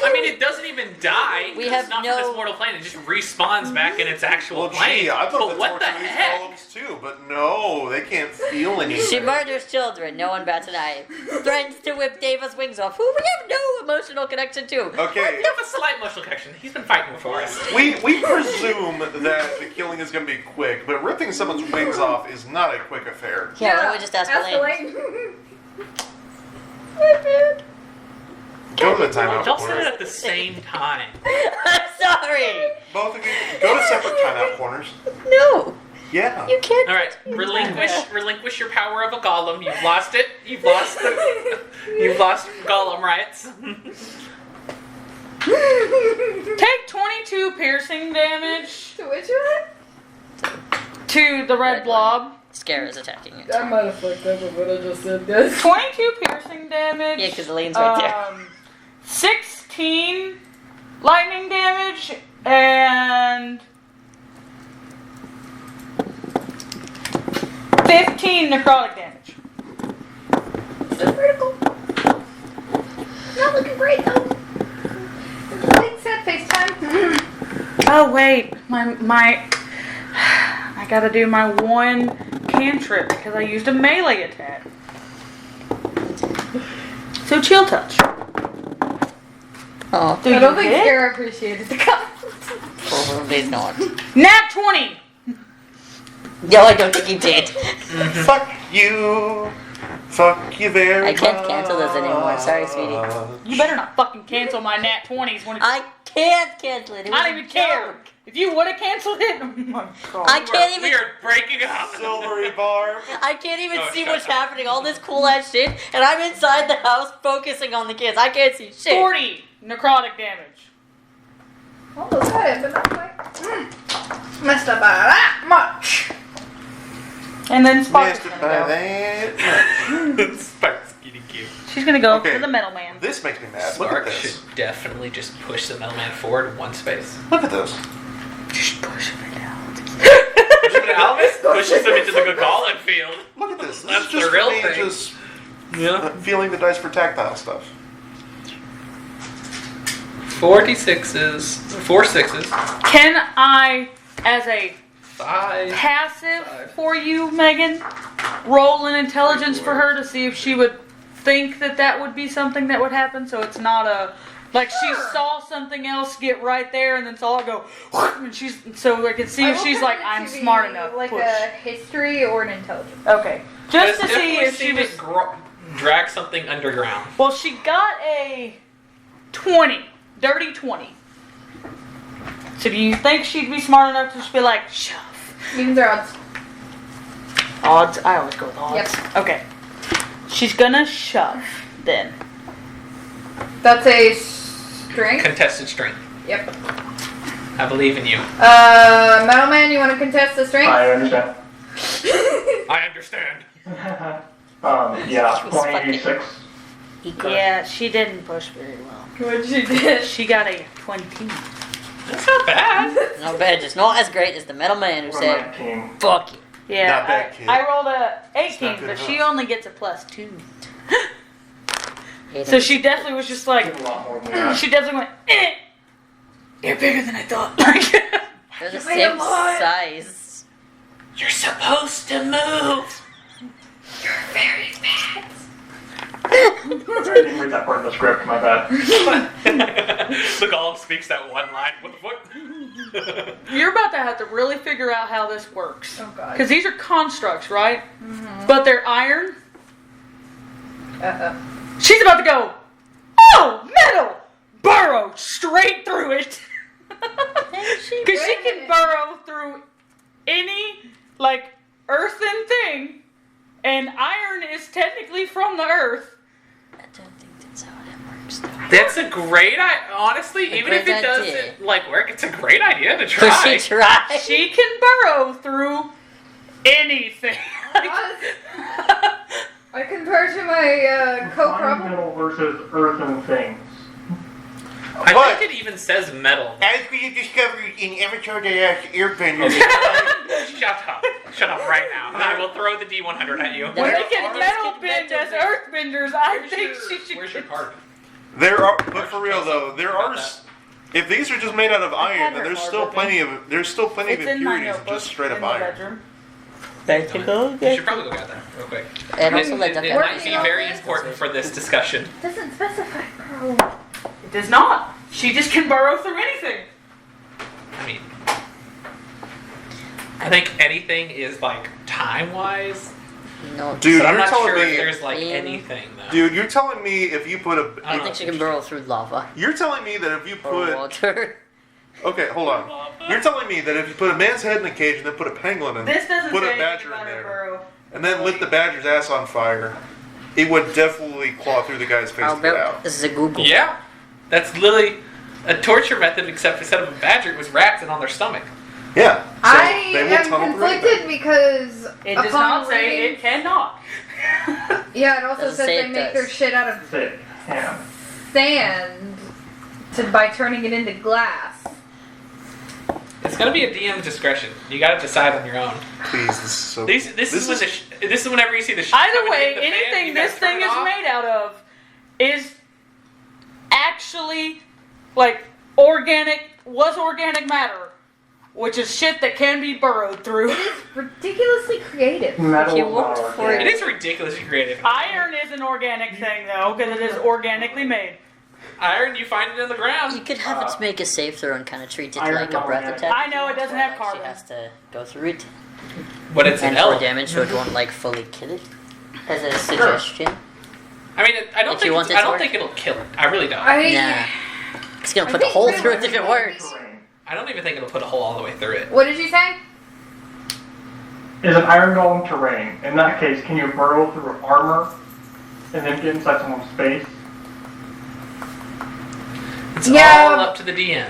I mean, it doesn't even die. We It's have not no- from this mortal plane. It just respawns back in its actual Well, plane. gee, I'd but love to what the torture these heck? golems too, but no, they can't feel anything. she murders children. No one bats an eye. Threatens to whip Davis' wings off, who we have no emotional connection to. Okay, We have a slight emotional connection. He's been fighting for us. we presume that the killing is going to be quick, but ripping someone's wings off is not a quick affair. Yeah, why don't we just ask Elaine? Go to the timeout Don't say it corners. at the same time. I'm sorry. Both of you, go to separate timeout corners. No, Yeah. you can't. All right, relinquish your power of a golem. You've lost it. You've lost golem rights. Take 22 piercing damage To which one? to the red Red blob. Scarra is attacking you. I might have fucked up with what I just said, guys. 22 piercing damage. Yeah, because Elaine's right there. 16 lightning damage and 15 necrotic damage. Still critical. Not looking great though. Wait, sad FaceTime. Oh wait, my I gotta do my one cantrip because I used a melee attack. So chill touch. Oh, Do I don't you think hit? Sarah appreciated the comment. probably not. Nat 20. No, I don't think he did. Fuck you. Fuck you very I much. can't cancel this anymore. Sorry, sweetie. You better not fucking cancel my nat 20s when it's. I can't cancel it. It was I a don't even care. joke. If you would have canceled it, oh my god. I can't even. We are breaking up. Silvery barb. I can't even Oh, see shut what's up. happening. All this cool ass shit, and I'm inside the house focusing on the kids. I can't see shit. 40 necrotic damage. Almost had it, but not quite. Messed up by that much. And then Spark's Missed gonna by go. that. Spark's getting cute. She's gonna go Okay. for the metal man. This makes me mad. Look Spark at should this. definitely just push the metal man forward one space. Look at this. Just push it out. Alvis pushes him into the Gagalan field. Look at this. This That's is the just real me thing. just Yeah. feeling the dice for tactile stuff. 46s, 4 6s, Can I, as a 5. passive Five. for you, Megan, roll an intelligence for her to see if she would think that that would be something that would happen? So it's not a. Like she saw something else get right there and then saw it go, and she's so I can see I if will she's like, consider it I'm to be smart enough. Like Push. a history or an intelligence. Okay, just to I've see definitely if she seen was. it drag something underground. Well, she got a 20, dirty 20. So do you think she'd be smart enough to just be like, shove? Means are odds. Odds. I always go with odds. Yep. Okay. She's gonna shove then. That's a strength. Contested strength. Yep. I believe in you. Metal Man, you want to contest the strength? I understand. I understand. Yeah, She was 26. Equal. Yeah, she didn't push very well. What'd you do? She got a 20. That's not bad. Not bad. Just not as great as the metal man who Or said, 19. "Fuck you." Yeah, Not bad, kid. I rolled a It's not 18, good but she enough. only gets a +2. It So is- she definitely was just like, Did a lot more than that. she definitely went, eh. You're bigger than I thought. they're the Wait a same lot. size. You're supposed to move. Very fast. I didn't read that part of the script, my bad. The Golem speaks that one line. What the fuck? You're about to have to really figure out how this works. Oh god. Because these are constructs, right? But they're iron. She's about to go, oh, metal! Burrow straight through it. Because she Wait a can minute. burrow through any, like, earthen thing. And iron is technically from the earth. I don't think that's how it works. Though. That's a great idea. Honestly, even if great it idea. doesn't like work, it's a great idea to But try. she tried. She can burrow through anything. I convert to my co-problem. Metal versus earthen things. I But- think it even says metal. As we have discovered in Avatar The Last Airbender, Shut up right now. And I will throw the D100 at you. The- When Where they can are metal those bend as metal earthbenders, I think she should. Where's your card? there are, but for real though, there are. If these are just made out of had iron, then her there's card still with plenty of It's in my impurities of notebook just straight in up the iron. bedroom. You should probably go get that real quick. And also let it Duck might be out. very important for this discussion. Doesn't specify pro. It does not. She just can burrow through anything. I mean, I think anything is like time-wise, No. Dude, but I'm you're not telling sure me, if there's like in- anything though. dude, you're telling me if you put a, I think she can burrow through lava you're telling me that if you or put, water. okay, hold on, you're telling me that if you put a man's head in a cage and then put a penguin in, This doesn't put say a anything badger about in her there, burrow. and then lit the badger's ass on fire, it would definitely claw through the guy's face I'll to get bet out. this is a Google. Yeah, that's literally a torture method, except instead of a badger, it was rats and on their stomach. Yeah, so I they will am tunnel through conflicted anything. because It does upon not say reading- it cannot. Yeah, it also Doesn't says say they it make does. their shit out of That's it. Yeah. sand by turning it into glass. It's gonna be a DM's discretion. You gotta decide on your own. Please, this is so. This is whenever you see the. Either way, coming in the fan, anything you gotta this thing turn it is off. made out of is actually like organic matter, which is shit that can be burrowed through. It is ridiculously creative. Metal If you looked power, for It is ridiculously creative. Iron is an organic thing though, because it is organically made. Iron, you find it in the You ground. could have it make a save throw and kind of treat it Iron like a breath Golem. attack. I know it doesn't have She carbon. has to go through it. But it's an And 4 L. damage, so it won't like fully kill it. As a suggestion. I mean, I don't If you want think it I to don't work. think it'll kill it. I really don't. Nah. It's gonna I put a think hole really through it if it works. terrain. I don't even think it'll put a hole all the way through it. What did you say? Is an iron golem terrain? In that case, can you burrow through armor and then get inside someone's space? It's Yeah. all up to the DM.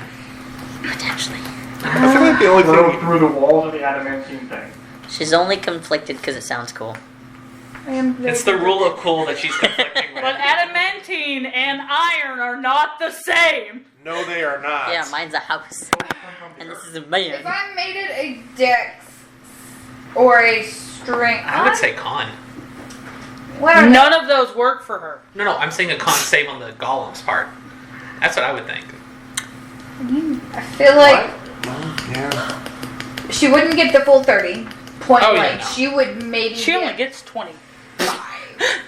Potentially. I feel like the only Burrow thing. through the walls of the adamantine thing. She's only conflicted because it sounds cool. I am very It's the rule of cool that she's conflicting with. But adamantine and iron are not the same. No, they are not. Yeah, mine's a house. And this is a If man. I made it a dex or a strength, I would say con. what are None of those work for her. No, I'm saying a con save on the golem's part. That's what I would think. I feel like Yeah. she wouldn't get the full 30 point Oh, yeah, blank. no. She would maybe She only get gets 20. 5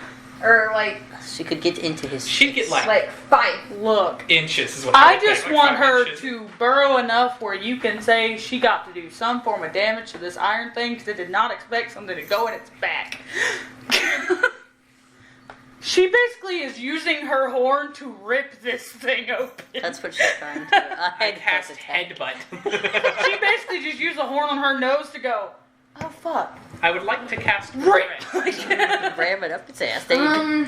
or like She could get into his. She'd get like 5. Look, inches is what I would think, just like want 5 her inches. to burrow enough where you can say she got to do some form of damage to this iron thing because it did not expect something to go in its back. She basically is using her horn to rip this thing open. That's what she's trying to do. A I head cast attack. headbutt. She basically just used a horn on her nose to go, oh fuck. I would like to cast Rip! Ram it up its ass. Um,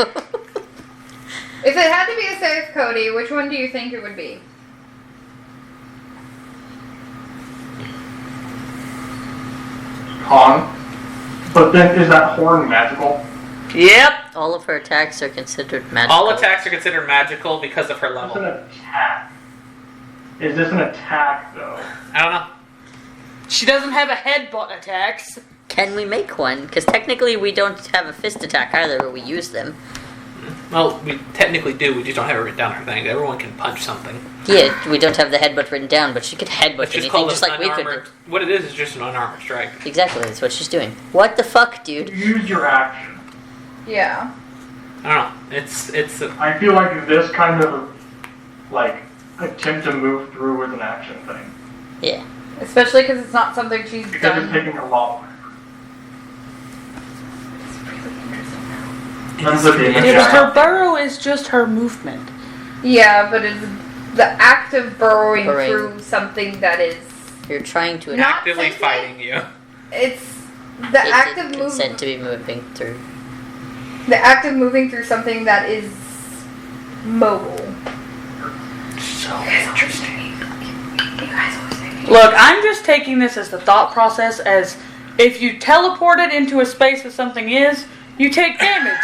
If it had to be a save, Cody, which one do you think it would be? Con. But then, is that horn magical? Yep. All of her attacks are considered magical. All attacks are considered magical because of her Is this level. an attack? Is this an attack, though? I don't know. She doesn't have a headbutt attacks. Can we make one? Because technically we don't have a fist attack either, but we use them. Well, we technically do. We just don't have it written down or thing. Everyone can punch something. Yeah, we don't have the headbutt written down, but she could headbutt It's just anything called just an like we could. unarmored. What it is just an unarmored strike. Exactly, that's what she's doing. What the fuck, dude? Use your action. Yeah. I don't know. It's a, I feel like this kind of, like, attempt to move through is an action thing. Yeah. Especially because it's not something she's Because done. it's taking a lot. Runs up the image Yeah, but her out. burrow is just her movement. Yeah, but it's the act of burrowing Burrowing. through something that is. You're trying to Not actively sentient. fighting you. It's the act of consent moving. to be moving through. The act of moving through something that is mobile. So interesting. You guys always say. Look, I'm just taking this as the thought process as if you teleport it into a space that something is, you take damage.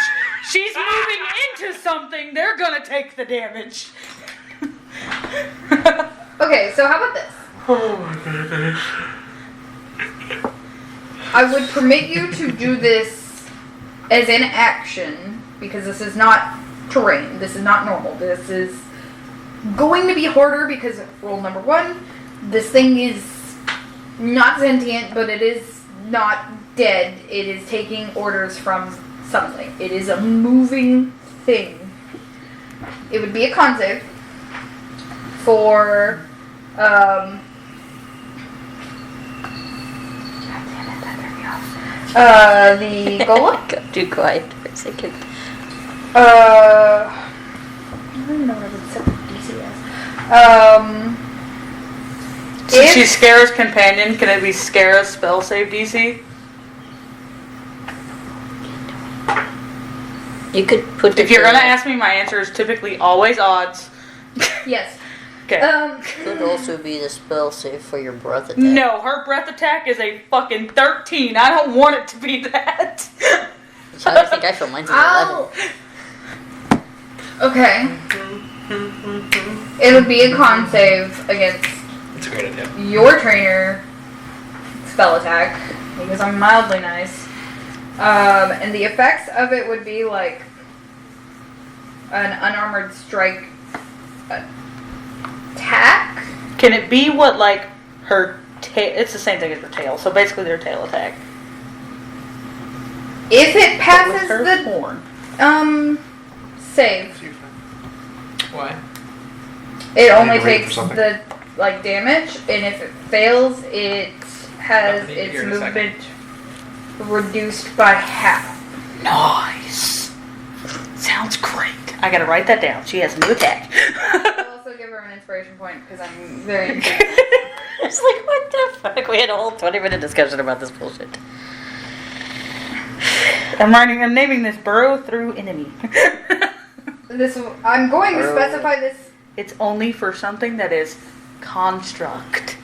She's moving into something, they're gonna take the damage. Okay, so how about this? Oh my goodness. I would permit you to do this as an action because this is not terrain. This is not normal. This is going to be harder because rule number 1, this thing is not sentient, but it is not dead. It is taking orders from something. It is a moving thing. It would be a con save for the golem. Got too quiet for a second. I don't even know what I would set the DC as. Since she's Scara's companion, can it be Scara's spell save DC? You could put If you're gonna ask me, my answer is typically always odds. Yes. Okay. Could also be the spell save for your breath attack. No, her breath attack is a fucking 13. I don't want it to be that. So I think I feel mine's an 11. Okay. It would be a con save against It's a great idea. your trainer spell attack, because I'm mildly nice. And the effects of it would be like an unarmored strike attack. Can it be what, like, her tail? It's the same thing as her tail. So basically, their tail attack. If it But passes with her the horn. save, Why? it only Make a rate for takes something. the like damage, and if it fails, it has I'll need to its hear in a second. movement reduced by half. Nice. Sounds great. I gotta write that down. She has a new attack. I'll also give her an inspiration point because I'm very. It's like, what the fuck? We had a whole 20-minute discussion about this bullshit. I'm naming this burrow through enemy. I'm going to specify this. It's only for something that is construct.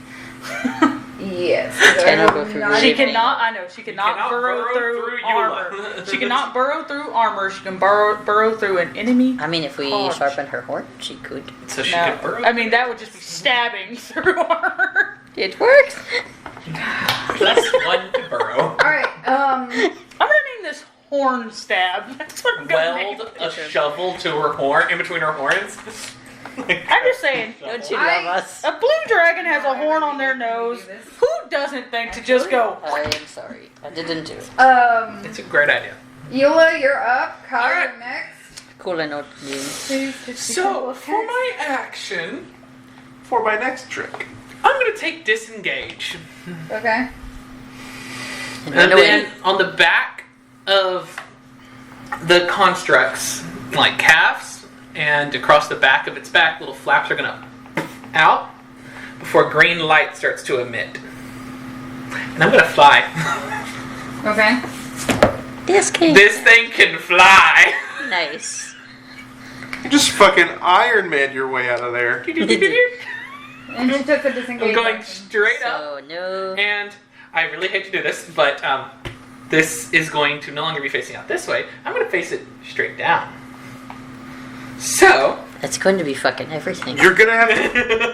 Yes. Cannot go through She Enemy. cannot. I know she cannot burrow through armor. She cannot burrow through armor. She can burrow through an enemy. I mean, if we Harsh. sharpen her horn, she could. So she No, could burrow. I mean that would just be stabbing through armor. It works. +1 to burrow. All right. I'm gonna name this horn stab. That's what I'm gonna name Weld it. a shovel to her horn, in between her horns. I'm just saying. Don't you I- love us? A blue dragon has a horn on their nose. Who doesn't think to just go? I am sorry. I didn't do it. It's a great idea. Eula, you're up. Kyle, Alright. you're next. Cool, I know what you mean. Please just So, for my action, For my next trick. I'm going to take disengage. Okay. And And run away. then on the back of the constructs, like calves, and across the back of its back, little flaps are going to out before green light starts to emit. And I'm going to fly. Okay. This king. This thing can fly. Nice. You just fucking Iron Man your way out of there. And you took the disengage I'm going action. straight up. So, no. And I really hate to do this, but this is going to no longer be facing out this way. I'm going to face it straight down. So, That's going to be fucking everything. You're gonna have to.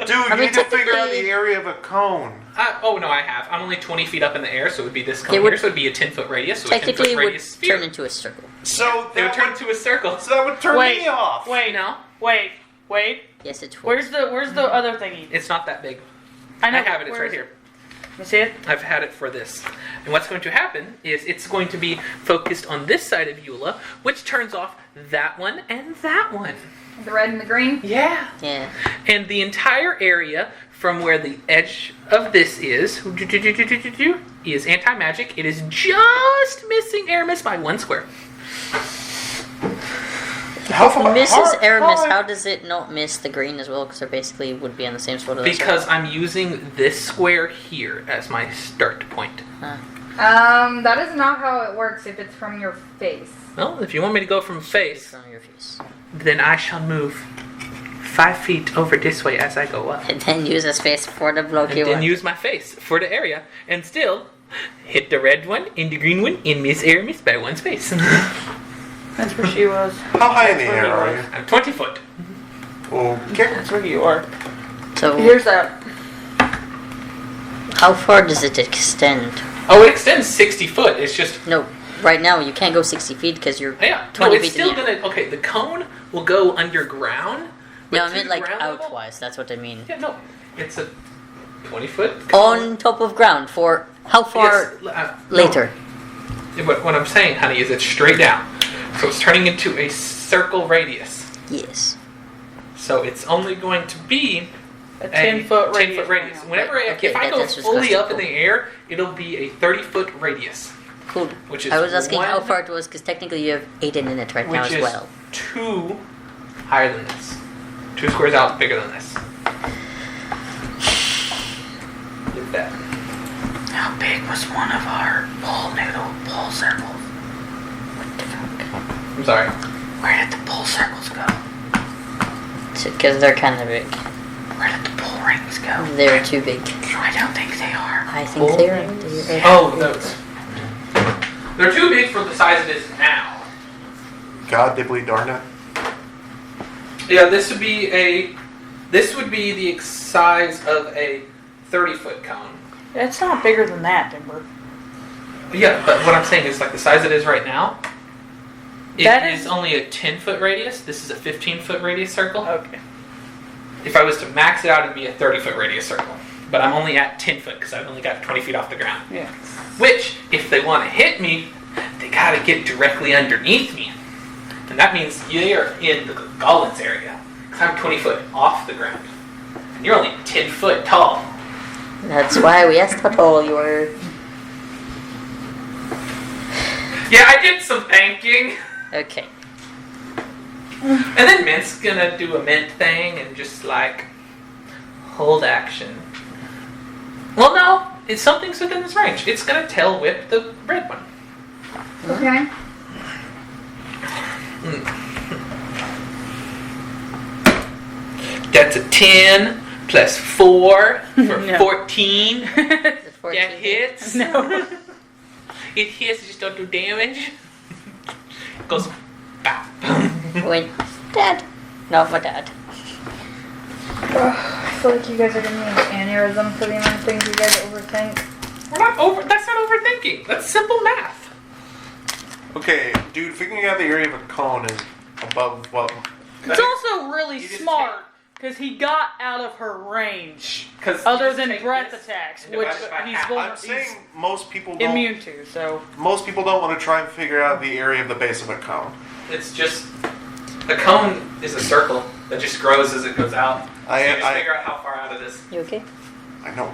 Dude, you mean, need to figure out technically- the area of a cone. oh no, I have. I'm only 20 feet up in the air, so it would be this cone It would- here, so it would be a 10-foot radius. So Technically, a 10-foot it would radius sphere. turn into a circle. So It would that turn would, into a circle. so that would turn me off. Wait, No, wait. Yes, it's Where's the other thingy? it's not that big. I know. I have it. It's where right is here. it? Let me see it. I've had it for this. And what's going to happen is it's going to be focused on this side of Eula, which turns off that one and that one. The red and the green. Yeah. Yeah. And the entire area from where the edge of this is anti-magic. It is just missing Aramis by 1 square. How far? Mrs. Aramis, how- how does it not miss the green as well? Because they basically would be on the same spot as Because I'm using this square here as my start point. That is not how it works if it's from your face. Well, if you want me to go from face, on your face. then I shall move 5 feet over this way as I go up. And then use a space for the block And you then want. use my face for the area. And still hit the red one and the green one and miss Aramis by 1 space. That's where she was. How high in the That's where air he are was. you? I'm 20 foot. Okay. That's where you are. So, Here's that. how far does it extend? Oh, it extends 60 foot. It's just No, right now you can't go 60 feet because you're yeah. 20 No, it's feet still in the air. gonna. Okay, the cone will go underground. but No, I to meant the like ground level- outwise. That's what I mean. Yeah, no, it's a 20 foot. On top of ground for how far later? No. What I'm saying, honey, is it's straight down. So it's turning into a circle radius. Yes. So it's only going to be A 10-foot 10 radius. foot radius. Whenever Okay, if I that go answers fully question. up in the air, it'll be a 30-foot radius, Cool. which is I was asking how one- far it was because technically you have Aiden in it right now which as is well. 2 higher than this. 2 squares out bigger than this. Get that. How big was one of our pole circles? I'm sorry. Where did the pole circles go? Because they're kind of big. Where did the pole rings go? They're too big. I don't think they are. I think they're. Oh, those. They're too big for the size it is now. God dibbly darn it. Yeah, this would be the size of a 30-foot cone. It's not bigger than that, Timber. Yeah, but what I'm saying is like the size it is right now. It That is is- only a 10-foot radius. This is a 15-foot radius circle. Okay. If I was to max it out, it'd be a 30-foot radius circle. But I'm only at 10 foot because I've only got 20 feet off the ground. Yeah. Which, if they want to hit me, they gotta get directly underneath me. And that means they are in the goblins area. Because I'm 20 foot off the ground. And you're only 10 foot tall. That's why we asked how tall you were. Yeah, I did some thinking. Okay. And then Mint's gonna do a Mint thing and just like hold action. Well, no, it's something's within this range. It's gonna tail whip the red one. Okay. That's a 10 plus 4 for No. 14. Is it 14? That hits. No. It hits, just don't do damage. Goes bap. Wait, Dad. No, my dad. I feel like you guys are gonna need an aneurysm for the amount of things you guys overthink. That's not overthinking. That's simple math. Okay, dude, figuring out the area of a cone is above what. It's also really You just smart because he got out of her range. 'Cause Other you than take breath this attacks, and which divide it by he's half. I'm saying most people don't. immune to. So Most people don't want to try and figure out the area of the base of a cone. It's just a cone is a circle that just grows as it goes out. So you just figure out how far out it is. You okay? I know.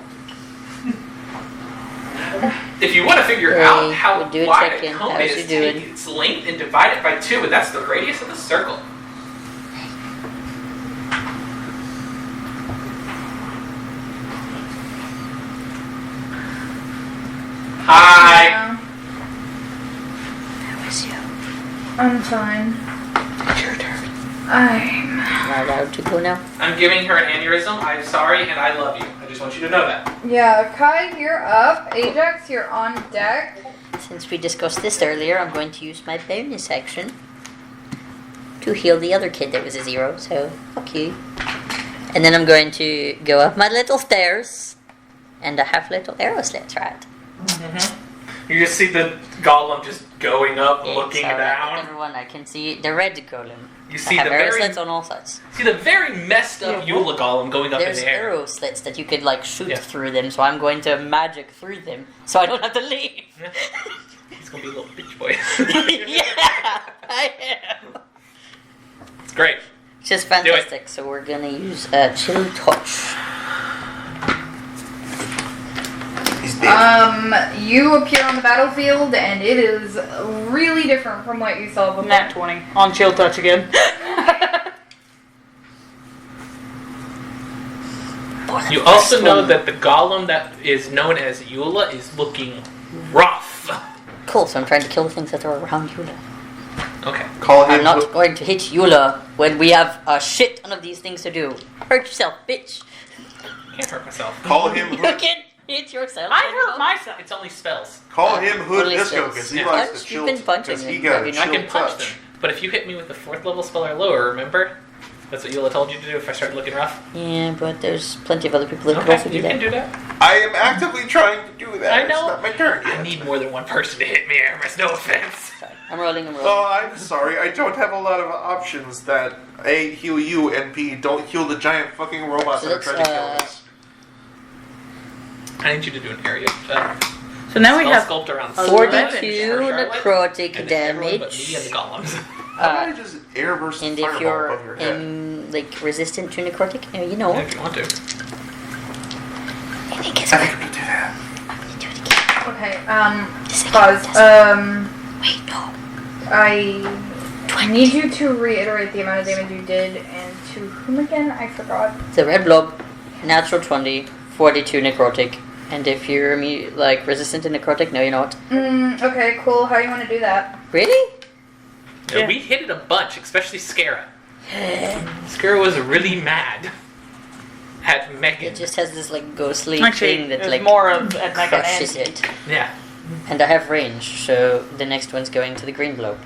If you want to figure Hey, out how we'll do a wide a check-in. cone How's is, you doing? take its length and divide it by 2, and that's the radius of the circle. Hi. Yeah, How is you? I'm fine. It's your turn. I'm. Am I allowed to go now? I'm giving her an aneurysm. I'm sorry, and I love you. I just want you to know that. Yeah, Kai, you're up. Ajax, you're on deck. Since we discussed this earlier, I'm going to use my bonus action to heal the other kid that was a 0, so fuck you. And then I'm going to go up my little stairs, and I have little arrow slits, right? You just see the golem just going up, Yeah, looking so down. everyone, I can see the red golem. You I see have the arrow very, slits on all sides. see the very messed up Yeah, Eula golem going up There's in the air. arrow slits that you could like shoot Yeah. through them, so I'm going to magic through them, so I don't have to leave. He's gonna be a little bitch boy. Yeah, I am. It's great. Which is fantastic. So we're gonna use chill touch. He's dead. You appear on the battlefield, and it is really different from what you saw before. nat 20 on chill touch again. You also know that the golem that is known as Eula is looking rough. Cool. So I'm trying to kill the things that are around Eula. Okay. Call him. I'm not going to hit Eula when we have a shit ton of these things to do. Hurt yourself, bitch. Can't hurt myself. Call him. You can hit yourself. I hurt myself. It's only spells. Call him Hood Only Disco spells. because he Yeah. likes Punch? to You've chill. been punching Because he him, got have a you chill not? I can punch touch. them. But if you hit me with the 4th level spell or lower, remember? That's what Eula told you to do if I started looking rough. Yeah, but there's plenty of other people that could also Okay, do you that. can do that. I am actively trying to do that. I know. It's not my turn I yet. need more than one person to hit me, Aramis. No offense. Sorry. I'm rolling. Oh, I'm sorry. I don't have a lot of options that A, heal you, and B, don't heal the giant fucking robots So that are trying to kill let's, us. I need you to do an area. So now we spell have sculpt around 42 Charlotte, necrotic and then everyone but me and the damage. golems. How about I just air burst And if fireball you're above your head? like resistant to necrotic, you know. Yeah, if you want to. I think it's I think I'm gonna do that. do it again. Okay, The second pause. does- Wait, no. I need you to reiterate the amount of damage you did, and to whom again? I forgot. The red blob, natural 20, 42 necrotic. And if you're like resistant to necrotic, no, you're not. Okay, cool. How do you want to do that? Really? Yeah, Yeah. we hit it a bunch, especially Scara. Scara was really mad at Megan. It just has this like ghostly actually thing that there's like more of at like an crushes end. it. Yeah. And I have range, so the next one's going to the green blob,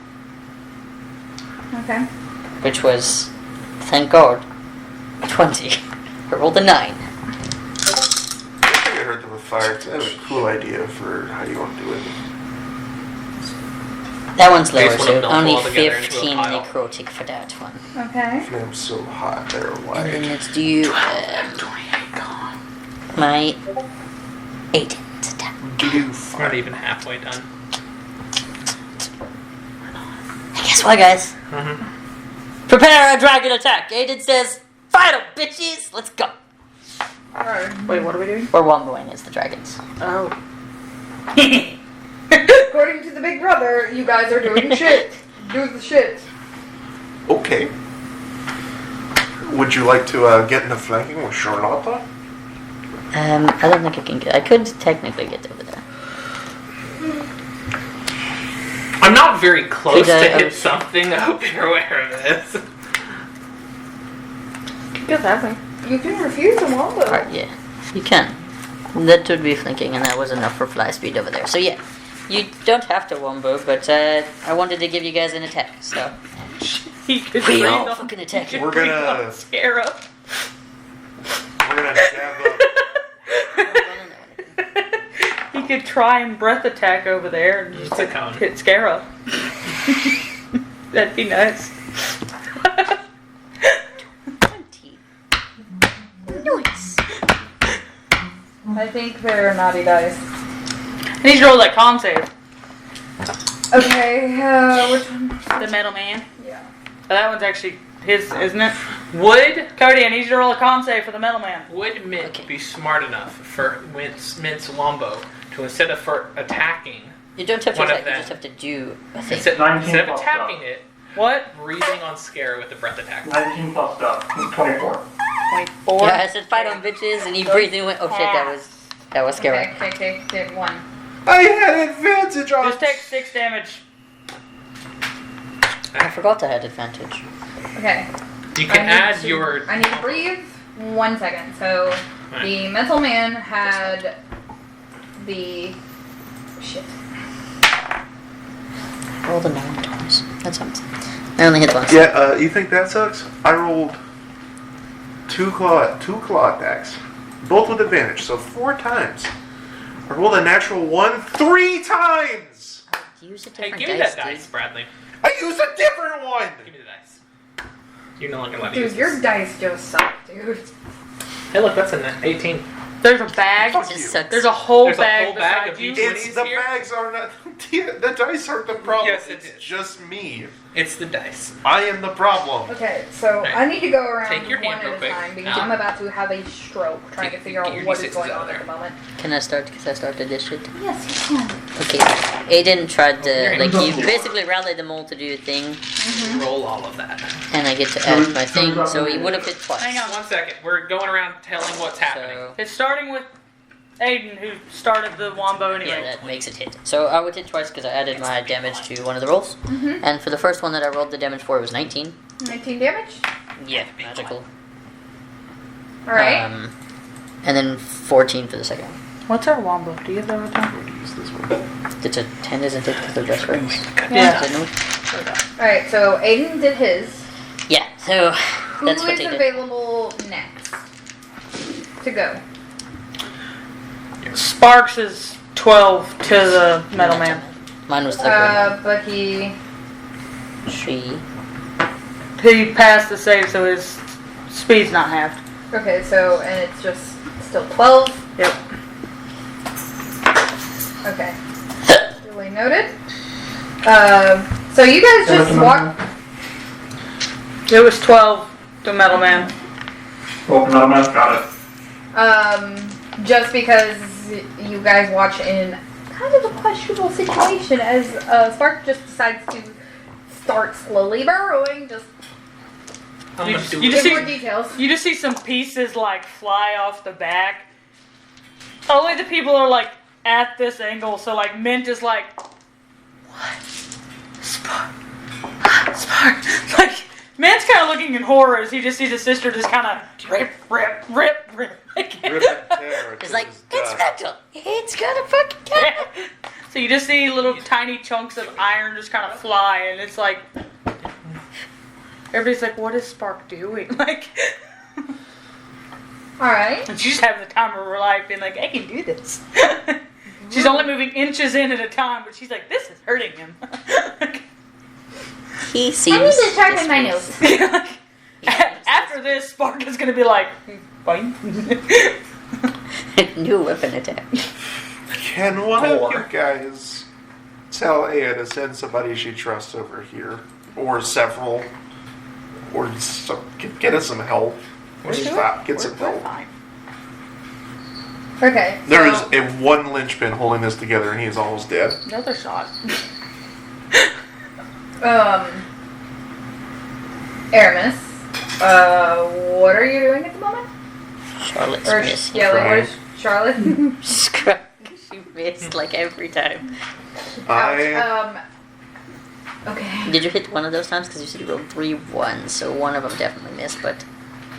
Okay. which was, thank God, 20. I rolled a 9. fire. 'Cause I have a cool idea for how you want to do it. That one's They lower, just wanna so melt only all together into a 15 pile. necrotic for that one. Okay. Flame's so hot, they're And then white. let's do 28 gone. my 18's attack. Do We're not even halfway done. And guess what, guys? Prepare a dragon attack. Aiden says, "Fight 'em, bitches! Let's go." Alright. Wait, what are we doing? We're womboing as the dragons. Oh. According to the big brother, you guys are doing shit. Do the shit. Okay. Would you like to get into flanking with Charlotta? I don't think I can get. I could technically get over there. I'm not very close Could I- to hit something. I hope you're aware of this. Go that way. You can refuse a wombo. Alright, yeah, you can. That would be flanking, and that was enough for fly speed over there. So yeah, you don't have to wombo, but I wanted to give you guys an attack. So He could we breathe all on- fucking attack. We're gonna Scarab. jab up. He could try and breath attack over there and just It's a cone. hit Scarab. That'd be nice. 20. Nice. I think they're naughty dice. I need to roll that con save. Okay, which one? The metal man. Yeah. Oh, that one's actually his, isn't it? Would Cody, I need you to roll a con save for the metal man. Mint Okay. be smart enough for Mint's Wombo to instead of attacking, You don't have to One of attack. You them. just have to do a thing. instead 19 of plus attacking stuff. it, What? breathing on Scare with the breath attack. 19 plus stuff. 24. 24. Yeah, I said fight on bitches, and he breathed and went. Oh shit, that was scary. Okay, 1. I had advantage on. Just take 6 damage. I forgot I had advantage. Okay. You can add your. I need to breathe 1 second. So, the mental man had the... Shit. Roll the 9 twice. That sounds. I only hit once. Yeah, you think that sucks? I rolled two claw attacks, both with advantage, so 4 times. I rolled a natural 1 3 times. Use a Hey, different give me dice, that dice, Bradley. I used a different one. Give me the dice. You're no longer allowed to use Dude, your this. dice just suck, dude. Hey, look, that's a 18. There's a bag. Fuck It you. just sucks. There's a whole There's a bag whole bag beside of you. D20s. It's the here? bags are not the dice aren't the problem. Yes, it it's is. just me. It's the dice. I am the problem. Okay, so Right. I need to go around Take your one hand real at a quick. time because Now. I'm about to have a stroke trying to Get figure out your what is D6s going out on there. at the moment. Can I start? Because I started this shit. Yes, you can. Okay. Aiden tried Your to like hand. you basically rallied them all to do a thing, Roll all of that. and I get to add my thing. So he would have hit twice. Hang on. 1 second. We're going around telling what's happening. So It's starting with Aiden, who started the wombo anyway. yeah, that makes it hit. So I would hit twice because I added my damage to one of the rolls. And for the first one that I rolled the damage for, it was 19. 19 damage? Yeah, magical. Alright. And then 14 for the second one. What's our wombo? Do you have that right now? Use this one. It's a 10, isn't it? Because they're just rings. Yeah. Isn't it? Alright, so Aiden did his. Yeah, so Who that's what is they did. available next to go? Sparks is 12 to the metal man. Mine was the third But he. one. She. He passed the save, so his speed's not halved. Okay, so, and it's just still 12. Yep. Okay. Duly noted. So you guys just walk. It was 12 to metal man. Open up, man. Got it. Just because you guys watch in kind of a questionable situation as Spark just decides to start slowly burrowing, just I'm You gonna just- do you it. just give see- more details. You just see some pieces like fly off the back. Only the people are like at this angle, so like Mint is like, what? Spark. Spark. Like, Mint's kind of looking in horror as he just sees his sister just kind of rip. Rip and tear. It's till like, it's it's done. metal. It's gonna fucking kill. So you just see little tiny chunks of iron just kind of fly, and it's like, everybody's like, what is Spark doing? Like, Alright. And she's having the time of her life being like, I can do this. She's only moving inches in at a time, but she's like, this is hurting him. He seems. I need to sharpen my displeased. nose. After this, Spark is gonna be like, fine. New weapon attack. Can one of Four. you guys tell Aya to send somebody she trusts over here? Or several? Or get us some help. Or stop, get some We're help. fine. Okay. There is so- a one linchpin holding this together and he is almost dead. Another shot. Aramis, what are you doing at the moment? Charlotte's Or missed. yeah, like, what is Charlotte? Scrap. She missed like every time. I Okay. Did you hit one of those times? Because you said you rolled 3 1s, so one of them definitely missed, but.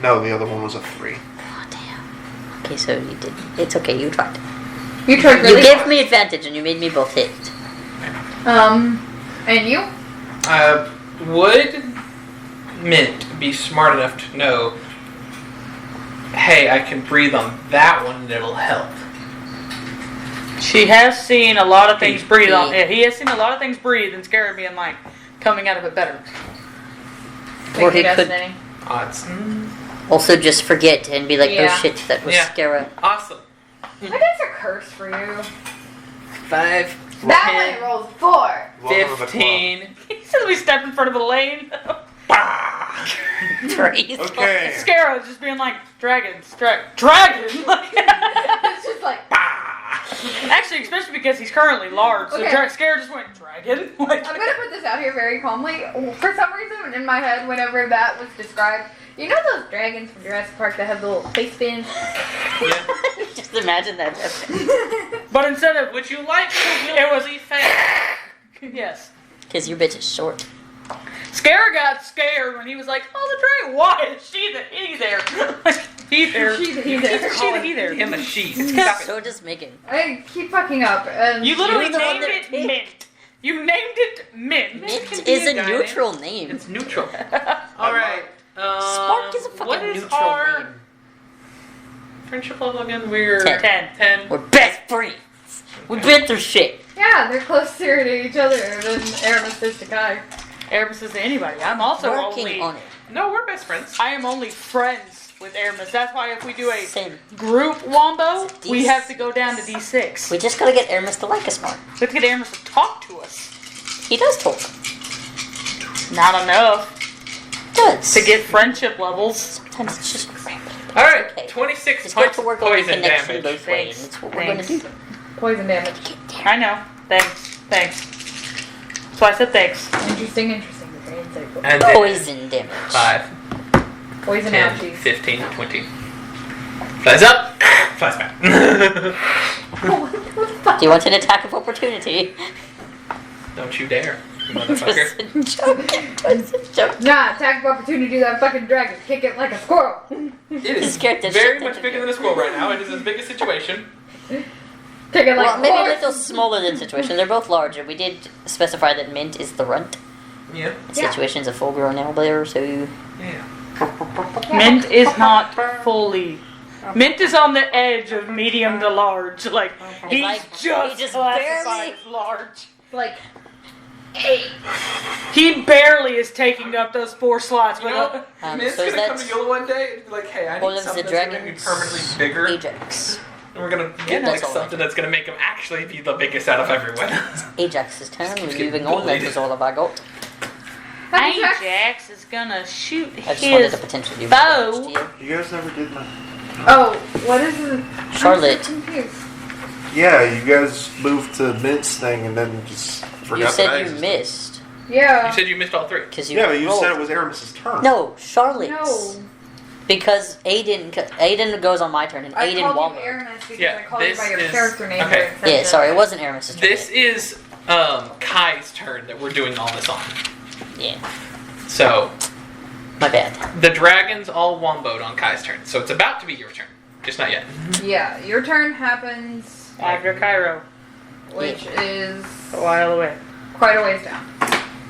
no, the other one was a 3. Oh, damn. Okay, so you did. It's okay, you tried. You tried really You gave hard. me advantage and you made me both hit. And you? Would Mint be smart enough to know, hey, I can breathe on that one and it'll help? She has seen a lot of things breathe on. He- Yeah, he has seen a lot of things breathe and scare me and like coming out of it better. Or Make he your could destiny. Odds. also just forget and be like, Yeah. oh shit, that was Yeah. Scara. Awesome. My dice are cursed for you. 5, That one rolls 4. Welcome to the club. 15. He says we step in front of a lane. Praise. Okay. Scarrow just being like, dragons, dragon! It's just like, Actually, especially because he's currently large, so Okay. Scarrow just went, dragon? Like, I'm gonna put this out here very calmly. For some reason, in my head, whenever that was described, you know those dragons from Jurassic Park that have the little face fins? Yeah. Just imagine that happening. but instead of, Would you like to It was- really fast? yes. Because your bitch is short. Scarrow got scared when he was like, oh, the dragon, why is she the he there? Like, he there. She the he Is there. she the he there? In the sheet. So does Megan. I keep fucking up. And You literally You're the one named that it picked. Mint. You named it Mint. Mint be is a a guy neutral name. It's neutral. Alright. Spark is a fucking what is neutral our name. friendship level again? We're 10. 10. We're best friends. We've been through shit. yeah, they're closer to each other than Aramis is to Kai. Aramis is to anybody. I'm also Working only. on it. No, we're best friends. I am only friends with Aramis. That's why if we do a Same. group wombo, It's a we D6. have to go down to D6. We just gotta get Aramis to like us more. We have to get Aramis to talk to us. He does talk. Not enough Does. to get friendship levels. Sometimes it's just rambling. Alright, Okay. 26 It's points good to of work on the poison connection damage. both ways. Thanks. That's what we're gonna do. Poison damage. I know. Thanks. That's why I said thanks. Interesting. Very insightful. And then Poison damage. 5, Poison 10, ouchies. 15, 20. Flies up, flies back. What the fuck? Do you want an attack of opportunity? Don't you dare, you motherfucker. Just a joke. Just a joke. Nah, attack of opportunity that fucking dragon. Kick it like a squirrel. It is Scared the very shit much out of bigger you. than a squirrel right now. It is as big a situation. Kick it like Well, a maybe a horse. little smaller than situation. They're both larger. We did specify that Mint is the runt. Yeah. Yeah. Situation's a full-grown owlbear, so Yeah. Mint is not fully. Mint is on the edge of medium to large. Like, he's like, just, he just classified barely- as large. Like, He barely is taking up those 4 slots. You But know, Mint's so gonna come that's to Yola one day and be like, hey, I all need of something the that's gonna be dragons. permanently bigger. Ajax. And we're gonna get that's like all I something that's gonna make him actually be the biggest out of everyone. Ajax's turn. We're getting moving on. That bullied. was all of I got. Ajax. Ajax is gonna shoot I just wanted his to potentially do bow. damage to you. You guys never did my. Oh, what is it? Charlotte. I'm so confused. Yeah, you guys moved to Mint's thing and then just forgot You that I said you existed. missed. Yeah. You said you missed all 3. Because you Yeah, but you rolled. said it was Aramis's turn. No, Charlotte's. No. Because Aiden goes on my turn, and I Aiden called Walmer. you Aramis because Yeah, I called you this by your is- character name. okay. but Yeah, sorry, it wasn't Aramis's turn. This is Kai's turn that we're doing all this on. Yeah, So my bad. the dragons all womboed on Kai's turn. So it's about to be your turn. Just not yet. Yeah, your turn happens, After Cairo, which is a while away. quite a ways down.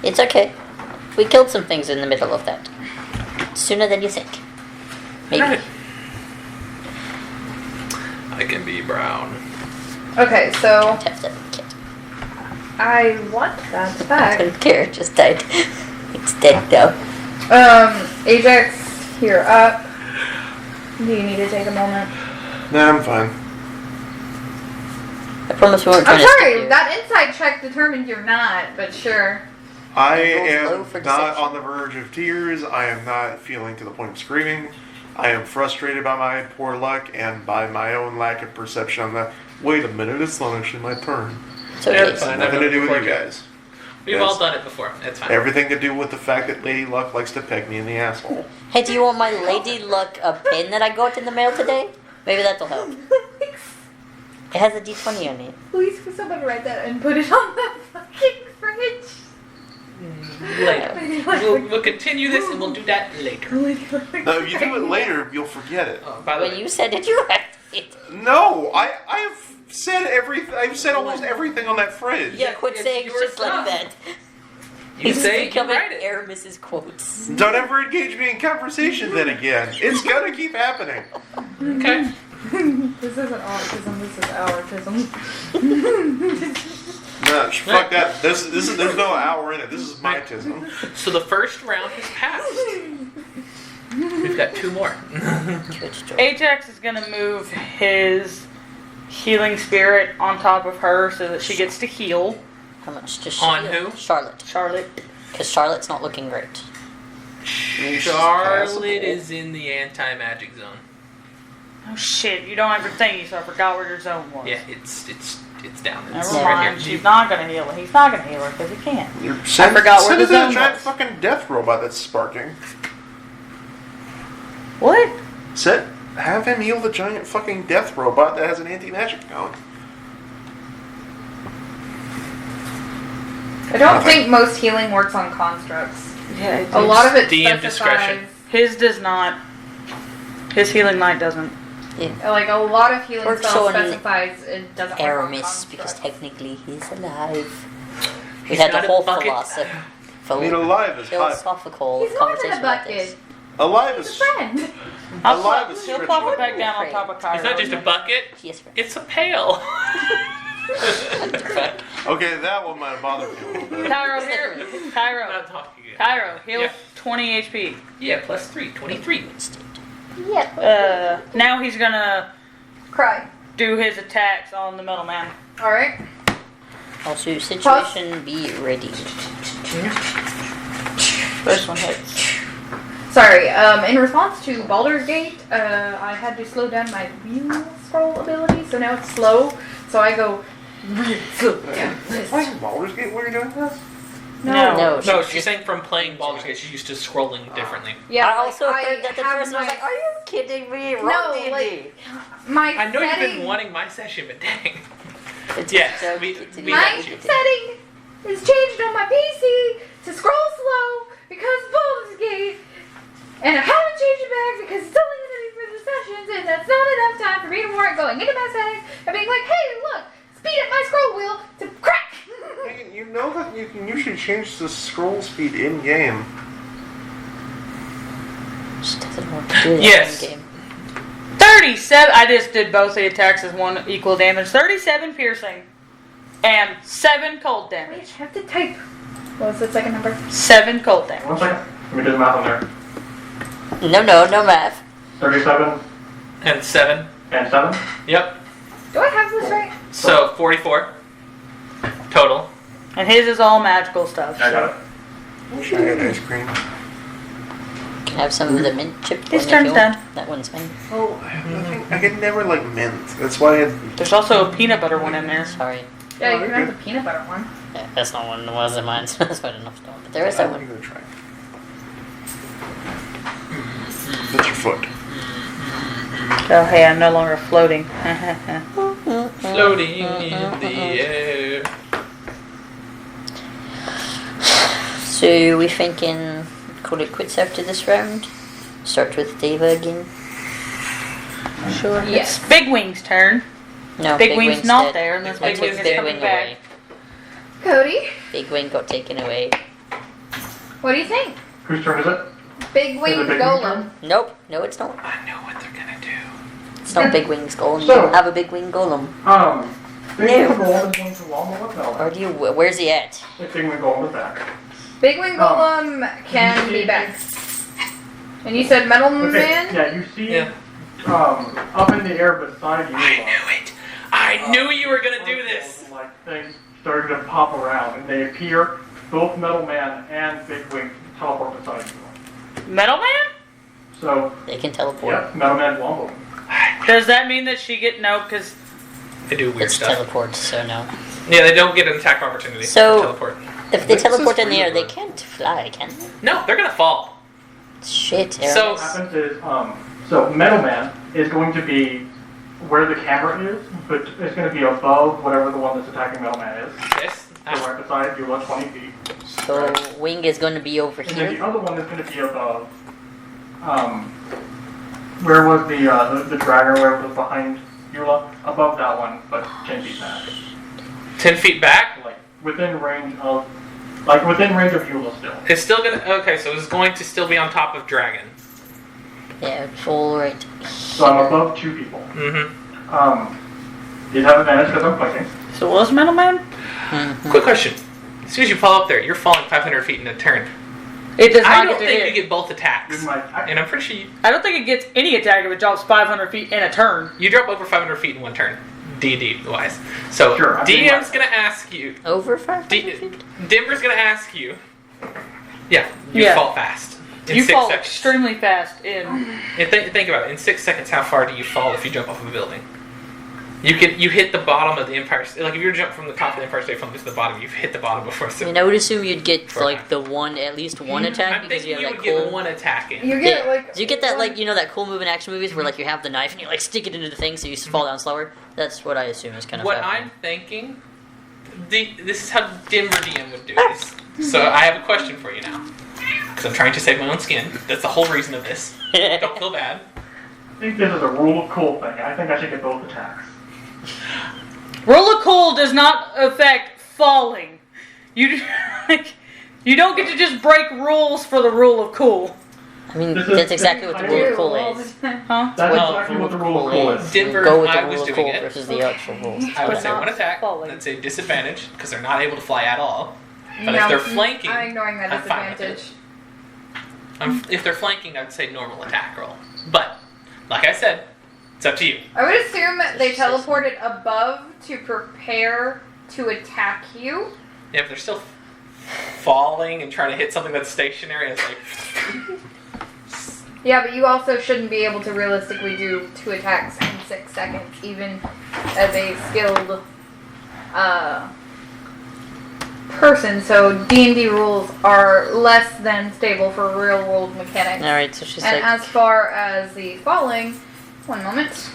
It's okay. We killed some things in the middle of that. Sooner than you think. Maybe. Alright. I can be brown. Okay, so Tap that kid. I want that I back. don't care, it just died. It's dead now. Ajax, you're up. Do you need to take a moment? Nah, I'm fine. I promise we weren't trying I'm to skip sorry, you. that insight check determined you're not, but sure. I It rolls low am for not deception. on the verge of tears. I am not feeling to the point of screaming. I am frustrated by my poor luck and by my own lack of perception on the. Wait a minute, it's not actually my turn. It's okay. It's fine. Nothing to do with Before you guys. We've Yes. all done it before. It's fine. Everything to do with the fact that Lady Luck likes to peck me in the asshole. Hey, do you want my Lady Luck pin that I got in the mail today? Maybe that'll help. It has a D20 on it. Please, could someone write that and put it on the fucking fridge? Later. We'll continue this and we'll do that later. No, if you do it later, you'll forget it. Oh, by the When way, you said it, you had it. No, I have said everything. I've said almost everything on that fridge. Yeah, quit it's saying your shit stuff. like that. you He's say it, you becoming write it. Aramis's quotes. Don't ever engage me in conversation then again. It's gonna keep happening. Okay. This isn't autism, this is autism. No, fuck that. This is there's no hour in it. This is my tism. So the first round has passed. We've got 2 more. Good job. Ajax is gonna move his healing spirit on top of her so that she gets to heal. How much does she On heal? who? Charlotte. Charlotte. Because Charlotte's not looking great. Charlotte is in the anti-magic zone. Oh shit, you don't have your thingy, so I forgot where your zone was. Yeah, it's down. It's Never right mind, here. she's not gonna heal her. He's not gonna heal her because he can't. You're I forgot where send the it to that zone giant was. fucking death robot that's sparking. What? Have him heal the giant fucking death robot that has an anti-magic gun. I don't think most healing works on constructs. Yeah, it A lot of it DM specifies, discretion. His does not. His healing light doesn't. like a lot of healing Works spells on the specifies it doesn't work on Aramis, because constructs. technically he's alive. We He's had a not a whole bucket. I mean, alive is high. philosophical He's more than conversation a about this. bucket. Alive He's a is friend. alive is He'll stretchy. pop it back down on top of Cairo. It's not just a bucket. Yes, friend. It's a pail. Okay, that one might have bothered me a little bit. Cairo, here. I'm Cairo. not talking yet. Cairo, heal Yeah. 20 HP. Yeah, plus 3, 23. Yeah. Now he's gonna Cry. do his attacks on the metal man. Alright. Also, situation be ready. First one hits. Sorry, in response to Baldur's Gate, I had to slow down my wheel scroll ability, so now it's slow. So I go really slow down. Playing Baldur's Gate while you're doing this? No. No, No, she's she's saying from playing Baldur's Gate, she's used to scrolling differently. Yeah, I also like, heard that the have person was my- like, "Are you kidding me? Wrong No, D&D." like, my I know you've setting, been wanting my session, but dang. It's Yes, so we cute. got my you. setting is changed on my PC to scroll slow because of Baldur's Gate, and I haven't changed it back because it's only going to be for the sessions, and that's not enough time for me to warrant going into my settings and being like, hey, look, speed up my scroll wheel to crack. You know that you can usually change the scroll speed in game. She doesn't want to do that Yes. in game. 37. I just did both the attacks as one equal damage. 37 piercing. And 7 cold Wait, damage. I have to type. What was the second number? 7 cold damage. 1 second. Let me do the math on there. No math. 37 And 7. and 7. Yep. Do I have this right? So 44 total. And his is all magical stuff. I got it. I should get ice cream. Can have some of the mint chip. His one if turn's you done. want. That one's mine. Oh, I have nothing. I can never like mint. That's why I. There's also a peanut butter one in there. Sorry. Yeah, Oh, you can you're have good. the peanut butter one. Yeah, that's not one. It wasn't mine, so that's not enough. But there is that I'm one. gonna try. That's your foot. Oh, hey, I'm no longer floating. Floating in the air. So we thinking call it quits after this round? Start with Deva again? Sure. Yes. It's Big Wing's turn. No, Big Wing's not dead. there, unless I Big took Wing is Big coming Wing back. away. Cody, Big Wing got taken away. what do you think? Whose turn is it? Big wing Is it Big Wing golem. Nope, no it's not. I know what they're gonna do. It's not big wings golem. You So- don't have a big wing golem. Big No. Wing Golem is going to womble with Melon. Or do you? Where's he at? Big Wing Golem is back. Big Wing Golem can be back. And you said Metal Okay, Man? yeah, you see Yeah. up in the air beside you. I knew it. I knew you were gonna do this. Like things started to pop around, and they appear. Both Metal Man and Big Wing teleport beside you. Metal Man? So, They can teleport. yeah, Metal Man womble. Does that mean that she get no? Because They do weird It's stuff. teleport, so no. Yeah, they don't get an attack opportunity. So- for teleport. If they This is teleport in the air, they weird. can't fly, can they? No, they're gonna fall. Shit. So- What happens is, so Metal Man is going to be where the camera is, but it's going to be above whatever the one that's attacking Metal Man is. Yes. So right beside you, 20 feet. So wing is going to be over And then here. the other one is going to be above, where was the dragon, where it was behind Eula? Above that one, but 10 feet back. 10 feet back. Like, within range of Eula still. It's still gonna. Okay, so it's going to still be on top of Dragon. Yeah, full right. So I'm above 2 people. Mm-hmm. These have advantage because I'm flanking. so was Metal Man? Mhm. Quick question. As soon as you fall up there, you're falling 500 feet in a turn. It does I not don't get to think hit. you get both attacks. With my attack. And I'm pretty sure I don't think it gets any attack if it drops 500 feet in a turn. you drop over 500 feet in one turn. D&D wise. So Sure, I think DM's my- gonna ask you. Over 500 D- feet? Denver's gonna ask you. Yeah, you Yeah. fall fast. In You 6 fall seconds. extremely fast in. And think about it. In 6 seconds, how far do you fall if you jump off of a building? You hit the bottom of the Empire. Like if you were to jump from the top of the Empire State Building to the bottom, you've hit the bottom before. I So mean, I would assume you'd get For like the one, at least one attack I'm because thinking you you have would that get cool. one attack in. You get Yeah. like. Do you get that one- like that cool move in action movies where like you have the knife and you like stick it into the thing so you fall down slower? That's what I assume is kind of What happening. I'm thinking, this is how Denver DM would do this. So I have a question for you now, because I'm trying to save my own skin. That's the whole reason of this. Don't feel bad. I think this is a rule of cool thing. I think I should get both attacks. Rule of cool does not affect falling. You like, you don't get to just break rules for the rule of cool. I mean, This is- that's exactly what the rule of cool all the is. time. Huh? That's What exactly the what the rule rule of cool is. Denver, Go with if I the was rule of doing cool it, versus the actual rules. I would But say not one attack. falling. That's a disadvantage because they're not able to fly at all. But No, if they're flanking, I'm ignoring that I'm fine with it. disadvantage. If they're flanking, I'd say normal attack roll. But like I said, it's up to you. I would assume they teleported above to prepare to attack you. Yeah, if they're still falling and trying to hit something that's stationary, it's like Yeah, but you also shouldn't be able to realistically do 2 attacks in 6 seconds, even as a skilled person. So D&D rules are less than stable for real world mechanics. Alright, so she's And like, as far as the falling, one moment.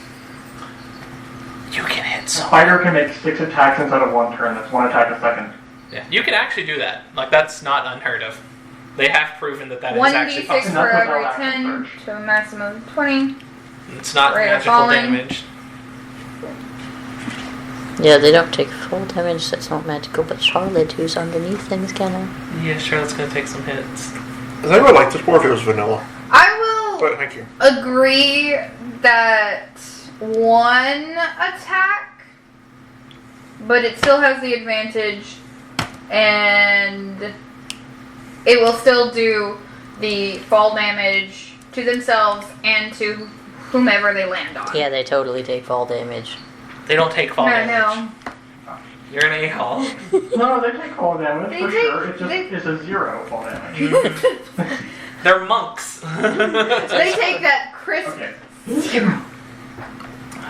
you can hit A some. fighter can make 6 attacks inside of 1 turn. That's 1 attack a second. Yeah, you can actually do that. Like that's not unheard of. They have proven that is actually 1d6 possible. for That's every without 10 action to a maximum of 20. It's not Rate of magical falling. damage. yeah, they don't take full damage, that's not magical, but Charlotte, who's underneath things, can I? Yeah, Charlotte's gonna take some hits. I think I would like this more if it was vanilla. I will But thank you. agree that 1 attack, but it still has the advantage, and it will still do the fall damage to themselves and to whomever they land on. Yeah, they totally take fall damage. They don't take fall No, damage. no. You're an a-hole. No, they take fall damage They for take- sure. It's just they- it's a 0 fall damage. They're monks. They take that crisp Okay. zero.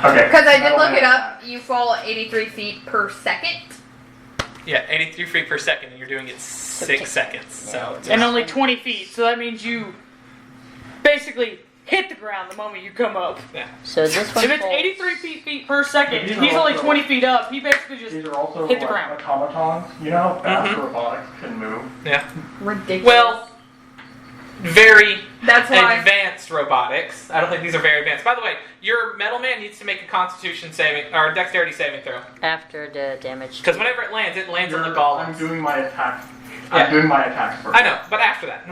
Okay. Because I did Metal look Man it up, attack. you fall 83 feet per second. Yeah, 83 feet per second, and you're doing it 6 seconds. So it's And only 20 feet, so that means you basically hit the ground the moment you come up. yeah. So this one If it's falls- 83 feet per second, These and he's are only also- 20 feet up, he basically just These are also hit the like ground. automatons. You know how fast Mhm. robotics can move? Yeah. Ridiculous. Well, very that's why. advanced robotics. I don't think these are very advanced. By the way, your metal man needs to make a Constitution saving or a Dexterity saving throw. after the damage. Because whenever it lands on the I'm golems. doing my attacks. Yeah. I'm doing my attacks first. I know, but after that,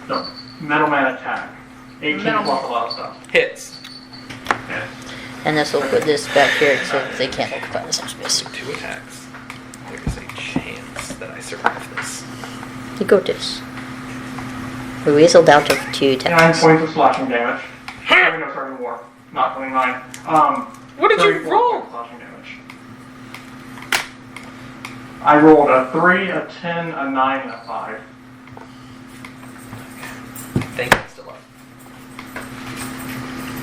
So, Metal Man attack. 18 Metal plus a lot of stuff. hits. Okay. And this will put this back here so they can't occupy the same space. 2 attacks. There is a chance that I survive this. You got this. We weaseled out of 2 9 attacks. points of slashing damage. Sorry, more. Not 29. What did you 34 roll? points of slashing damage. I rolled a 3, a 10, a 9, and a 5. I think I'm still up.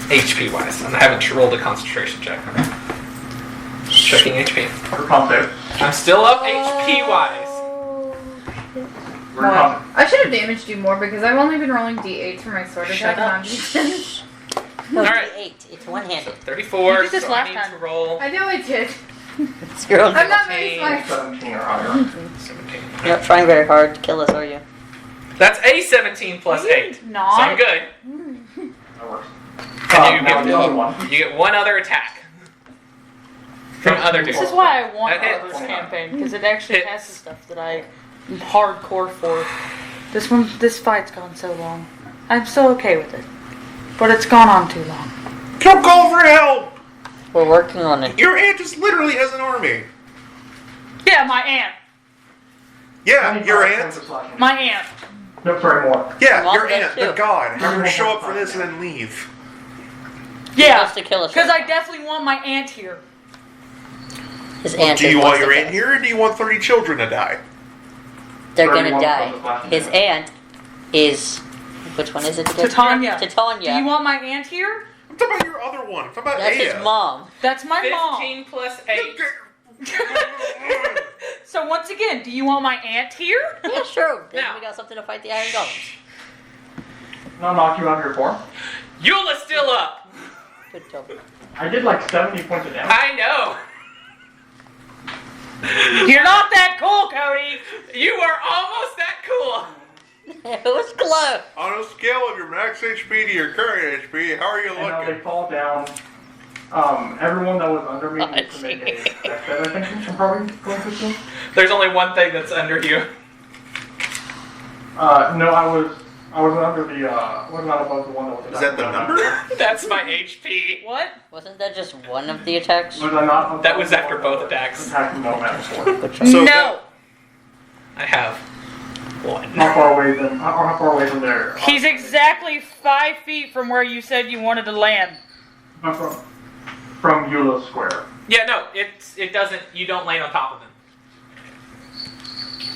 HP wise, I haven't rolled a concentration check. Checking HP. For con save. I'm still up HP wise. We're con I should have damaged you more because I've only been rolling d8s for my sword Shut attack. up. and I'm just- No, Alright. 8. It's one-handed. 34. You did this so last I need time. to roll I know I did. It's your own. I'm not very smart. 17 or higher. 17. You're not trying very hard to kill us, are you? That's a 17 plus 8. Not. So I'm good. That works. And Now the other one. you get 1 other attack. From other dudes. This is why I want That hits. Arbor's campaign, because it actually Hits. has the stuff that I'm hardcore for. This fight's gone so long. I'm still okay with it. But it's gone on too long. Don't call for help! We're working on it. Your aunt just literally has an army. Yeah, my aunt. Yeah, 25 your points aunt. of slashing. My aunt. No, sorry, more. Yeah, Mom your does aunt, too. the god. Have her Everyone show has up for this and then leave. He Yeah. wants to kill us. Because I definitely want my aunt here. His Well, aunt do is you want wants your to aunt kill here or do you want 30 children to die? us. They're gonna 31 die. points of slashing His damage. aunt is. Which one is it again? Titania. Titania. Do you want my aunt here? I'm talking about your other one. I'm talking about That's Aya. his mom. That's my mom. 15 plus 8. So once again, do you want my aunt here? Yeah, sure. Then Now. we got something to fight the Iron Golems. No, knock you out of your form. Eula's still up. Good job. I did like 70 points of damage. I know. You're not that cool, Cody. You are almost that cool. It was close. On a scale of your max HP to your current HP, how are you And now they looking? fall down. Everyone that was under me needs to make a dex save, I think. I'm probably going to assume. There's only one thing that's under you. No, I was under the, was not above the one that was Is that the number? That's my HP. What? Wasn't that just one of the attacks? Was I not above That was the after one both that was attacks. Attacking no man before. Good job. So No. I have 1. How far away from there? He's exactly 5 feet from where you said you wanted to land. From Eula Square. Yeah, no, it doesn't. You don't land on top of him.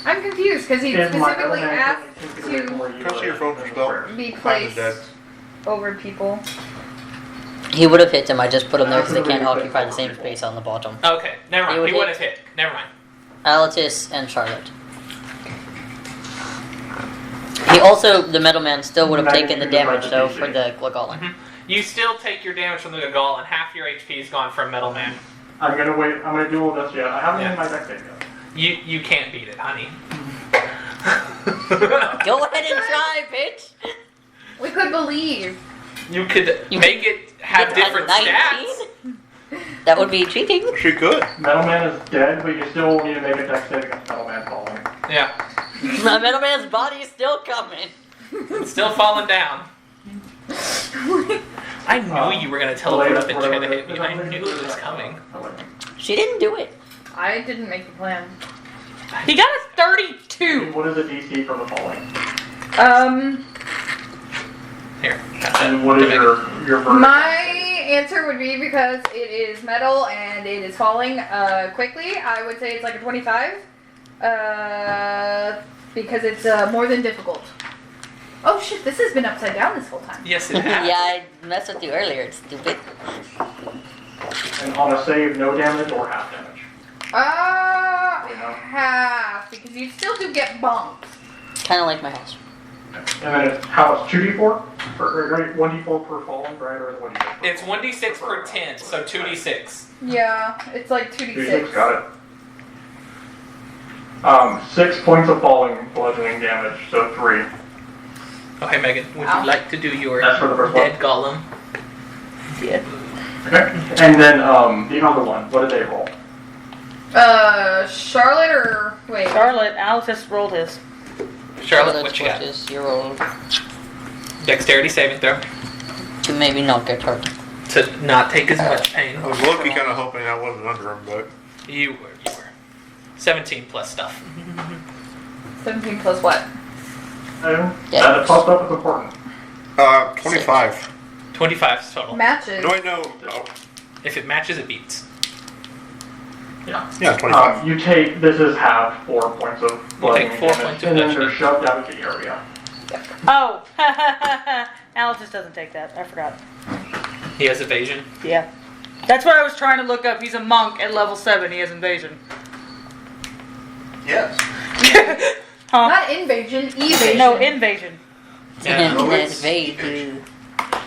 I'm confused because he Is my specifically other man asked taken away from to where you Can I see your phone for in the spell? square? be Mine is placed dead. over people. He would have hit them. I just put them there because they can't occupy the same space on the bottom. Okay, never He mind. would He hit. would have hit. Never mind. Alitus and Charlotte. He also, the Metal Man, still would have taken the damage though for the Glagolin. You still take your damage from the Gagal, and half your HP is gone from Metal Man. I'm gonna wait. I'm gonna do all this yet. I haven't Yeah. made my deck save yet. You can't beat it, honey. Go ahead and try, bitch. We could believe. You could You make it have Get a different 19? stats. That would be cheating. She could. Metal Man is dead, but you still need to make a deck save against Metal Man falling. Yeah, My Metal Man's body is still coming. it's still falling down. I knew you were gonna teleport up and try to hit me. I knew it was coming. She didn't do it. I didn't make the plan. He got a 32. What is the DC from the falling? Here, gotcha. And what is your verdict? My answer would be because it is metal and it is falling quickly. I would say it's like a 25. Because it's more than difficult. Oh shit! This has been upside down this whole time. Yes, it has. Yeah, I messed with you earlier. It's stupid. And on a save, no damage or half damage. Half because you still do get bumped. Kind of like my house. And then it's how much? 2d4? Right, 1d4 per falling, right? Or 1d6? It's 1d6 per 10, so 2d6. Yeah, it's like 2d6. 2d6, got it. 6 points of falling bludgeoning damage, so 3. Okay, Megan, would Ow. you like to do your That's for the first dead golem? Yeah. Okay. And then the other one, what did they roll? Charlotte or wait? Charlotte, Alice just rolled his. Charlotte, what you got? Is your roll Dexterity saving throw. to maybe not get hurt. to not take as much pain. I was low-key kind of hoping I wasn't under him, but... You were. 17 plus stuff. 17 plus what? And Yeah. that plus stuff is important. 25. 25 total. Matches. No, I know. Oh, If it matches, it beats. Yeah. yeah, 25. You take, this is half 4 points of bludgeoning 4 damage, points of and then bludgeoning. you're shoved out of the area. Oh, Alice doesn't take that. I forgot. He has evasion. Yeah. That's what I was trying to look up. He's a monk at level 7. He has invasion. Yes. Huh? Not invasion, evasion. No, invasion. Yeah. No, it's Invade. evasion.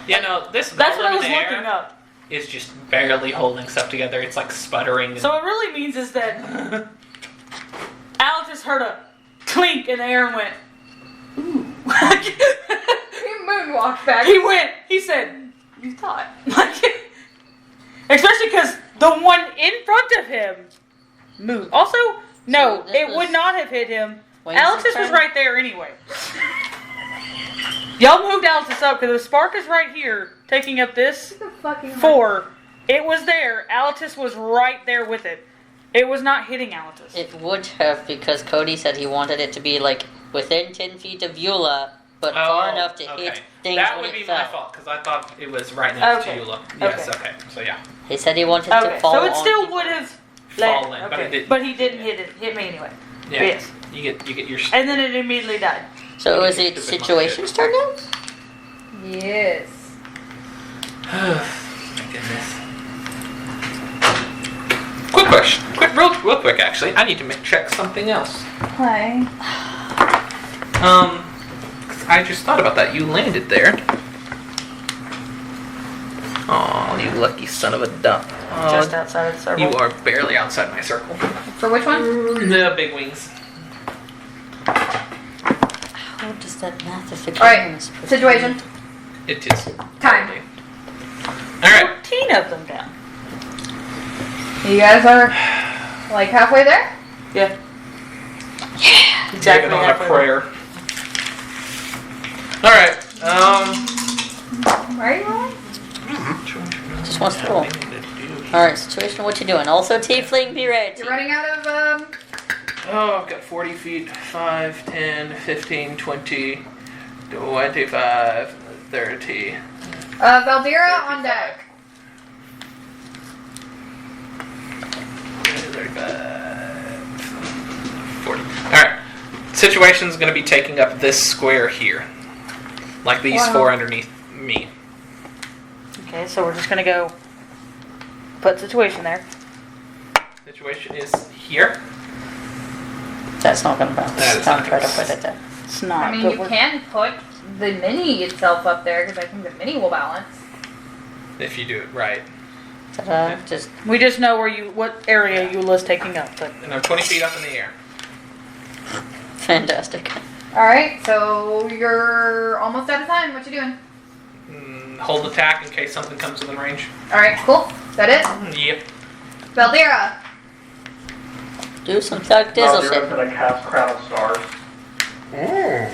Yeah, no, this That's what I golem was in the air looking up. is just barely holding stuff together. It's like sputtering. So what it really means is that Alice just heard a clink in the air and went, ooh. He moonwalked back. He said, you thought. Especially because the one in front of him moved. Also, no, So this it was would not have hit him. Wayne's Alex's was turn? right there anyway. Y'all moved Alex's up because the spark is right here, taking up this What the fucking 4. It was there. Altus was right there with it. It was not hitting Altus. It would have, because Cody said he wanted it to be like within 10 feet of Eula, but far enough to hit things That when would it be fell. my fault, because I thought it was right next Okay. to Eula. Yes, Okay. okay. So yeah. He said he wanted Okay, to fall so it on still people. would have Fallen, but it didn't. But he didn't hit me anyway. Yeah. Yes. You get your And then it immediately died. So is it Stupid situation's turn now? Yes. My goodness. Quick question. Real quick actually. I need to check something else. Hi. 'Cause I just thought about that. You landed there. Oh, you lucky son of a duck. Just outside of the circle. You are barely outside my circle. For which one? The big wings. How does that math if the Alright, game is supposed situation. It is. Time. Alright. 14 of them down. You guys are like halfway there? Yeah. Exactly Exactly on a halfway. prayer. Alright. Where are you going? Just wants to roll. Alright, situation, what you doing? Also tiefling, be ready. You're running out of Oh, I've got 40 feet. 5, 10, 15, 20, 25, 30. Valdira on deck. 35, 40. Alright. Situation's going to be taking up this square here. Like these Wow. 4 underneath me. Okay, so we're just gonna go put situation there. Situation is here. That's not gonna bounce. That is Don't not try to gonna put it there. It's not. I mean, but you we're- can put the mini itself up there because I think the mini will balance. If you do it right. Ta-da. Just We just know what area Eula's taking up, but And I'm 20 feet up in the air. fantastic. Alright, so you're almost out of time. What you doing? Hold attack in case something comes within range. Alright, cool. Is that it? Yep. Valdira. Do some thug Now dizzle you're shit. going to cast Crown of Stars. And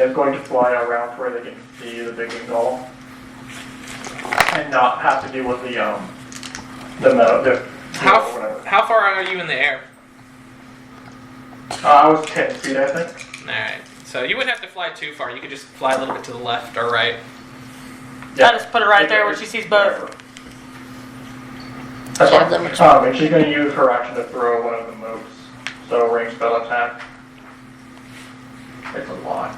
it's going to fly around where they can see the big wing golem. And not have to deal with the metal, the whatever. How far are you in the air? I was 10 feet, I think. Alright. So you wouldn't have to fly too far. You could just fly a little bit to the left or right. I just put it right there where she sees both. Whatever. That's Yeah, that much. fine. And she's going to use her action to throw one of the motes. So range spell attack. It's a lot.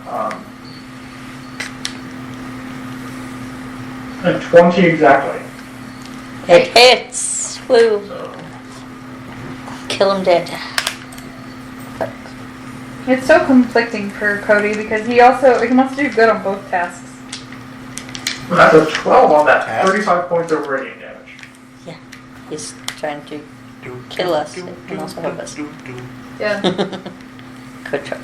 And 20 exactly. It hits. Woo. So Kill him dead. It's so conflicting for Cody because he wants to do good on both tasks. that's a 12 on that. Task. 35 points of radiant damage. He's trying to kill us and also help us. Yeah. Good try.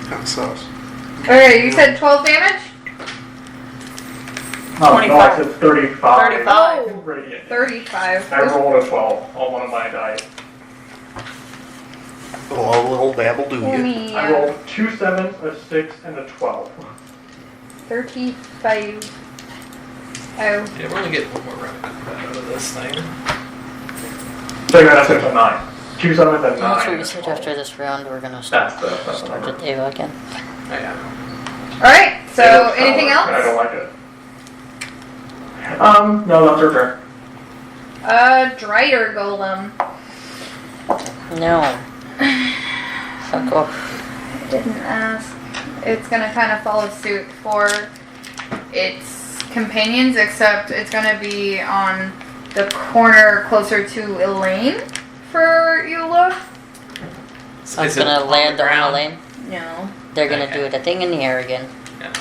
Kind of sus. Okay, you said 12 damage? No, I 25. said 35. 35. Oh, Radiant. 35. I rolled a 12 on one of my dice. Oh, little dabble do you? I rolled 2 7s, a 6, and a 12. 35. Oh. Yeah, we're only getting one more round out of this thing. So you're gonna set to 9. Choose something that's That's 9. what we said after this round. We're gonna start That's the the number. table again. Oh, yeah. Alright, so It's anything solid, and I else? don't like it. No, that's her turn. Drider Golem. No. Fuck off. I didn't ask. It's gonna kind of follow suit for its companions, except it's gonna be on the corner closer to Elaine for Eula. So I'm Is it gonna on the land on ground? Elaine. No. They're gonna Okay. do the thing in the air again. Yeah.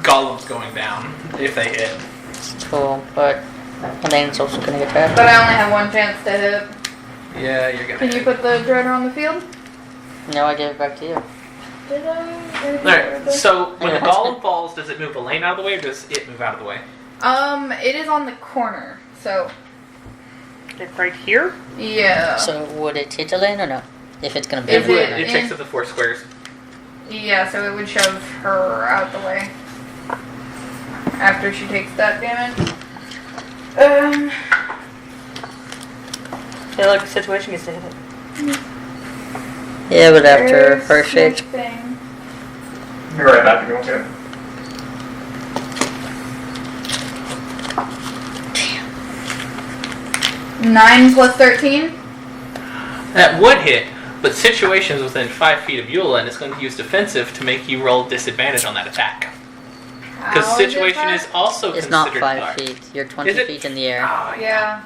Golem's going down if they hit. Cool, but Elaine's also gonna get hurt. But I only have one chance to hit. Yeah, you're gonna Can you hit. put the Drider on the field? No, I give it back to you. Did I? Alright, so when the golem falls, does it move Elaine out of the way or does it move out of the way? It is on the corner, so It's right here. yeah. So would it hit Elaine or no? If it's gonna be Is It would. it- It takes up the 4 squares. Yeah, so it would shove her out the way after she takes that damage. Feel like the situation gets to hit it. Yeah, but after there's her shit. thing. You're right back to going to. 9 plus 13? That would hit, but situations within 5 feet of Eula and it's going to use defensive to make you roll disadvantage on that attack. Because How is it situation five? is also It's considered not 5 large. feet. You're 20 Is it? feet in the air. Oh, Yeah.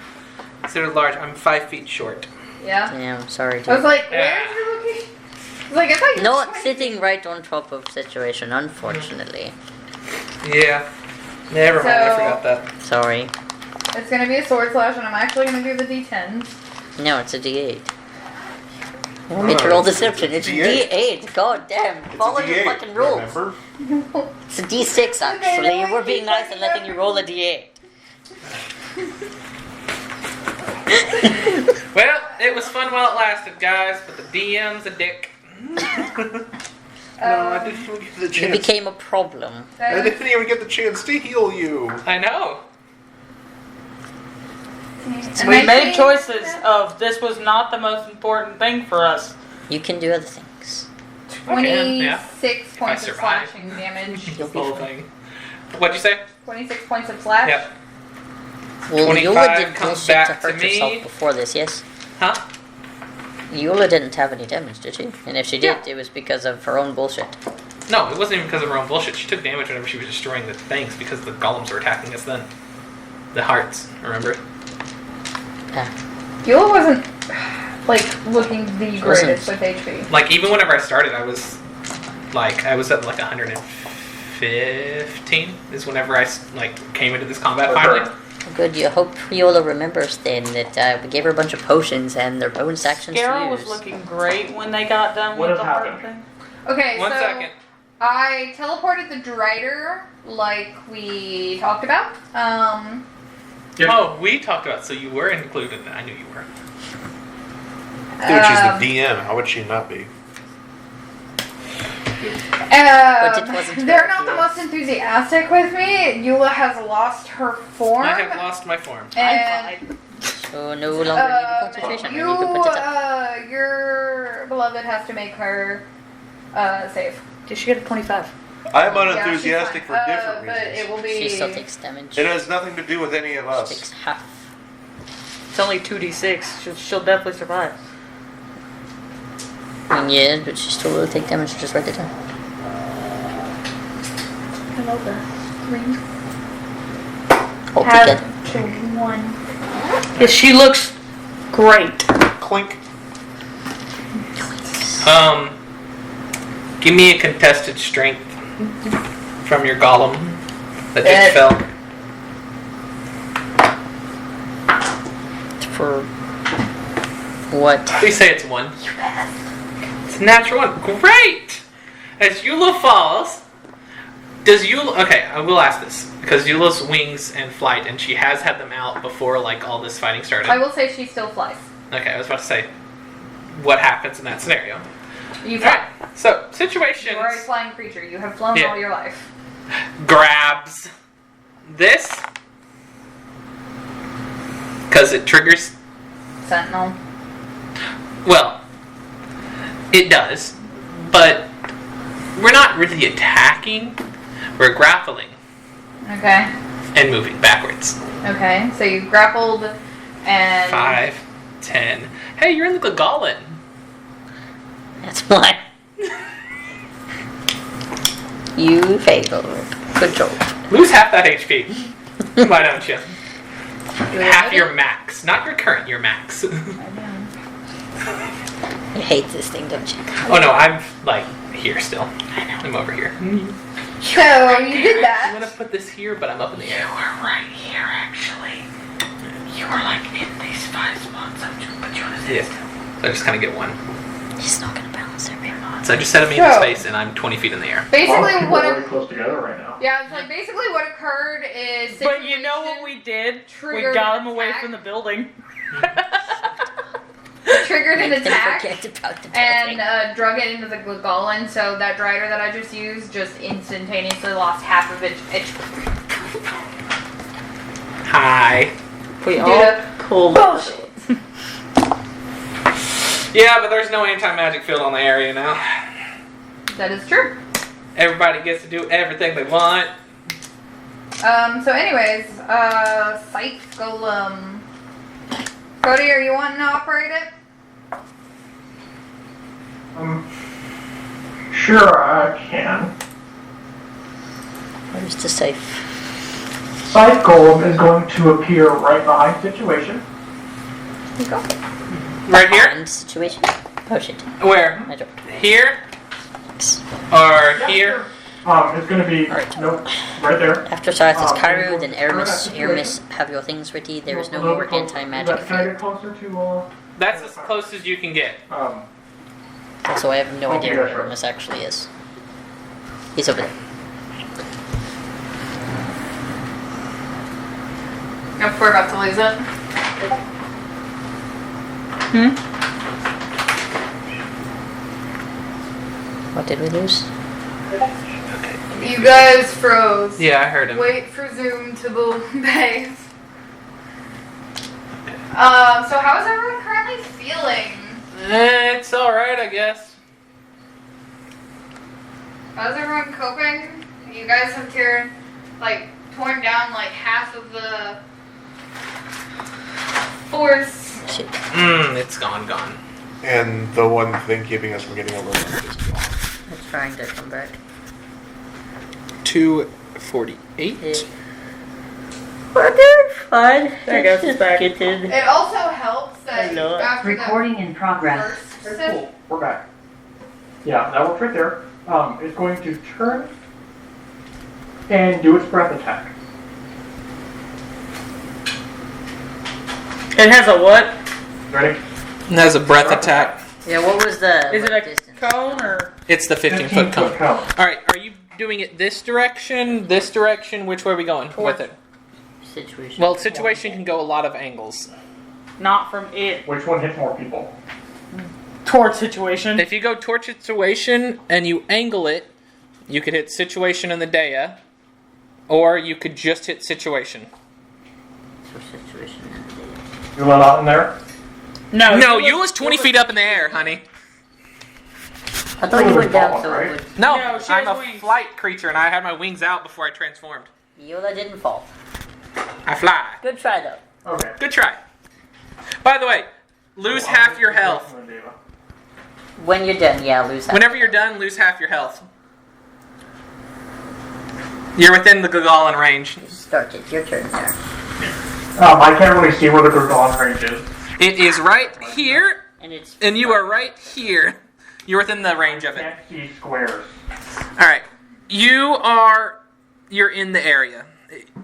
Considered large. I'm 5 feet short. Yeah. Damn, sorry, I was dude. like, Yeah. where's your location? I was like, I thought you No, were it's sitting right on top of situation, unfortunately. Yeah. Never mind, I So- forgot that. Sorry. It's gonna be a sword slash, and I'm actually gonna do the d10s. No, it's a D8. You want me to roll deception? It's a D8. D8. God damn. Follow your fucking rules. Remember? It's a D6 actually. We're being nice and letting you roll a D8. Well, it was fun while it lasted, guys, but the DM's a dick. No, I didn't even get the You chance. became a problem. I didn't even get the chance to heal you. I know. We made choices of this was not the most important thing for us. You can do other things. 26 points of survive. slashing damage. You'll be Whole fine. thing. What'd you say? 26 points of slash. Yep. Well, 25 Eula did comes bullshit back to to hurt me. herself before this, yes? Huh? Eula didn't have any damage, did she? And if she did, Yeah. it was because of her own bullshit. No, it wasn't even because of her own bullshit. She took damage whenever she was destroying the things because the golems were attacking us then. The hearts, remember? Ah, Eula wasn't, like, looking the wasn't. greatest with HP. Like, even whenever I started, I was at like 115 is whenever I came into this combat finally. good. You hope Eula remembers then that we gave her a bunch of potions and their bonus actions to Scarrow use. was looking great when they got done What with has the heart happened? thing. Okay, One so second. I teleported the Drider like we talked about. Yep. Oh, we talked about, so you were included. I knew you were. Dude, she's the DM. How would she not be? But it wasn't they're her. not the most enthusiastic with me. Eula has lost her form. I have lost my form. And So no longer need a concentration. I need to put it up. your beloved has to make her save. Did she get a 25? I'm Yeah, she's unenthusiastic fine. for different But it reasons. will be. She still takes damage. It has nothing to do with any of She us. takes half. It's only 2d6. She'll definitely survive. I mean, yeah, but she still will take damage. Just write it down. Hello there. 3. Hold Have together. to 1. Yeah, she looks great. Clink. Give me a contested strength from your golem that just fell. For what? Please say it's 1. It's a natural 1. Great! As Eula falls, does Eula... Okay, I will ask this. Because Eula's wings and flight, and she has had them out before all this fighting started. I will say she still flies. Okay, I was about to say, what happens in that scenario? You fly. Alright, so, situations... You are a flying creature. You have flown Yeah. all your life. grabs this because it triggers. Sentinel. Well, it does, but we're not really attacking. We're grappling Okay. and moving backwards. Okay. So you grappled and 5, 10. Hey, you're in the Gauntlet. That's why. You failed. Good job. Lose half that HP. Why don't you? You Half ready? your max. Not your current, your max. I know. You hate this thing, don't you? Oh no, I'm like here still. I know. I'm over here. So you did I'm that. gonna put this here, but I'm up in the air. You were right here, actually. You were like in these 5 spots. I'm just put you on his Yeah. head. So I just kind of get one. He's not gonna balance it very much. So I just set him in So- space, and I'm 20 feet in the air. Basically, people what? are really close together right now. Yeah, it's like basically what occurred is. But you know what we did? We Triggered got an him away attack. from the building. Triggered an Make them attack. forget about the And building. drug it into the Glagolin, so that Drider that I just used just instantaneously lost half of its Hi. We Did all a pulled bullshit. Yeah, but there's no anti-magic field on the area now. That is true. Everybody gets to do everything they want. So anyways, Sight Golem. Cody, are you wanting to operate it? Sure, I can. Where's the safe? Sight Golem is going to appear right behind Situation. You go. Right here? Find situation. Oh shit. Where? I dropped. Here? Thanks. Or here? It's going to be, Alright. nope, right there. After Sarath's Oh, Cairo, okay. then Aramis, Alright. Aramis, have your things ready. There is no A little more bit closer. anti-magic Can I field. get closer to, That's as close as you can get. Also, I have no Okay, idea yeah, where sure. Aramis actually is. He's over there. If we're about to lose it. What did we lose? You guys froze. Yeah, I heard him. Wait for Zoom to base. So how is everyone currently feeling? It's alright, I guess. How's everyone coping? You guys have torn down like half of the force. Shit. It's gone. And the one thing keeping us from getting over is gone. I'm trying to come back. 248. We're doing fine. There goes his back. Get in. It also helps that Hello. after Recording in the progress. first Okay, cool. We're back. Yeah, that works right there. It's going to turn and do its breath attack. It has a what? Ready? And has a breath attack. Yeah, what was the Is it what a distance? cone or? It's the 15-foot cone. cone. Alright, are you doing it this direction? Which way are we going with it? Situation. Well, situation can go a lot of angles. Not from it. Which one hits more people? Toward situation. If you go towards situation and you angle it, you could hit situation in the Dea, or you could just hit situation. So situation. You let out in there? No, No, Eula's 20 feet up in the air, honey. I thought you went down Falling, so right? it would. No, No, she I'm has a wings. flight creature and I had my wings out before I transformed. Yola didn't fall. I fly. Good try though. Okay. Good try. By the way, lose half your health. When you're done, yeah, lose that. Whenever you're done, lose half your health. You're within the Gagalan range. Start it. Your turn there. I can't really see where the Gurgon range is. It is right here, And it's. and you are right here. You're within the range of it. Can't see squares. Alright. You're in the area.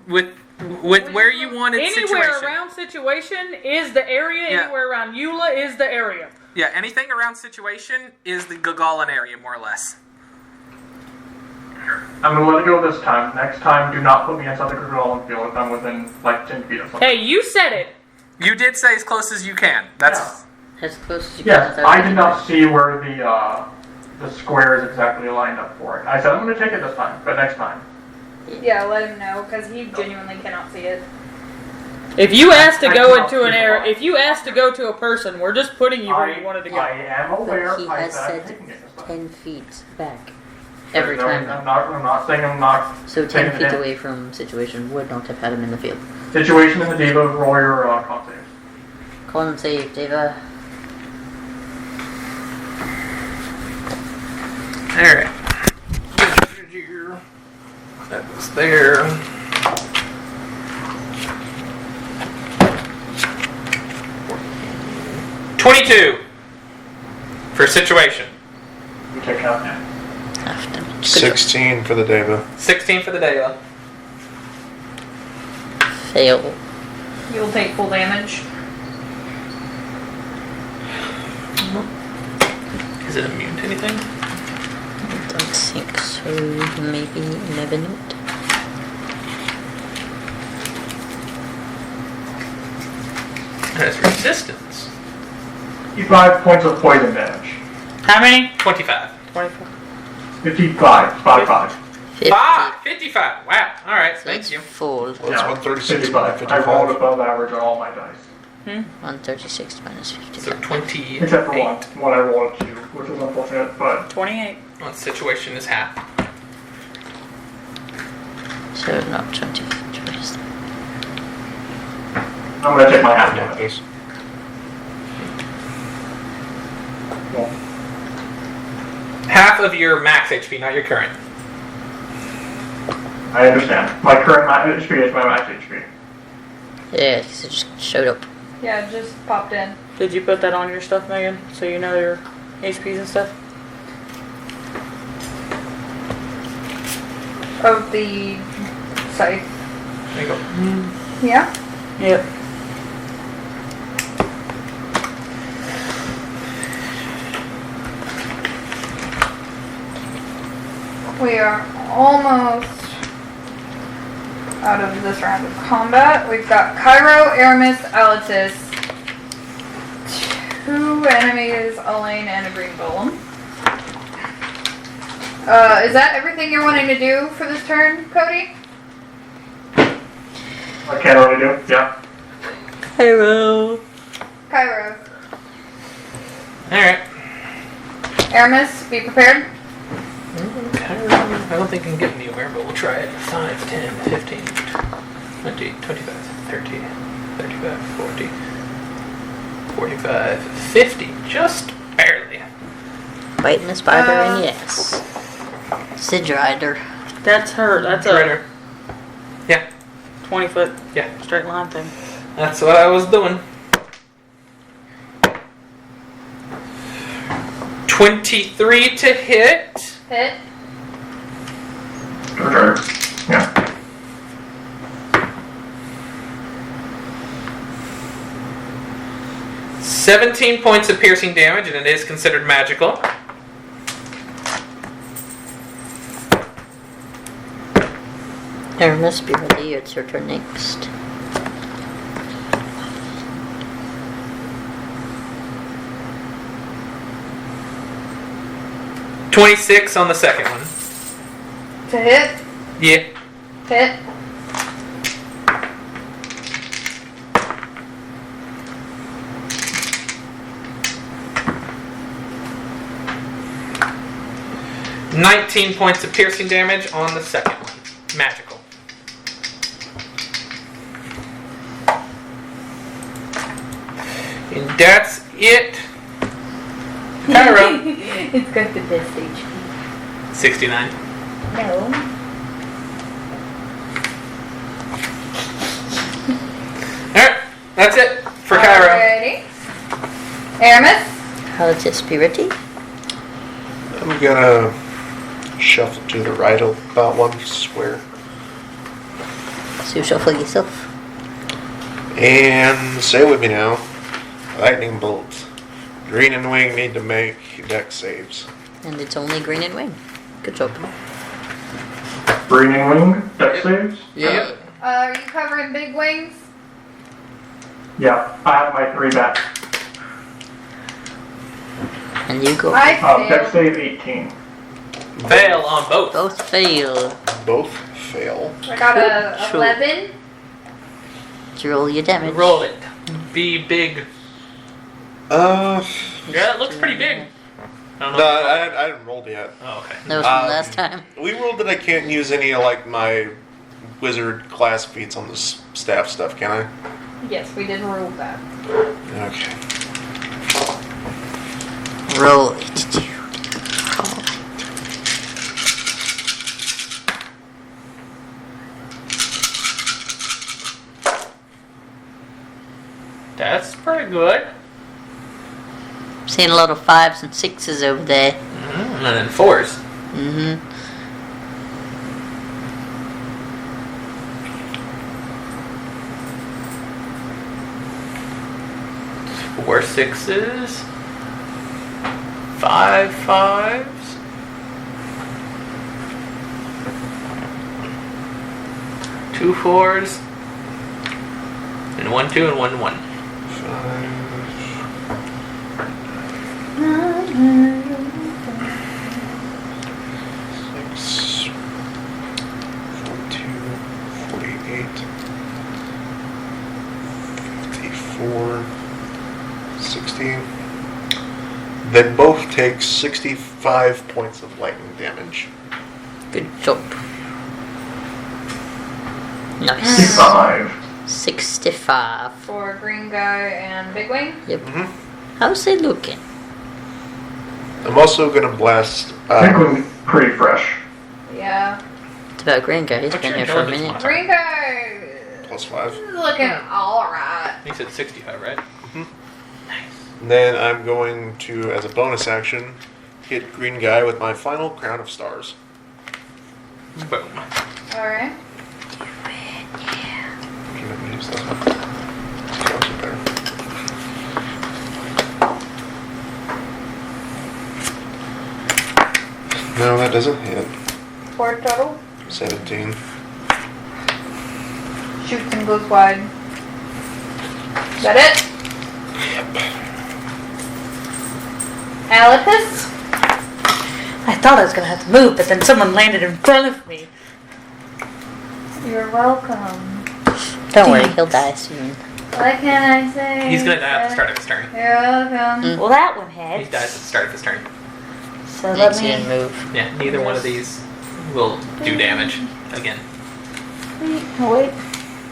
With where you wanted Anywhere situation. around situation is the area. Yeah. Anywhere around Eula is the area. Yeah, anything around situation is the Gagalan area, more or less. I'm gonna let it go this time. Next time, do not put me inside the Gurgon field if I'm within like 10 feet of something. Hey, you said it. You did say as close as you can. That's As close as you Yes, can. I did not see where the square is exactly lined up for it. I said I'm gonna take it this time, but next time. Yeah, let him know because he genuinely cannot see it. If you ask to go into an area, if you ask to go to a person, we're just putting you where you wanted to I go. am aware. But he I has said said taking it. 10 feet back. Every No, time. I'm not saying I'm not. So 10 taking feet it. away from situation would not have had him in the field. Situation in the Diva, roll your con saves. Call and save, Deva. Alright. That was there. $22 for situation. You take out now. Half damage. 16 for the Deva. 16 for the Deva. Fail. You'll take full damage. Is it immune to anything? I don't think so. Maybe never not. It has resistance. 55 points of poison damage. How many? 25. 24. 55. 5. 50. 55. Wow. Alright, So thank it's you. full. Well, it's 136 55. minus I rolled 55. above average on all my dice. 136 minus 50. So 28. Except for one. One I rolled a 2, which is unfortunate, but 28. Well, situation is half. So not 20. I'm going to take my half Yeah, damage. this. Well, Half of your max HP, not your current. I understand. My current HP is my max HP. Yeah, because it just showed up. Yeah, it just popped in. Did you put that on your stuff, Megan? So you know your HPs and stuff? Of the site. There you go. Yeah? Yep. We are almost out of this round of combat. We've got Cairo, Aramis, Alatis, 2 enemies, a lane, and a green golem. Is that everything you're wanting to do for this turn, Cody? I can't already do. Yeah. Hello. Cairo. Alright. Aramis, be prepared. I don't think I can get anywhere, but we'll try it. 5, 10, 15, 20, 25, 30, 35, 40, 45, 50. Just barely. Biting the spider in the ass. Sid Rider. That's her. That's a Rider. Yeah, 20-foot yeah. straight line thing. That's what I was doing. 23 to hit. Hit. Okay. Yeah. $17 points of piercing damage, and it is considered magical. Aramis, be ready. It's your turn next. $26 on the second one. To hit. Yeah. Hit. $19 points of piercing damage on the second one. Magical. And that's it. Cairo. It's got the best HP. 69. No. Alright, that's it for Cairo. Alrighty. Aramis. Alatis, be ready. I'm gonna shuffle to the right about one square. So shuffle yourself. And say with me now. Lightning bolt. Green and Wing need to make deck saves. And it's only green and wing. Good job. Green and wing. Dex saves. Yep. Are you covering big wings? Yeah. I have my 3 back. And you go. I Dex failed. save 18. Fail on both. Both fail. Both fail. I got a Sure. 11. Did you roll your damage? Roll it. Be big. Uh, Yeah, it looks pretty big. I don't no, know. I hadn't rolled yet. Oh, okay. That was from last time. We ruled that I can't use any of like my wizard class feats on this staff stuff, can I? Yes, we did rule that. Okay. Roll it, dude. That's pretty good. Seeing a lot of 5s and 6s over there. And then 4s. Mm-hmm. 4 6s. 5 5s. 2 4s. And 1 2 and 1 1. 6, 42, 48, 54, 60. They both take 65 points of lightning damage. Good job. Nice. 65. 65. For green guy and big wing. Yep. Mm-hmm. How's it looking? I'm also going to blast. I think we're pretty fresh. Yeah. It's about Green Guy. He's What's been your here for a intelligence minute. modifier? Green guy plus 5. is looking alright. You said 65, right? And then I'm going to, as a bonus action, hit green guy with my final crown of stars. Boom. Alright. Can I use that? Stars are better. No, that doesn't hit. 4 total. 17. Shoots and goes wide. Is that it? Alipus? I thought I was gonna have to move, but then someone landed in front of me. You're welcome. Don't worry, he'll die soon. What can I say? He's gonna die at the start of his turn. You're welcome. Well, that one He had. dies at the start of his turn. So let Thanks, he me. didn't move. Yeah, neither one of these will do damage again. Wait.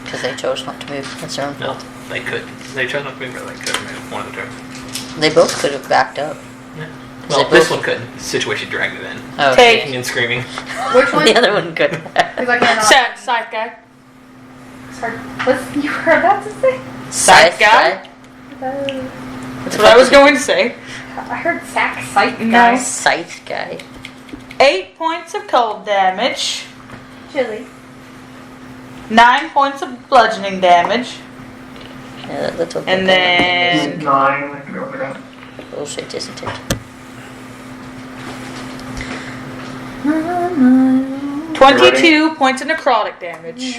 Because they chose not to move. That's their own No, fault. they could. They chose not to move, but they could move one of the turns. They both could have backed up. Yeah. They Well, both- this one couldn't. Situation dragged it in. Oh, Take. Kicking and screaming. Which one? The other one could. Because I cannot. Scythe guy. Sorry. What's you were about to say? Scythe guy? That's what I was going to say. I heard sack sight No. guy. Scythe guy. 8 points of cold damage. Chili. 9 points of bludgeoning damage. Yeah, that's okay. And then 9. I can go with that. Bullshit, isn't it? 22 points of necrotic damage.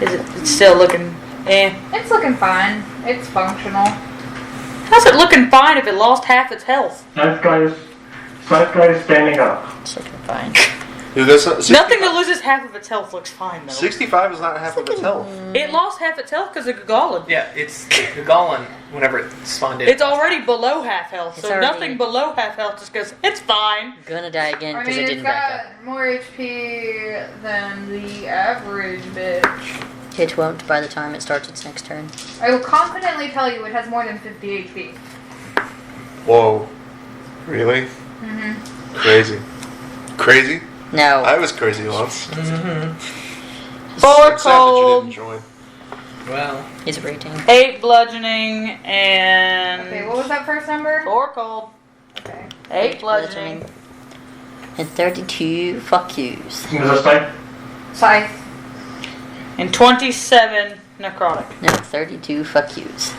It's still looking eh. It's looking fine. It's functional. How's it looking fine if it lost half its health? Scythe guy is standing up. It's looking fine. Dude, that's not, 65, Nothing that loses half of its health looks fine though. 65 is not half of its health. It lost half its health because of Gagolin. Yeah, it's the Goblin whenever it spawned in. It's already below half health, It's so already- nothing below half health just goes, it's fine. Gonna die again I because mean, it it's didn't back got more HP than the average bitch. up. It won't by the time it starts its next turn. I will confidently tell you it has more than 50 HP. Whoa. Really? Mm-hmm. Crazy. Crazy? No. I was crazy once. Mm-hmm. 4 Except that you cold, didn't join. Well, He's rating. 8 bludgeoning, and Okay, what was that first number? 4 cold, Okay. 8 bludgeoning. And 32 fuck yous. Is this thing? Scythe. And 27 necrotic. No, 32 fuck yous.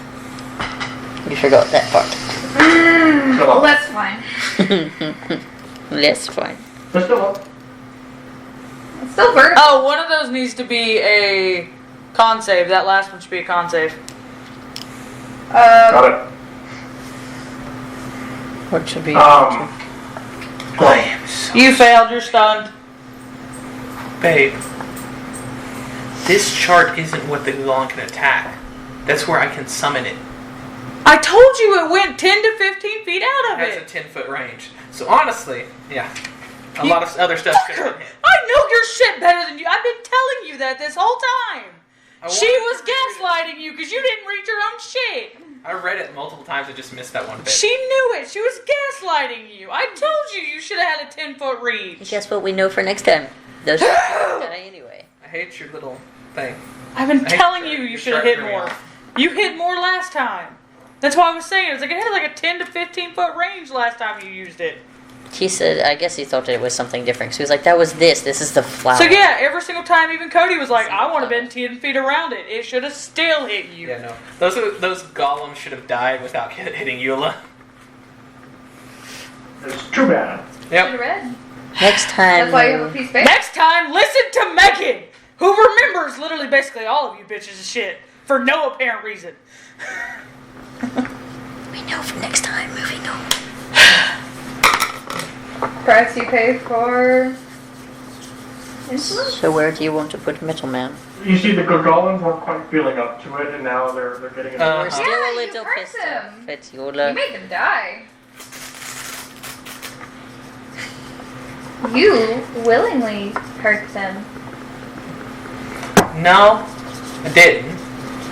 You forgot that part. Well, that's fine. That's fine. It's still up. It's still vertical. Oh, one of those needs to be a con save. That last one should be a con save. Got it. What should be? I am so You failed. You're stunned. Babe, this chart isn't what the golem can attack. That's where I can summon it. I told you it went 10 to 15 feet out of It has it. a 10-foot range. So honestly, yeah, a lot of other stuff could have been hit. I know your shit better than you. I've been telling you that this whole time. I She wanted was to read it. gaslighting you because you didn't read your own shit. I read it multiple times. I just missed that one bit. She knew it. She was gaslighting you. I told you should have had a 10-foot reach. Guess what we know for next time? Those die anyway. I hate your little thing. I've been I hate telling that. you Your should have chart hit threw me more. off. You hit more last time. That's why I was saying it was like it had like a 10 to 15 foot range last time you used it. He said, I guess he thought it was something different. So he was like, that was this. This is the flower. So yeah, every single time even Cody was like, I want to bend 10 feet around it. It should have still hit you. Yeah, no. Those golems should have died without hitting Eula. It's too bad. Yep. Red. Next time. That's why you have a piece of paper. Next time, listen to Megan, who remembers literally basically all of you bitches of shit for no apparent reason. We know for next time. Moving on. Price you pay for insulin? So where do you want to put Metal Man? You see, the golems weren't quite feeling up to it, and now they're getting it. We're still Yeah, a you little hurt pissed them. off at You Yola. made them die. You willingly hurt them. No, I didn't.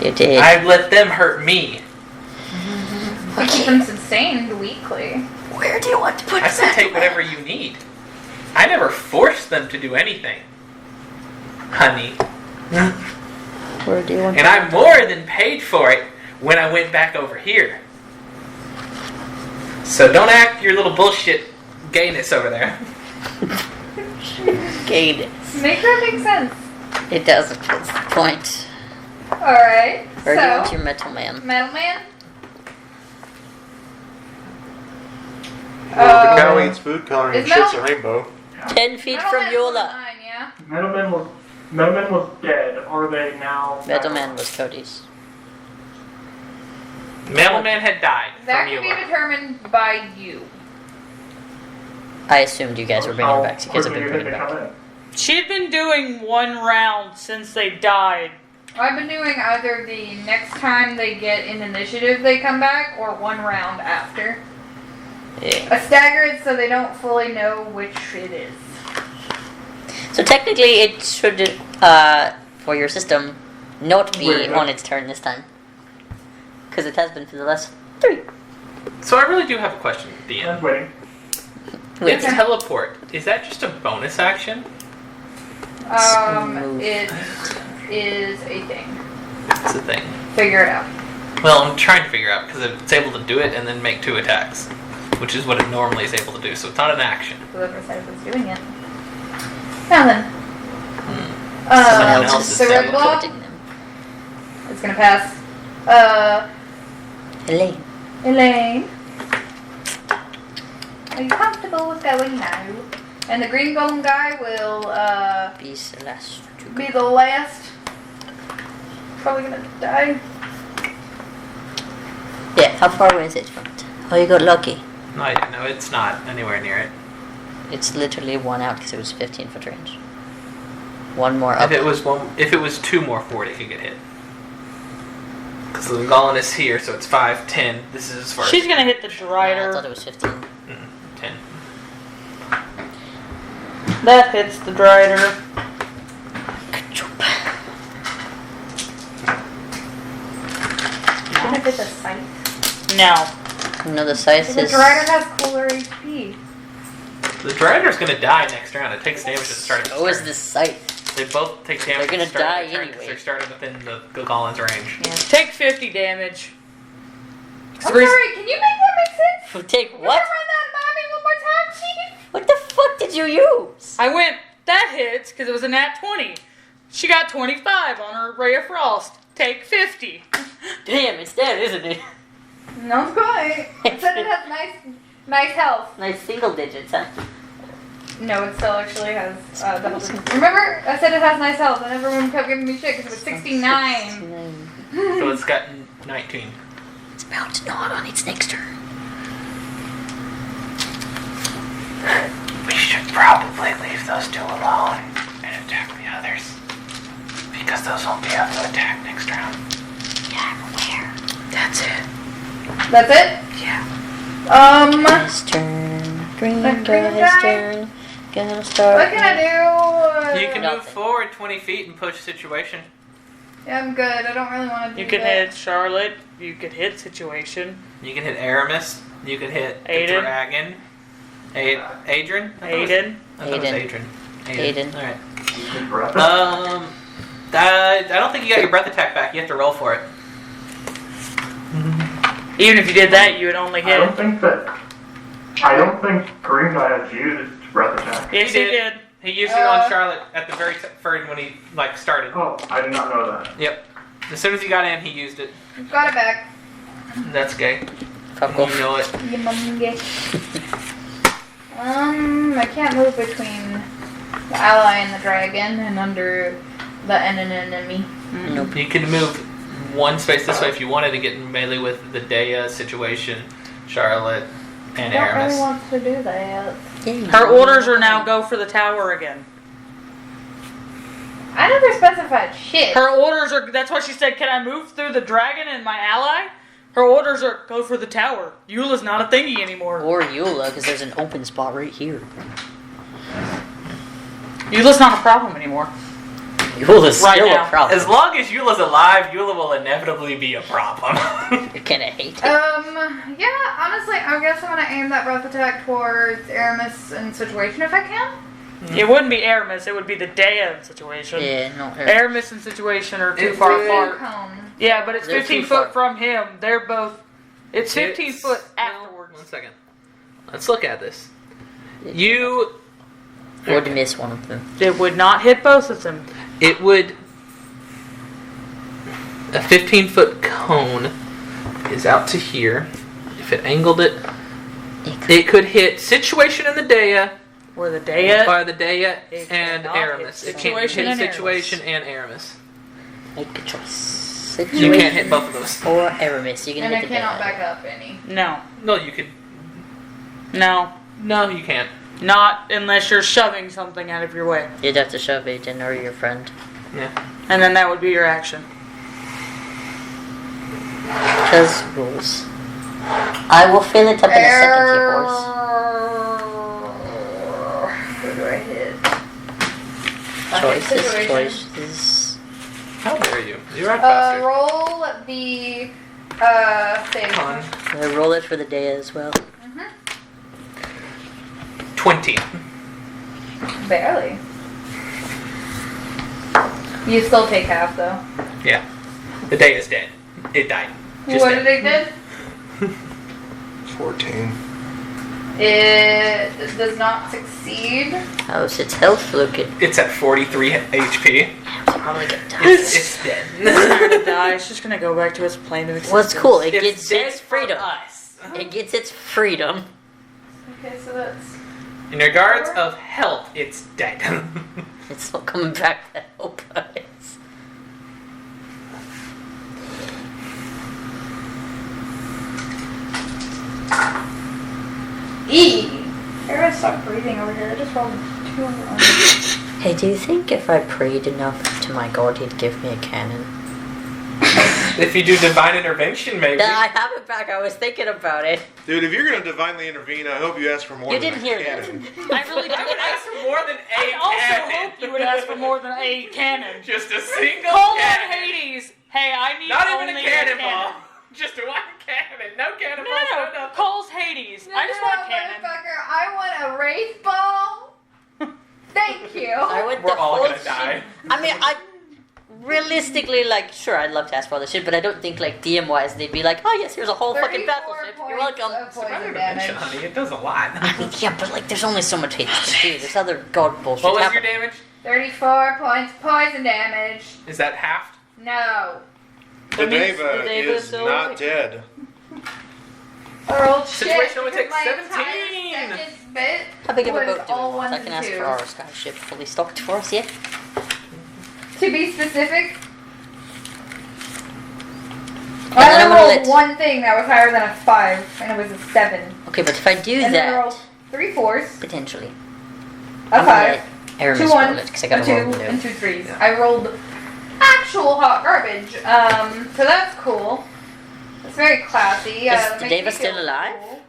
You did. I let them hurt me. You keep them sustained weekly. Where do you want to put I said take whatever you need. I never forced them to do anything, honey. Where do you want And I more than paid for it when I went back over here. So don't act your little bullshit gayness over there. Gayness. Make that make sense. It doesn't. That's the point. Alright, Where do you want so, your Metal Man? Metal Man? Well, the cow eats food coloring and is shits a Metal- rainbow. 10 feet Metal from Man's Yola. 9, yeah? Metalman was dead. Are they now? Metal Man was Cody's. Mailman had died That from can be Eula. determined by you. I assumed you guys were bringing How it back because I've quickly been do you bringing think it they back. come in? She'd been doing one round since they died. I've been doing either the next time they get in initiative they come back, or one round after. Yeah. A staggered so they don't fully know which it is. So technically it should, for your system, not be Wait, on its turn this time. Because it has been for the last 3. So I really do have a question at the I'm end. waiting. It's teleport. Is that just a bonus action? Smooth. It is a thing. It's a thing. Figure it out. Well, I'm trying to figure out because it's able to do it and then make 2 attacks, which is what it normally is able to do. So it's not an action. Whoever said it was doing it. Now then. Someone else is the red block teleporting them. is gonna pass. Elaine. Elaine. Are you comfortable with going now? And the green golem guy will Be Celeste. be the last. Probably gonna die. Yeah, how far away is it from it? Oh, you got lucky. No, I don't know. It's not anywhere near it. It's literally 1 out because it was 15 foot range. 1 more up. If it was 2 more forward, it could get hit. Because the golem is here, so it's 5, 10. This is as far She's as gonna hit the I Drider. thought it was 15. 10. That hits the Drider. Can I get the scythe? No. No, the scythe The is... Drider has cooler HP. The Drider's going to die next round. It takes damage at the start of its So is turn. the scythe. They both take damage They're gonna at the start die of their turn anyway. 'cause they're started within the golem's range. Yeah. Take 50 damage. I'm sorry, can you make that make sense? Take Can what? you run that by me one more time, Chief? What the fuck did you use? I went, that hits, because it was a nat 20. She got 25 on her Ray of Frost. Take 50. Damn, it's dead, isn't it? Not quite. It said it has nice health. Nice single digits, huh? No, it still actually has double digits. Remember, I said it has nice health, and everyone kept giving me shit because it was 69. So it's got 19. It's about to nod on its next turn. those two alone and attack the others. Because those won't be able to attack next round. Yeah, I'm aware. That's it. That's it? Yeah. Guy's turn. Green The green guy's guy? turn. Gonna start. What can I do? You can Nothing. move forward 20 feet and push situation. Yeah, I'm good. I don't really want to do You could that. hit Charlotte. You could hit Situation. You can hit Aramis. You could hit the Aiden. dragon. Adrian? Aiden. I thought it was Aiden. Adrian. Aiden. Alright. Good breath. I don't think you got your breath attack back. You have to roll for it. Even if you did that, you would only I hit. don't think Green Guy has used breath attack. Yes, he did. He used it on Charlotte at the very first when he started. Oh, I did not know that. Yep. As soon as he got in, he used it. Got it back. That's gay. Fuck You off. know it. I can't move between the ally and the dragon and under the enemy. Nope. You can move one space this way if you wanted to get in melee with the Dea, Situation, Charlotte, and I don't Aramis. really want to do that. Her orders are now go for the tower again. I never specified shit. Her orders are. That's why she said, "Can I move through the dragon and my ally?" Her orders are go for the tower. Eula's not a thingy anymore. Or Eula, because there's an open spot right here. Eula's not a problem anymore. Eula's Right still now. a problem. As long as Eula's alive, Eula will inevitably be a problem. You're gonna hate it. Yeah, honestly, I guess I'm gonna aim that breath attack towards Aramis and Situation if I can. It wouldn't be Aramis. It would be the Dea Situation. Yeah, no. Aramis and Situation are too It's far too apart. Cone. Yeah, but it's They're 15 too foot far. from him. They're both. It's 15 It's- foot no, afterwards. 1 second. Let's look at this. You. Or to miss one of them. It would not hit both of them. It would. A 15-foot cone is out to here. If it angled it, it could hit Situation in the Dea, Or the Dea. or the Dea It and cannot Aramis. hit It can't Situation hit and Situation and Aramis. Make a choice. You can't hit both of those. Or Aramis. You can And I hit the cannot bad. back up any. No. No, you could. No. No, you can't. Not unless you're shoving something out of your way. You'd have to shove Aiden or your friend. Yeah. And then that would be your action. Because rules. I will fill it up in a second, you horse. Who do I hit? Choices, Situation. choices. How dare you? You're right faster. Roll the save. Con. I roll it for the day as well. 20. Barely. You still take half though. Yeah. The Dea is dead. It died. Just What dead. did it did? 14. It does not succeed. How's its health looking? It's at 43 HP. It's probably gonna die. It's dead. It's not gonna die. It's just gonna go back to its plane of existence. What's cool? It It's gets dead its for freedom. us. It gets its freedom. Okay, so that's In regards of health, it's dead. It's not coming back to help us. Aaron, stop breathing over here. I just rolled 2 on the Hey, do you think if I prayed enough to my god, he'd give me a cannon? If you do divine intervention, maybe. I have it back. I was thinking about it. Dude, if you're gonna divinely intervene, I hope you ask for more You than didn't a hear cannon. I really I would ask for more than I a also cannon. hope you would ask for more than a cannon. Just a single Call on cannon. Hades. Hey, I need Not only even a cannonball. Just one cannon. No cannonballs. No, No, nothing. calls Hades. I just want a cannon. Motherfucker, I want a wraith ball. Thank you. I went We're the all whole gonna die. shit. I mean, I realistically, like, sure, I'd love to ask for all this shit, but I don't think, like, DM wise, they'd be like, oh yes, here's a whole fucking 34 battleship. You're points welcome. of poison Divine damage. intervention, honey. It does a lot. I mean, yeah, but like, there's only so much hate to do. There's other god bullshit What was your happening. damage? 34 points poison damage. Is that halved? No. The That means Deva the Deva is still not awake. dead. Oh shit. Situation only because takes my 17. entire second bit How big of a was boat do we all want? I ones can and ask for twos. our skyship fully stocked for us, yeah? To be specific, And then I'm I gonna rolled let- one thing that was higher than a 5, and it was a 7. Okay, but if I do And then I that, rolled 3 4s, potentially, a I'm 5, Error 2 Miss ones, Scarlet, 'cause I a got a 2, wrong window. and 2 3s. I rolled actual hot garbage. So that's cool. It's very classy. Is That makes Dava me still feel alive? cool.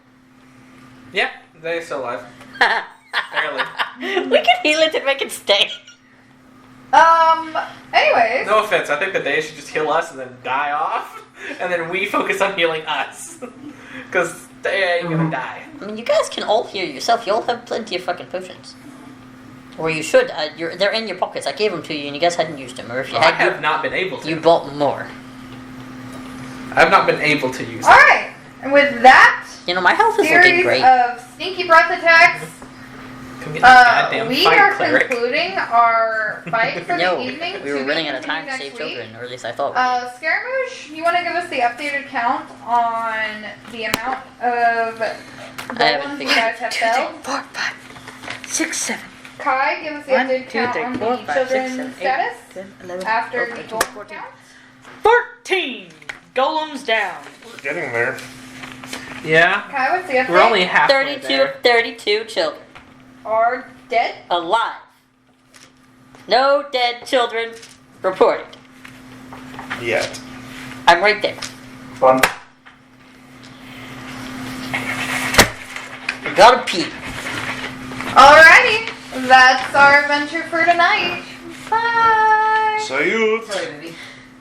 Yeah, they're still alive. Barely. We can heal it and make it stay. Anyways. No offense, I think the day should just heal us and then die off, and then we focus on healing us. Because they ain't gonna die. I mean, you guys can all heal yourself. You all have plenty of fucking potions. Or you should. They're in your pockets. I gave them to you and you guys hadn't used them. Or if you I had, have not been able to. you bought more. I've not been able to use them. Alright. And with that You know, my health is looking series great. of sneaky breath attacks, Come get this goddamn we fight, are cleric. concluding our fight for No, the evening. we were to be running out of continued time to next save week. children. Or at least I thought. Scaramouche, you want to give us the updated count on the amount of haven't golems you figured guys have felled? 4, 5, 6, 7. Kai, give us the 1, updated 2, count 3, on 4, the 5, 6, children's 7, 8, status 10, 11, after 12, the 13, golem 14. count. 14! Golems down. We're getting there. Yeah, Kai, what's the update? we're only halfway 32 there. of 32 children. Are dead? Alive. No dead children reported. Yet. I'm right there. Fun. I gotta pee. Alrighty, that's our adventure for tonight. Bye! Salute! Sorry, baby.